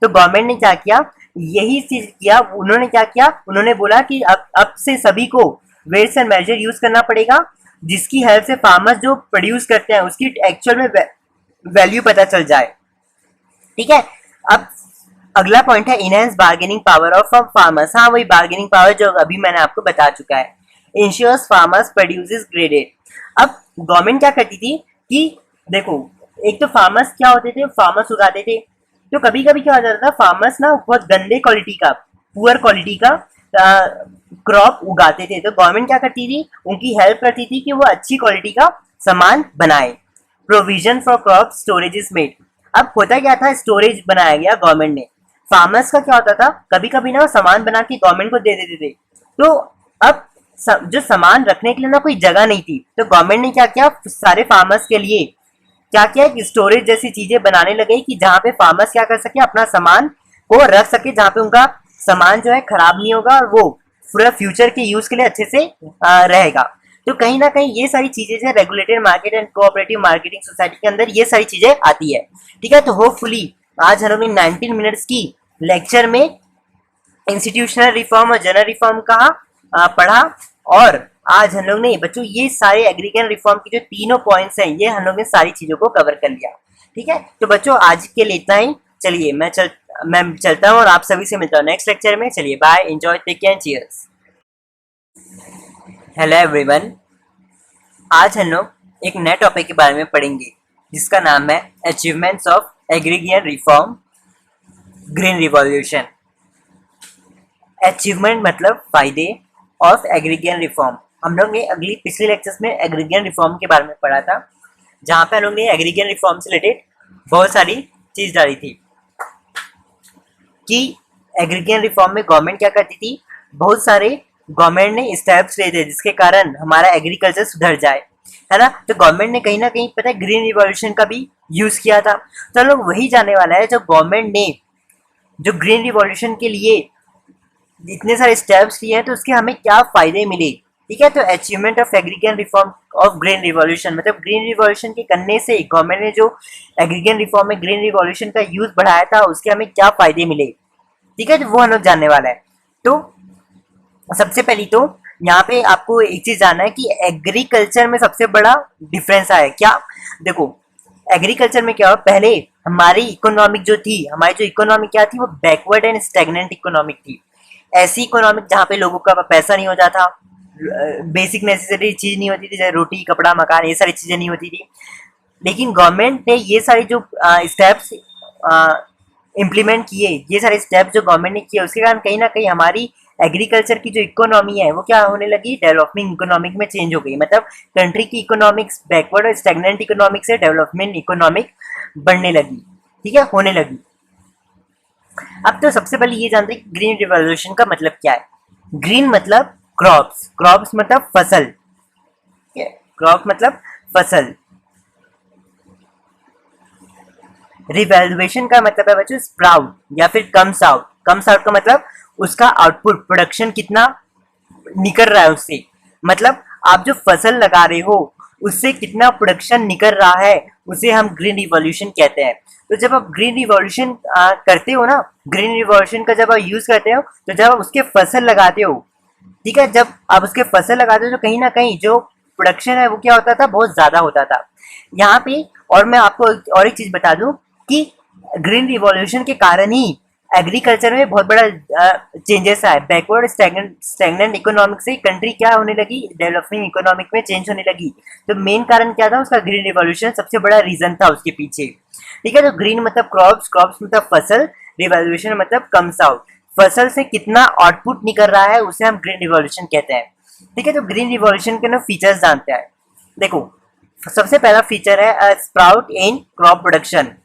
तो गवर्नमेंट ने क्या किया, यही चीज किया। उन्होंने क्या किया, उन्होंने बोला कि अब से सभी को वेट्स एंड मेजर यूज करना पड़ेगा, जिसकी हेल्प से फार्मर्स जो प्रोड्यूस करते हैं उसकी एक्चुअल में वैल्यू पता चल जाए। ठीक है, अब अगला पॉइंट है enhance bargaining power of farmers. हाँ, वही बार्गेनिंग पावर जो अभी मैंने आपको बता चुका है। Ensures farmers produces graded. अब गवर्नमेंट क्या करती थी कि देखो, एक तो फार्मर्स क्या होते थे, फार्मर्स उगाते थे, तो कभी कभी क्या हो जाता था, फार्मर्स ना बहुत गंदे क्वालिटी का, पुअर क्वालिटी का क्रॉप उगाते थे। तो गवर्नमेंट क्या करती थी, उनकी हेल्प करती थी कि वो अच्छी क्वालिटी का सामान बनाए। Provision for crop storage is made. अब होता क्या था, स्टोरेज बनाया गया गवर्नमेंट ने। फार्मर्स का क्या होता था, कभी कभी ना सामान बना के गवर्नमेंट को दे देते थे, तो अब जो सामान रखने के लिए ना कोई जगह नहीं थी, तो गवर्नमेंट ने क्या किया, सारे फार्मर्स के लिए क्या किया कि स्टोरेज जैसी चीजें बनाने लगे कि जहाँ पे फार्मर्स क्या कर सके, अपना सामान को रख सके, जहाँ पे उनका सामान जो है खराब नहीं होगा और वो पूरा फ्यूचर के यूज के लिए अच्छे से रहेगा। तो कहीं ना कहीं ये सारी चीजें जो regulated market and cooperative marketing society के अंदर ये सारी चीजें आती है। ठीक है, तो होपफुली आज हम लोग ने 19 मिनट्स की लेक्चर में इंस्टीट्यूशनल रिफॉर्म और जनरल रिफॉर्म का पढ़ा, और आज हम लोग ने बच्चों ये सारे एग्रीगेशन रिफॉर्म की जो तीनों पॉइंट्स हैं, ये हम लोग ने सारी चीजों को कवर कर लिया। ठीक है, तो बच्चों आज के लिए इतना ही। चलिए मैं चलता हूँ और आप सभी से मिलता हूँ नेक्स्ट लेक्चर में। चलिए bye, enjoy, take care, cheers. Hello everyone, आज हम लोग एक नए टॉपिक के बारे में पढ़ेंगे जिसका नाम है achievements of aggregation reform green revolution. Achievement मतलब फायदे ऑफ एग्रीगेशन रिफॉर्म। हम लोग ने पिछले लेक्चर्स में एग्रीगेशन रिफॉर्म के बारे में पढ़ा था, जहाँ पे हम लोग ने एग्रीगेशन रिफॉर्म से रिलेटेड बहुत सारी चीज डाली थी कि एग्रीगेशन रिफॉर्म में गवर्नमेंट क्या करती थी, बहुत सारे गवर्नमेंट ने स्टेप्स लिए थे जिसके कारण हमारा एग्रीकल्चर सुधर जाए। है ना। तो गवर्नमेंट ने कहीं ना कहीं पता है ग्रीन रिवॉल्यूशन का भी यूज किया था। तो लोग वही जानने वाला है, जो गवर्नमेंट ने जो ग्रीन रिवॉल्यूशन के लिए इतने सारे स्टेप्स लिए हैं तो उसके हमें क्या फायदे मिले। ठीक है, तो achievement of agrarian reform of green revolution, मतलब ग्रीन रिवॉल्यूशन के करने से गवर्नमेंट ने जो एग्रीगेन रिफॉर्म में ग्रीन रिवॉल्यूशन का यूज बढ़ाया था उसके हमें क्या फायदे मिले। ठीक है, तो वो हम लोग जानने वाला है। तो सबसे पहली तो यहाँ पे आपको एक चीज जानना है कि एग्रीकल्चर में सबसे बड़ा डिफरेंस है क्या। देखो एग्रीकल्चर में क्या हुआ, पहले हमारी इकोनॉमिक जो थी, हमारी जो इकोनॉमिक क्या थी, वो बैकवर्ड एंड स्टेगनेंट इकोनॉमिक थी। ऐसी इकोनॉमिक जहाँ पे लोगों का पैसा नहीं होता था, बेसिक नेसेसरी चीज नहीं होती थी, जैसे रोटी कपड़ा मकान, ये सारी चीजें नहीं होती थी। लेकिन गवर्नमेंट ने ये सारी जो स्टेप्स इम्प्लीमेंट किए, ये सारे स्टेप्स जो गवर्नमेंट ने किए, उसके कारण कहीं ना कहीं हमारी एग्रीकल्चर की जो इकोनॉमी है वो क्या होने लगी, डेवलपिंग इकोनॉमिक में चेंज हो गई। मतलब कंट्री की इकोनॉमिक्स बैकवर्ड और स्टेगनेंट इकोनॉमिक से डेवलपमेंट इकोनॉमिक बढ़ने लगी। ठीक है, होने लगी। अब तो सबसे पहले ये जानते हैं ग्रीन रिवॉल्यूशन का मतलब क्या है। ग्रीन मतलब क्रॉप्स, क्रॉप्स मतलब फसल, क्रॉप मतलब फसल। रिवैल्यूएशन का मतलब है बच्चों स्प्राउट या फिर कम्स आउट। कम्स आउट का मतलब उसका आउटपुट, प्रोडक्शन कितना निकल रहा है उससे, मतलब आप जो फसल लगा रहे हो उससे कितना प्रोडक्शन निकल रहा है, उसे हम ग्रीन रिवॉल्यूशन कहते हैं। तो जब आप ग्रीन रिवॉल्यूशन करते हो ना, ग्रीन रिवॉल्यूशन का जब आप यूज करते हो, तो जब आप उसके फसल लगाते हो, ठीक है, जब आप उसके फसल लगाते हो तो कहीं ना कहीं जो प्रोडक्शन है वो क्या होता था, बहुत ज्यादा होता था यहाँ पे। और मैं आपको और एक चीज बता दूं कि ग्रीन रिवॉल्यूशन के कारण ही एग्रीकल्चर में बहुत बड़ा चेंजेस आए। बैकवर्ड स्टैग्नेंट इकोनॉमिक से कंट्री क्या होने लगी, डेवलपिंग इकोनॉमिक में चेंज होने लगी। तो मेन कारण क्या था उसका, ग्रीन रिवॉल्यूशन सबसे बड़ा रीजन था उसके पीछे। ठीक है, तो ग्रीन मतलब क्रॉप्स, क्रॉप्स मतलब फसल, रिवॉल्यूशन मतलब कम्स आउट, फसल से कितना आउटपुट निकल रहा है उसे हम ग्रीन रिवॉल्यूशन कहते हैं। ठीक है, तो ग्रीन रिवॉल्यूशन के ना फीचर्स जानते हैं। देखो सबसे पहला फीचर है sprout in crop production.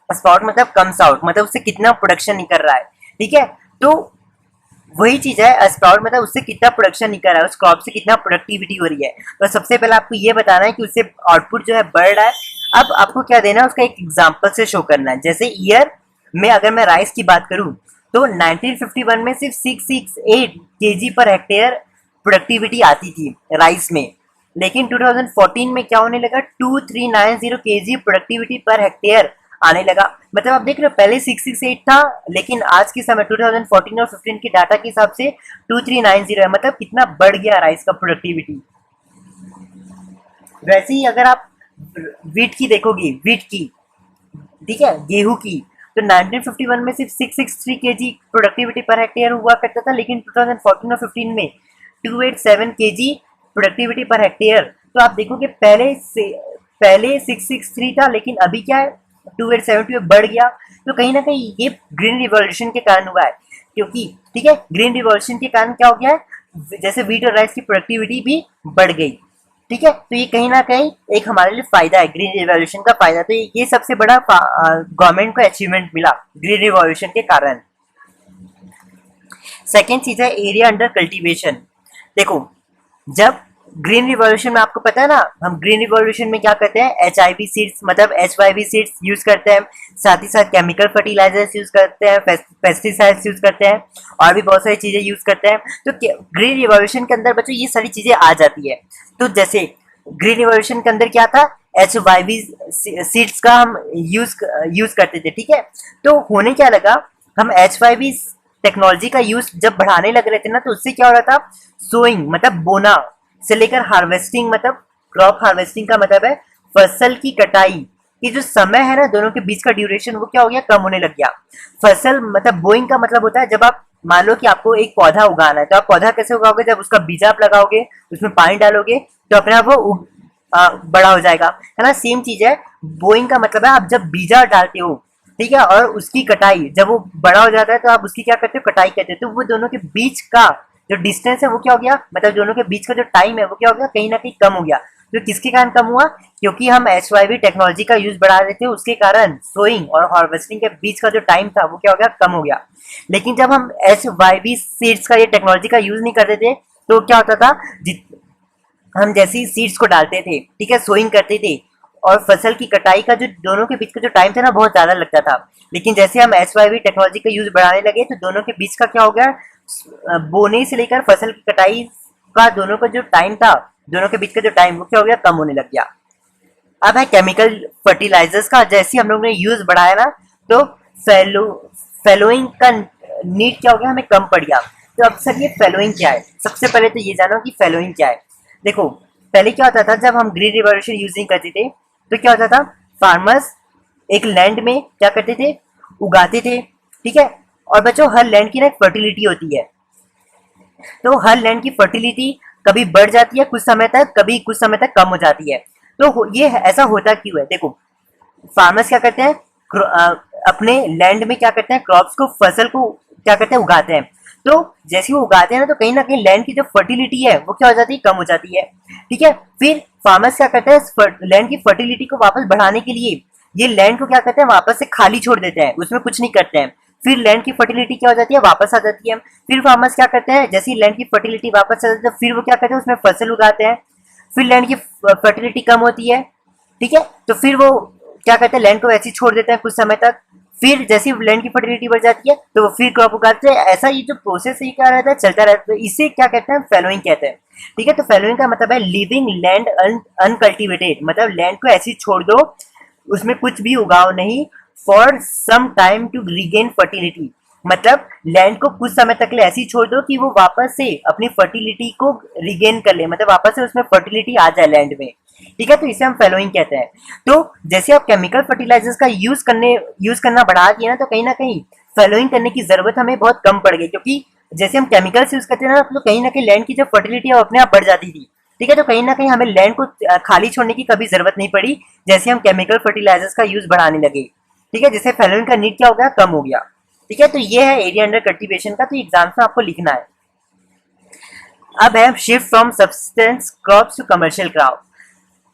Sprout मतलब कम्स आउट, मतलब उससे कितना प्रोडक्शन निकल रहा है। ठीक है, तो वही चीज है, स्प्राउट मतलब उससे कितना प्रोडक्शन निकल रहा है, उस क्रॉप से कितना प्रोडक्टिविटी हो रही है। तो सबसे पहले आपको ये बताना है कि उससे आउटपुट जो है बढ़ रहा है। अब आपको क्या देना है, उसका एक एग्जाम्पल से शो करना है। जैसे ईयर में अगर मैं राइस की बात करूं तो 1951 में सिर्फ 668 केजी पर हेक्टेयर प्रोडक्टिविटी आती थी राइस में, लेकिन 2014 में क्या होने लगा, 2390 केजी प्रोडक्टिविटी पर हेक्टेयर आने लगा। मतलब आप देख रहे हो पहले 668 था, लेकिन आज के समय 2014 और 15 के डाटा के हिसाब से 2390 है। मतलब कितना बढ़ गया राइस का प्रोडक्टिविटी। वैसे ही अगर आप वीट की देखोगे, वीट की, ठीक है, गेहूं की, तो 1951 में सिर्फ 663 केजी प्रोडक्टिविटी पर हेक्टेयर हुआ करता था, लेकिन 2014 और 15 में 287 केजी प्रोडक्टिविटी पर हेक्टेयर। तो आप देखोगे पहले 663 था, लेकिन अभी क्या है, 287 में बढ़ गया। तो कहीं ना कहीं ये ग्रीन रिवॉल्यूशन के कारण हुआ है, क्योंकि ठीक है, ग्रीन रिवॉल्यूशन के कारण क्या हो गया है, जैसे वीट और राइस की प्रोडक्टिविटी भी बढ़ गई। ठीक है, तो ये कहीं ना कहीं एक हमारे लिए फायदा है, ग्रीन रिवॉल्यूशन का फायदा। तो ये सबसे बड़ा गवर्नमेंट को अचीवमेंट मिला ग्रीन रिवॉल्यूशन के कारण। सेकेंड चीज है एरिया अंडर कल्टीवेशन। देखो जब ग्रीन रिवॉल्यूशन में आपको पता है ना, हम ग्रीन रिवॉल्यूशन में क्या करते हैं, HIV सीड्स मतलब HYV सीड्स यूज करते हैं, साथ ही साथ केमिकल फर्टिलाइजर्स यूज करते हैं, पेस्टिसाइड्स यूज करते हैं, और भी बहुत सारी चीजें यूज करते हैं। तो ग्रीन रिवॉल्यूशन के अंदर बच्चों ये सारी चीजें आ जाती है। तो जैसे ग्रीन रिवॉल्यूशन के अंदर क्या था, HYV सीड्स का हम यूज करते थे। ठीक है, तो होने क्या लगा, हम HYV टेक्नोलॉजी का यूज जब बढ़ाने लग रहे थे ना, तो उससे क्या हो रहा था, सोइंग मतलब बोना से लेकर हार्वेस्टिंग, मतलब क्रॉप हार्वेस्टिंग का मतलब है फसल की कटाई, ये जो समय है ना दोनों के बीच का ड्यूरेशन, वो क्या हो गया, कम होने लग गया। फसल मतलब बोइंग का मतलब होता है जब आप मान लो कि आपको एक पौधा उगाना है, तो आप पौधा कैसे उगाओगे, जब उसका बीज आप लगाओगे, उसमें पानी डालोगे, तो अपने आप वो बड़ा हो जाएगा, है ना। सेम चीज है, बोइंग का मतलब है आप जब बीजा डालते हो, ठीक है, और उसकी कटाई, जब वो बड़ा हो जाता है तो आप उसकी क्या करते हो, कटाई करते हो। तो वो दोनों के बीच का जो डिस्टेंस है वो क्या हो गया, मतलब दोनों के बीच का जो टाइम है वो क्या हो गया, कहीं ना कहीं कम हो गया। तो किसके कारण कम हुआ, क्योंकि हम HYV टेक्नोलॉजी का यूज बढ़ा रहे थे, उसके कारण सोइंग और हार्वेस्टिंग के बीच का जो टाइम था वो क्या हो गया, कम हो गया। लेकिन जब हम HYV सीड्स का ये टेक्नोलॉजी का यूज नहीं करते थे तो क्या होता था, हम जैसे ही सीड्स को डालते थे, ठीक है, सोइंग करते थे, और फसल की कटाई का जो दोनों के बीच का जो टाइम था ना बहुत ज्यादा लगता था। लेकिन जैसे हम SYV टेक्नोलॉजी का यूज बढ़ाने लगे तो दोनों के बीच का क्या हो गया, बोने से लेकर फसल की कटाई का दोनों का जो टाइम था, दोनों के बीच का जो टाइम वो क्या हो गया, कम होने लग गया। अब है केमिकल फर्टिलाइजर्स का। जैसे हम लोग ने यूज बढ़ाया ना तो फेलोइंग का नीड क्या हो गया, हमें कम पड़ गया। तो अब सर ये फेलोइंग क्या है, सबसे पहले तो ये जानो कि फेलोइंग क्या है। देखो पहले क्या होता था, जब हम ग्रीन रिवॉल्यूशन यूज नहीं करते थे तो क्या होता था, फार्मर्स एक लैंड में क्या करते थे, उगाते थे, ठीक है। और बच्चों हर लैंड की ना एक फर्टिलिटी होती है, तो हर लैंड की फर्टिलिटी कभी बढ़ जाती है कुछ समय तक, कभी कुछ समय तक कम हो जाती है। तो ये ऐसा होता क्यों है, देखो फार्मर्स क्या करते हैं, अपने लैंड में क्या करते हैं, क्रॉप्स को, फसल को क्या करते हैं, उगाते हैं। तो जैसे वो उगाते हैं ना कहीं लैंड की जो फर्टिलिटी है वो क्या हो जाती है, कम हो जाती है, ठीक है। फिर फार्मर्स क्या करते हैं, लैंड की फर्टिलिटी को वापस बढ़ाने के लिए ये लैंड को क्या करते हैं, वापस से खाली छोड़ देते हैं, उसमें कुछ नहीं करते हैं। फिर लैंड की फर्टिलिटी क्या हो जाती है, वापस आ जाती है। फिर फार्मर्स क्या करते हैं, जैसे लैंड की फर्टिलिटी वापस आ जाती है फिर वो क्या करते हैं, उसमें फसल उगाते हैं। फिर लैंड की फर्टिलिटी कम होती है, ठीक है, तो फिर वो क्या करते हैं, लैंड को ऐसे ही छोड़ देते हैं कुछ समय तक। फिर जैसे लैंड की फर्टिलिटी बढ़ जाती है तो वो फिर क्रॉप उगाते हैं। ऐसा ये जो प्रोसेस है क्या रहता है, चलता रहता है। तो इसे क्या कहते हैं, फेलोइंग कहते हैं, ठीक है। तो फेलोइंग का मतलब है लिविंग लैंड अनकल्टिवेटेड, मतलब लैंड को ऐसे ही छोड़ दो, उसमें कुछ भी उगाओ नहीं, for some time to regain fertility, मतलब लैंड को कुछ समय तक ले ऐसे ही छोड़ दो कि वो वापस से अपनी फर्टिलिटी को रिगेन कर ले, मतलब वापस से उसमें फर्टिलिटी आ जाए लैंड में, ठीक है। तो इसे हम फेलोइंग कहते हैं। तो जैसे आप केमिकल फर्टिलाइजर्स का यूज करना बढ़ा दिए ना, तो कहीं ना कहीं फेलोइंग करने की जरूरत हमें बहुत कम पड़ गई, क्योंकि जैसे हम केमिकल्स यूज करते हैं ना तो कहीं ना कहीं लैंड की जो फर्टिलिटी है वो अपने आप बढ़ जाती थी, ठीक है। तो कहीं ना कहीं हमें लैंड को खाली छोड़ने की कभी जरूरत नहीं पड़ी, जैसे हम केमिकल फर्टिलाइजर्स का यूज बढ़ाने लगे, ठीक है। जैसे फेलोइंग का नीड क्या हो गया, कम हो गया, ठीक है। तो ये है एरिया अंडर कल्टीवेशन का। तो एग्जाम्स में आपको लिखना है। अब है shift from subsistence crops to commercial crop.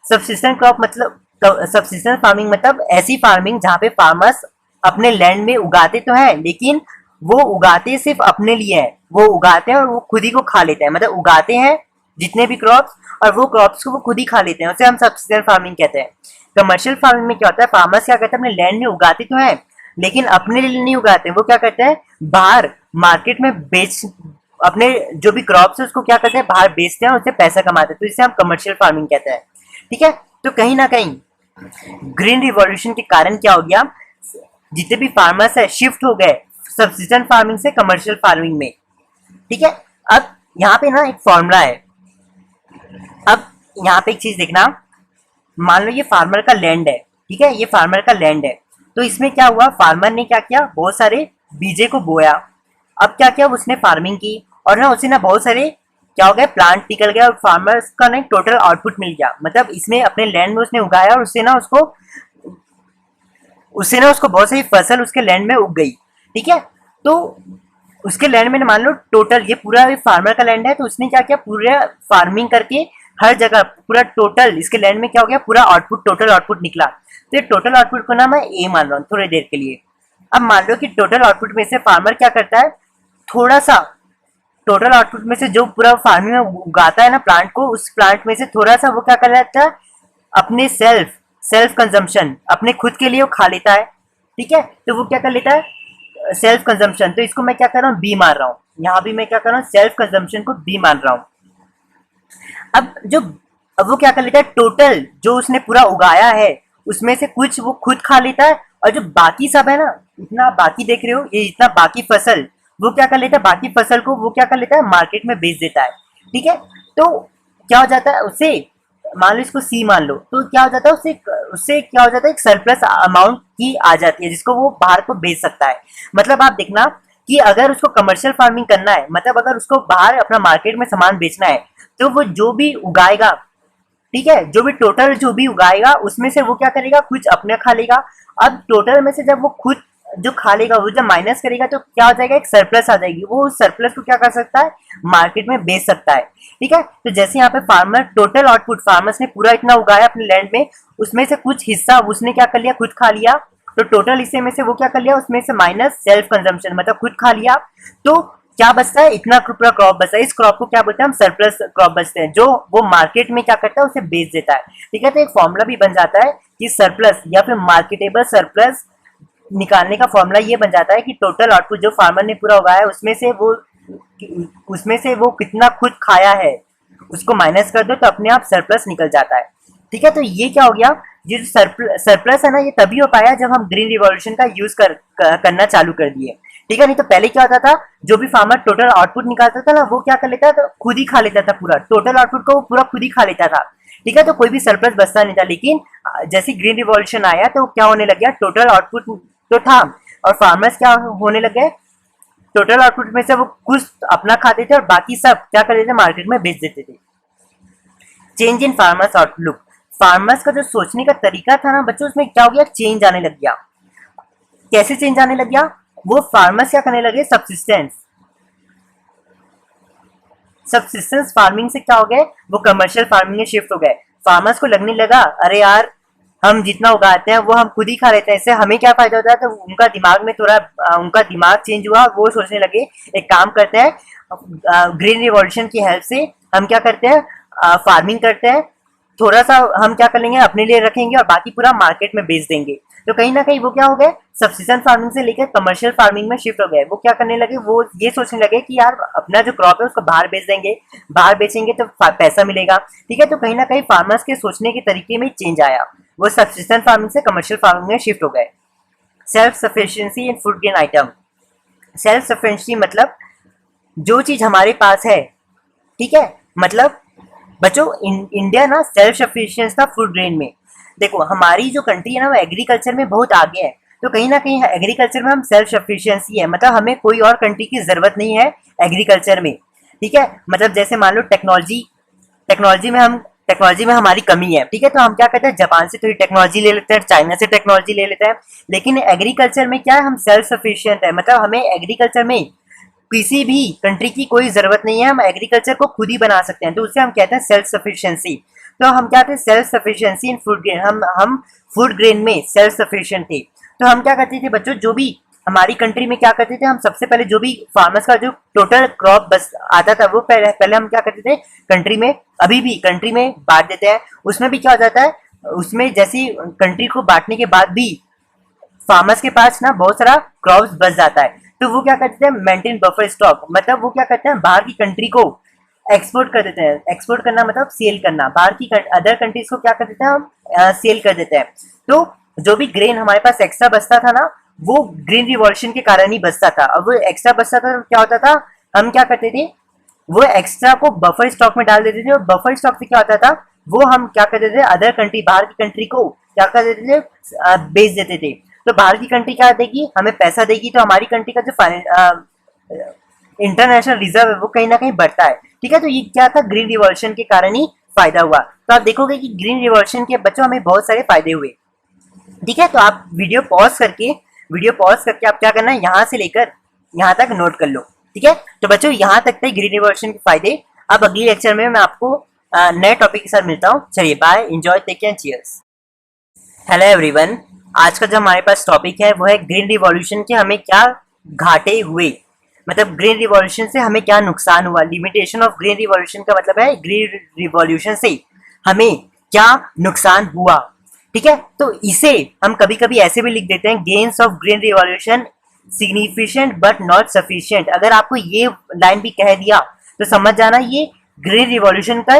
Subsistence crop मतलब, सब्सिस्टेंस फार्मिंग मतलब ऐसी फार्मिंग जहाँ पे फार्मर्स अपने लैंड में उगाते तो है, लेकिन वो उगाते सिर्फ अपने लिए है, वो उगाते हैं और वो खुद ही को खा लेते हैं, मतलब उगाते हैं जितने भी क्रॉप्स और वो क्रॉप्स को वो खुद ही खा लेते हैं, उसे हम सब्सिस्टेंस फार्मिंग कहते हैं। कमर्शियल फार्मिंग में क्या होता है, फार्मर्स क्या करते हैं, अपने लैंड में उगाते तो है लेकिन अपने लिए नहीं उगाते, वो क्या करते हैं, बाहर मार्केट में बेच, अपने जो भी क्रॉप्स है उसको क्या करते हैं, बाहर बेचते हैं और उससे पैसा कमाते हैं, तो इसे हम कमर्शियल फार्मिंग कहते हैं, ठीक है। तो कहीं ना कहीं ग्रीन रिवॉल्यूशन के कारण क्या हो गया, जितने भी फार्मर्स है शिफ्ट हो गए सब्सिस्टेंस फार्मिंग से कमर्शियल फार्मिंग में, ठीक है। अब यहाँ पे ना एक फॉर्मूला है। अब यहाँ पे एक चीज देखना, मान लो ये फार्मर का लैंड है, ठीक है, ये फार्मर का लैंड है। तो इसमें क्या हुआ, फार्मर ने क्या किया, बहुत सारे बीजे को बोया। अब क्या किया, उसने फार्मिंग की और ना उसे ना बहुत सारे क्या हो गए, प्लांट निकल गया और फार्मर का ना टोटल आउटपुट मिल गया। मतलब इसमें अपने लैंड में उसने उगाया और उससे ना उसको बहुत सारी फसल उसके लैंड में उग गई, ठीक है। तो उसके लैंड में मान लो टोटल ये पूरा फार्मर का लैंड है, तो उसने क्या किया, पूरा फार्मिंग करके हर जगह पूरा टोटल इसके लैंड में क्या हो गया, पूरा आउटपुट, टोटल आउटपुट निकला। तो ये टोटल आउटपुट को ना मैं ए मान रहा हूँ थोड़ी देर के लिए। अब मान लो कि टोटल आउटपुट में से फार्मर क्या करता है, थोड़ा सा टोटल आउटपुट में से जो पूरा फार्मिंग में उगाता है ना प्लांट को, उस प्लांट में से थोड़ा सा वो क्या कर लेता है, अपने सेल्फ कंजम्पशन, अपने खुद के लिए वो खा लेता है, ठीक है। तो वो क्या कर लेता है, सेल्फ कंजम्पशन। तो इसको मैं क्या कर रहा हूँ, बी मान रहा हूँ। यहाँ भी मैं क्या कर रहा हूँ, सेल्फ कंजम्पशन को बी मान रहा हूँ। अब जो अब वो क्या कर लेता है, टोटल जो उसने पूरा उगाया है उसमें से कुछ वो खुद खा लेता है, और जो बाकी सब है ना, इतना बाकी देख रहे हो, ये इतना बाकी फसल वो क्या कर लेता है, बाकी फसल को वो क्या कर लेता है, मार्केट में बेच देता है, ठीक है। तो क्या हो जाता है, उससे मान लो इसको सी मान लो, तो क्या हो जाता है, उससे उससे क्या हो जाता है, एक सरप्लस अमाउंट की आ जाती है जिसको वो बाहर को बेच सकता है। मतलब आप देखना कि अगर उसको कमर्शियल फार्मिंग करना है, मतलब अगर उसको बाहर अपना मार्केट में सामान बेचना है, तो वो जो भी उगाएगा, ठीक है, जो भी टोटल जो भी उगाएगा उसमें से वो क्या करेगा, कुछ अपने खा लेगा। अब टोटल में से जब वो खुद जो खा लेगा वो जब माइनस करेगा तो क्या हो जाएगा, एक सरप्लस आ जाएगी। वो उस सरप्लस को क्या कर सकता है, मार्केट में बेच सकता है, ठीक है। तो जैसे यहाँ पे फार्मर टोटल आउटपुट, फार्मर्स ने पूरा इतना उगाया अपने लैंड में, उसमें से कुछ हिस्सा उसने क्या कर लिया, खुद खा लिया। तो टोटल हिस्से में से वो क्या कर लिया, उसमें से माइनस सेल्फ कंजम्पशन, मतलब खुद खा लिया। तो क्या बचता है, इतना पूरा क्रॉप बचता है, इस क्रॉप को क्या बोलते हैं हम, सरप्लस क्रॉप बचते हैं, जो वो मार्केट में क्या करता है, उसे बेच देता है। ठीक है, तो एक फॉर्मूला भी बन जाता है कि सरप्लस या फिर मार्केटेबल सरप्लस निकालने का फॉर्मूला ये बन जाता है कि टोटल आउटपुट जो फार्मर ने पूरा उगाया है उसमें से वो कितना खुद खाया है उसको माइनस कर दो तो अपने आप सरप्लस निकल जाता है। ठीक है, तो ये क्या हो गया, ये जो सरप्लस है ना, ये तभी हो पाया जब हम ग्रीन रिवॉल्यूशन का यूज करना चालू कर दिए। ठीक है, नहीं तो पहले क्या होता था, जो भी फार्मर टोटल आउटपुट निकालता था ना, वो क्या कर लेता था, खुद ही खा लेता था, पूरा टोटल आउटपुट को वो पूरा खुद ही खा लेता था। ठीक है, तो कोई भी सरप्लस बचता नहीं था। लेकिन जैसे ग्रीन रिवॉल्यूशन आया तो क्या होने लग गया, टोटल आउटपुट तो था और फार्मर्स क्या होने लग गए, टोटल आउटपुट में से वो कुछ अपना खाते थे और बाकी सब क्या करते थे, मार्केट में बेच देते थे। Change in farmers outlook, farmers का जो सोचने का तरीका था ना बच्चों, उसमें क्या हो गया, चेंज आने लग गया। कैसे चेंज आने लग गया, वो फार्मर्स क्या करने लगे, सब्सिस्टेंस फार्मिंग से क्या हो गए, वो कमर्शियल फार्मिंग में शिफ्ट हो गए। फार्मर्स को लगने लगा, अरे यार हम जितना उगाते हैं वो हम खुद ही खा लेते हैं, इससे हमें क्या फायदा होता है। तो उनका दिमाग में थोड़ा उनका दिमाग चेंज हुआ, वो सोचने लगे एक काम करते हैं, ग्रीन रिवॉल्यूशन की हेल्प से हम क्या करते हैं, फार्मिंग करते हैं, थोड़ा सा हम क्या कर लेंगे अपने लिए रखेंगे और बाकी पूरा मार्केट में बेच देंगे। तो कहीं ना कहीं वो क्या हो गए, सब्सिस्टेंस फार्मिंग से लेकर कमर्शियल फार्मिंग में शिफ्ट हो गए। वो क्या करने लगे, वो ये सोचने लगे कि यार अपना जो क्रॉप है उसको बाहर बेच देंगे, बाहर बेचेंगे तो पैसा मिलेगा। ठीक है, तो कहीं ना कहीं फार्मर्स के सोचने के तरीके में चेंज आया, वो सब्सिस्टेंस फार्मिंग से कमर्शियल फार्मिंग में शिफ्ट हो गए। सेल्फ सफिशिएंसी इन food grain item, self sufficiency मतलब जो चीज हमारे पास है, ठीक है, मतलब बच्चों इंडिया ना सेल्फ सफिशिएंस था फूड ग्रेन में। देखो हमारी जो कंट्री है ना वो एग्रीकल्चर में बहुत आगे है, तो कहीं ना कहीं एग्रीकल्चर में हम सेल्फ सफिशिएंसी है, मतलब हमें कोई और कंट्री की जरूरत नहीं है एग्रीकल्चर में। ठीक है, मतलब जैसे मान लो टेक्नोलॉजी में हमारी कमी है। ठीक है, तो हम क्या करते हैं, जापान से थोड़ी टेक्नोलॉजी ले लेते हैं, चाइना से टेक्नोलॉजी ले लेते हैं। लेकिन एग्रीकल्चर में क्या है, हम सेल्फ सफिशिएंट है, मतलब हमें एग्रीकल्चर में किसी भी कंट्री की कोई जरूरत नहीं है, हम एग्रीकल्चर को खुद ही बना सकते हैं, तो उसे हम कहते हैं सेल्फ सफिशिएंसी। तो हम क्या थे, सेल्फ सफिशिएंसी इन फूड ग्रेन, हम फूड ग्रेन में सेल्फ सफिशिएंट थे। तो हम क्या करते थे बच्चों, जो भी हमारी कंट्री में क्या करते थे, हम सबसे पहले जो भी फार्मर्स का जो टोटल क्रॉप बस आता था वो पहले हम क्या करते थे, कंट्री में, अभी भी कंट्री में बांट देते हैं। उसमें भी क्या हो जाता है, उसमें जैसी कंट्री को बांटने के बाद भी फार्मर्स के पास ना बहुत सारा क्रॉप्स बच जाता है, तो वो क्या करते हैं, मेंटेन बफर स्टॉक, मतलब वो क्या करते हैं, बाहर की कंट्री को एक्सपोर्ट कर देते हैं। एक्सपोर्ट करना मतलब सेल करना, बाहर की अदर कंट्रीज को क्या कर देते हैं, हम सेल कर देते हैं। तो जो भी ग्रेन हमारे पास एक्स्ट्रा बचता था ना, वो ग्रीन रिवॉल्यूशन के कारण ही बचता था। अब वो एक्स्ट्रा बचता था तो क्या होता था, हम क्या करते थे, वो एक्स्ट्रा को बफर स्टॉक में डाल देते थे, और बफर स्टॉक से क्या होता था, वो हम क्या करते थे, अदर कंट्री, बाहर की कंट्री को क्या कर देते थे, बेच देते थे। तो बाहर की कंट्री क्या देगी, हमें पैसा देगी, तो हमारी कंट्री का जो इंटरनेशनल रिजर्व है वो कहीं ना कहीं बढ़ता है। ठीक है, तो ये क्या था, ग्रीन रिवॉल्यूशन के कारण ही फायदा हुआ। तो आप देखोगे कि ग्रीन रिवॉल्यूशन के बच्चों हमें बहुत सारे फायदे हुए। ठीक है, तो आप वीडियो पॉज करके आप क्या करना है, यहाँ से लेकर यहाँ तक नोट कर लो। ठीक है, तो बच्चों यहाँ तक थे ग्रीन रिवॉल्यूशन के फायदे। अब अगली लेक्चर में मैं आपको नए टॉपिक के साथ मिलता हूँ। चलिए bye, enjoy, take care, cheers. Hello everyone, आज का जो हमारे पास टॉपिक है वो है ग्रीन रिवॉल्यूशन के हमें क्या घाटे हुए, मतलब ग्रीन रिवॉल्यूशन से हमें क्या नुकसान हुआ। लिमिटेशन ऑफ ग्रीन रिवॉल्यूशन का मतलब है ग्रीन रिवॉल्यूशन से हमें क्या नुकसान हुआ। ठीक है, तो इसे हम कभी कभी ऐसे भी लिख देते हैं, gains of green revolution significant but not sufficient. अगर आपको ये लाइन भी कह दिया तो समझ जाना ये ग्रीन रिवॉल्यूशन का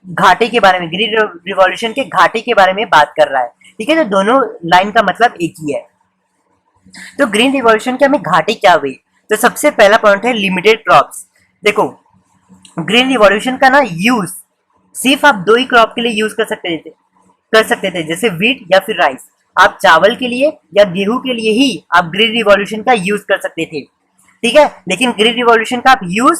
घाटे के बारे में, ग्रीन रिवॉल्यूशन के घाटे के बारे में बात कर रहा है। ठीक है, तो दोनों लाइन का मतलब एक ही है। तो ग्रीन रिवॉल्यूशन के हमें घाटे क्या हुए, तो सबसे पहला पॉइंट है लिमिटेड क्रॉप्स। देखो ग्रीन रिवॉल्यूशन का ना यूज सिर्फ आप दो ही क्रॉप के लिए यूज कर सकते थे, जैसे वीट या फिर राइस। आप चावल के लिए या गेहूं के लिए ही आप ग्रीन रिवॉल्यूशन का यूज कर सकते थे। ठीक है, लेकिन ग्रीन रिवॉल्यूशन का आप यूज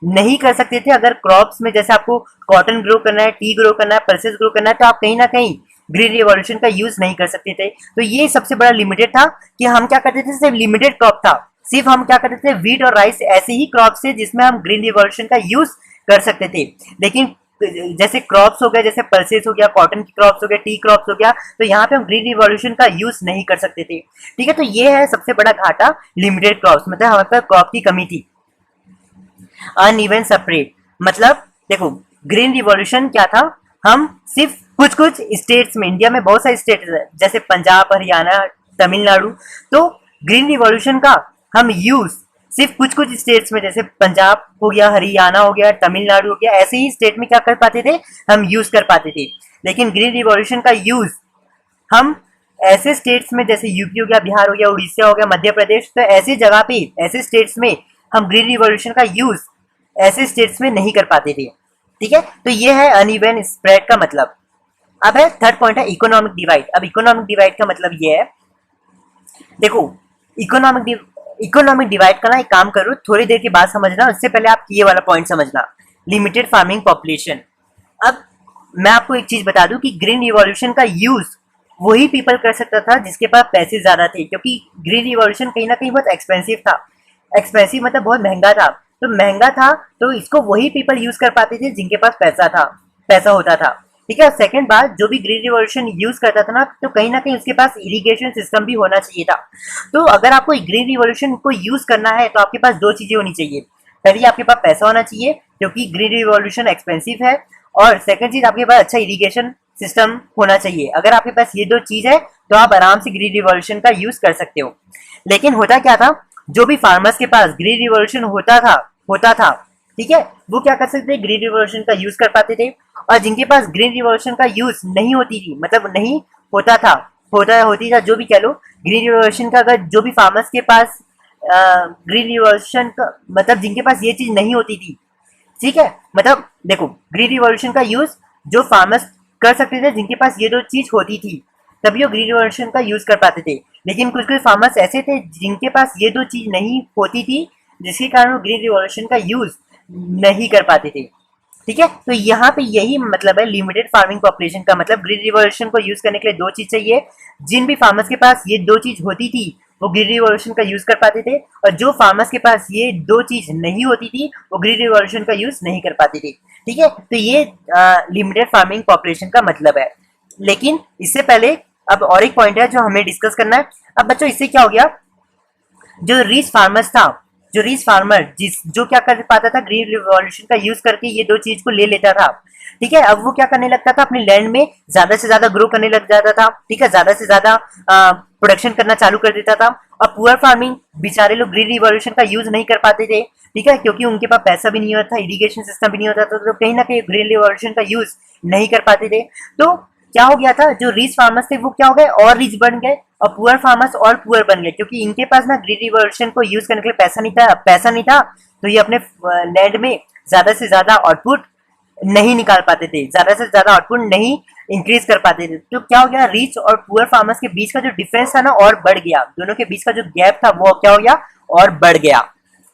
नहीं कर सकते थे अगर क्रॉप्स में, जैसे आपको कॉटन ग्रो करना है, टी ग्रो करना है, पल्सेस ग्रो करना है, तो आप कहीं ना कहीं ग्रीन रिवॉल्यूशन का यूज नहीं कर सकते थे। तो ये सबसे बड़ा लिमिटेड था कि हम क्या करते थे, सिर्फ लिमिटेड क्रॉप था, सिर्फ हम क्या करते थे, वीट और राइस ऐसे ही क्रॉप से जिसमें हम ग्रीन रिवॉल्यूशन का यूज कर सकते थे। लेकिन जैसे क्रॉप्स हो गया, जैसे पल्सेस हो गया, कॉटन की क्रॉप्स हो गया, टी क्रॉप्स हो गया, तो यहाँ पे हम ग्रीन रिवॉल्यूशन का यूज नहीं कर सकते थे। ठीक है, तो ये है सबसे बड़ा घाटा लिमिटेड क्रॉप्स, मतलब हमारे पास क्रॉप की कमी थी। अनइवन सेपरेट मतलब देखो ग्रीन रिवॉल्यूशन क्या था, हम सिर्फ कुछ कुछ स्टेट्स में, इंडिया में बहुत सारे स्टेट्स है जैसे पंजाब, हरियाणा, तमिलनाडु, तो ग्रीन रिवॉल्यूशन का हम यूज सिर्फ कुछ कुछ स्टेट्स में, जैसे पंजाब हो गया, हरियाणा हो गया, तमिलनाडु हो गया, ऐसे ही स्टेट में क्या कर पाते थे, हम यूज कर पाते थे। लेकिन ग्रीन रिवॉल्यूशन का यूज हम ऐसे स्टेट्स में जैसे यूपी हो गया, बिहार हो गया, उड़ीसा हो गया, मध्य प्रदेश, तो ऐसी जगह पे, ऐसे स्टेट्स में हम ग्रीन रिवॉल्यूशन का यूज ऐसे स्टेट्स में नहीं कर पाते थे। ठीक है, तो ये है अनइवन स्प्रेड का मतलब। अब है थर्ड पॉइंट है इकोनॉमिक डिवाइड। अब इकोनॉमिक डिवाइड का मतलब ये है, देखो इकोनॉमिक डिवाइड का ना एक काम करो, थोड़ी देर के बाद समझना, उससे पहले आप ये वाला पॉइंट समझना, लिमिटेड फार्मिंग पॉपुलेशन। अब मैं आपको एक चीज बता दूं कि ग्रीन रिवॉल्यूशन का यूज वही पीपल कर सकता था जिसके पास पैसे ज्यादा थे, क्योंकि ग्रीन रिवॉल्यूशन कहीं ना कहीं बहुत एक्सपेंसिव था। एक्सपेंसिव मतलब बहुत महंगा था, तो महंगा था तो इसको वही पीपल यूज कर पाते थे जिनके पास पैसा होता था। ठीक है, सेकंड बात, जो भी ग्रीन रिवॉल्यूशन यूज करता था ना, तो कहीं ना कहीं उसके पास इरिगेशन सिस्टम भी होना चाहिए था। तो अगर आपको ग्रीन रिवॉल्यूशन को यूज करना है तो आपके पास दो चीजें होनी चाहिए। पहली, आपके पास पैसा होना चाहिए क्योंकि ग्रीन रिवॉल्यूशन एक्सपेंसिव है, और सेकंड चीज, आपके पास अच्छा इरिगेशन सिस्टम होना चाहिए। अगर आपके पास ये दो चीज है तो आप आराम से ग्रीन रिवॉल्यूशन का यूज कर सकते हो। लेकिन होता क्या था, जो भी फार्मर्स के पास ग्रीन रिवॉल्यूशन होता था, ठीक है, वो क्या कर सकते थे, ग्रीन रिवॉल्यूशन का यूज कर पाते थे। और जिनके पास ग्रीन रिवॉल्यूशन का यूज नहीं होती थी, मतलब नहीं होता था, होती था, जो भी कह लो, ग्रीन रिवॉल्यूशन का अगर जो भी फार्मर्स के पास ग्रीन रिवॉल्यूशन का मतलब जिनके पास ये चीज नहीं होती थी, ठीक है, मतलब देखो ग्रीन रिवॉल्यूशन का यूज जो फार्मर्स कर सकते थे जिनके पास ये दो चीज होती थी, तभी वो ग्रीन रिवॉल्यूशन का यूज कर पाते थे। लेकिन कुछ कुछ फार्मर्स ऐसे थे जिनके पास ये दो चीज नहीं होती थी, जिसके कारण वो ग्रीन रिवॉल्यूशन का यूज नहीं कर पाते थे। ठीक है, तो यहाँ पे यही मतलब है लिमिटेड फार्मिंग पॉपुलेशन का मतलब। ग्रीन रिवॉल्यूशन को यूज करने के लिए दो चीज चाहिए, जिन भी फार्मर्स के पास ये दो चीज होती थी वो ग्रीन रिवॉल्यूशन का यूज कर पाते थे, और जो फार्मर्स के पास ये दो चीज नहीं होती थी वो ग्रीन रिवॉल्यूशन का यूज नहीं कर पाते थे। ठीक है, तो ये लिमिटेड फार्मिंग पॉपुलेशन का मतलब है। लेकिन इससे पहले अब और एक पॉइंट है जो हमें डिस्कस करना है। अब बच्चों, इससे क्या हो गया, जो रिच फार्मर्स था, जो रिच फार्मर जो क्या कर पाता था, ग्रीन रिवॉल्यूशन का यूज करके ये दो चीज को ले लेता था। ठीक है, अब वो क्या करने लगता था, अपने लैंड में ज्यादा से ज्यादा ग्रो करने लग जाता था। ठीक है, ज्यादा से ज्यादा प्रोडक्शन करना चालू कर देता था। और पुअर फार्मिंग बेचारे लोग ग्रीन रिवॉल्यूशन का यूज नहीं कर पाते थे। ठीक है, क्योंकि उनके पास पैसा भी नहीं होता था, इरिगेशन सिस्टम भी नहीं होता था, तो कहीं ना कहीं ग्रीन रिवॉल्यूशन का यूज नहीं कर पाते थे। तो क्या हो गया था, जो रिच फार्मर्स थे वो क्या हो गए, और रिच बन गए, और पुअर फार्मर्स और पुअर बन गए, क्योंकि इनके पास ना ग्रीन रिवॉल्यूशन को यूज करने के लिए पैसा नहीं था, तो ये अपने लैंड में ज्यादा से ज्यादा आउटपुट नहीं निकाल पाते थे, ज्यादा से ज्यादा आउटपुट नहीं इंक्रीज कर पाते थे। तो क्या हो गया, रिच और पुअर फार्मर्स के बीच का जो डिफरेंस था ना और बढ़ गया, दोनों के बीच का जो गैप था वो क्या हो गया, और बढ़ गया।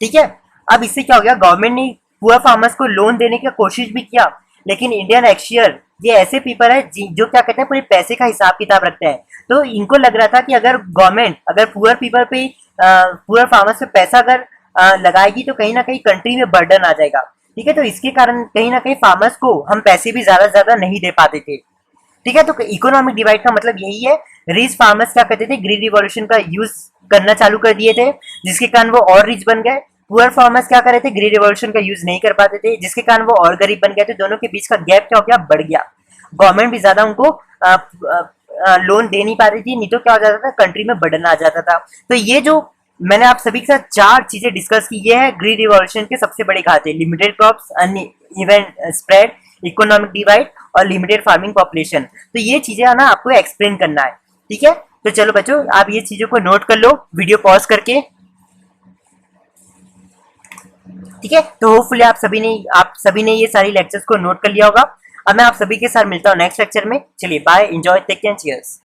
ठीक है, अब इससे क्या हो गया, गवर्नमेंट ने पुअर फार्मर्स को लोन देने की कोशिश भी किया, लेकिन इंडियन एक्सचेयर ये ऐसे पीपल है जो क्या कहते हैं, पूरे पैसे का हिसाब किताब रखते हैं। तो इनको लग रहा था कि अगर गवर्नमेंट अगर पुअर पीपल पे पुअर फार्मर्स पे पैसा अगर लगाएगी तो कहीं ना कहीं कंट्री में बर्डन आ जाएगा। ठीक है, तो इसके कारण कहीं ना कहीं फार्मर्स को हम पैसे भी ज्यादा से ज्यादा नहीं दे पाते थे। ठीक है, तो इकोनॉमिक डिवाइड का मतलब यही है। रिच फार्मर्स क्या करते थे, ग्रीन रिवॉल्यूशन का यूज करना चालू कर दिए थे, जिसके कारण वो और रिच बन गए। पुअर फार्मर्स क्या कर रहे थे, ग्रीन रिवॉल्यूशन का यूज नहीं कर पाते थे, जिसके कारण वो और गरीब बन गए थे। दोनों के बीच का गैप क्या हो गया, बढ़ गया। गवर्नमेंट भी ज्यादा उनको लोन दे नहीं पाती थी, नहीं तो क्या हो जाता था, कंट्री में बर्डन आ जाता था। तो ये जो मैंने आप सभी के साथ चार चीजें डिस्कस की, ये है ग्रीन रिवॉल्यूशन के सबसे बड़े घाटे, limited crops, uneven spread, economic divide और लिमिटेड फार्मिंग पॉपुलेशन। तो ये चीजें ना आपको एक्सप्लेन करना है। ठीक है, तो चलो बच्चों, आप ये चीजों को नोट कर लो वीडियो पॉज करके। ठीक है, तो होपफुली आप सभी ने ये सारी लेक्चर्स को नोट कर लिया होगा। अब मैं आप सभी के साथ मिलता हूँ नेक्स्ट लेक्चर में। चलिए bye, enjoy, take care, cheers.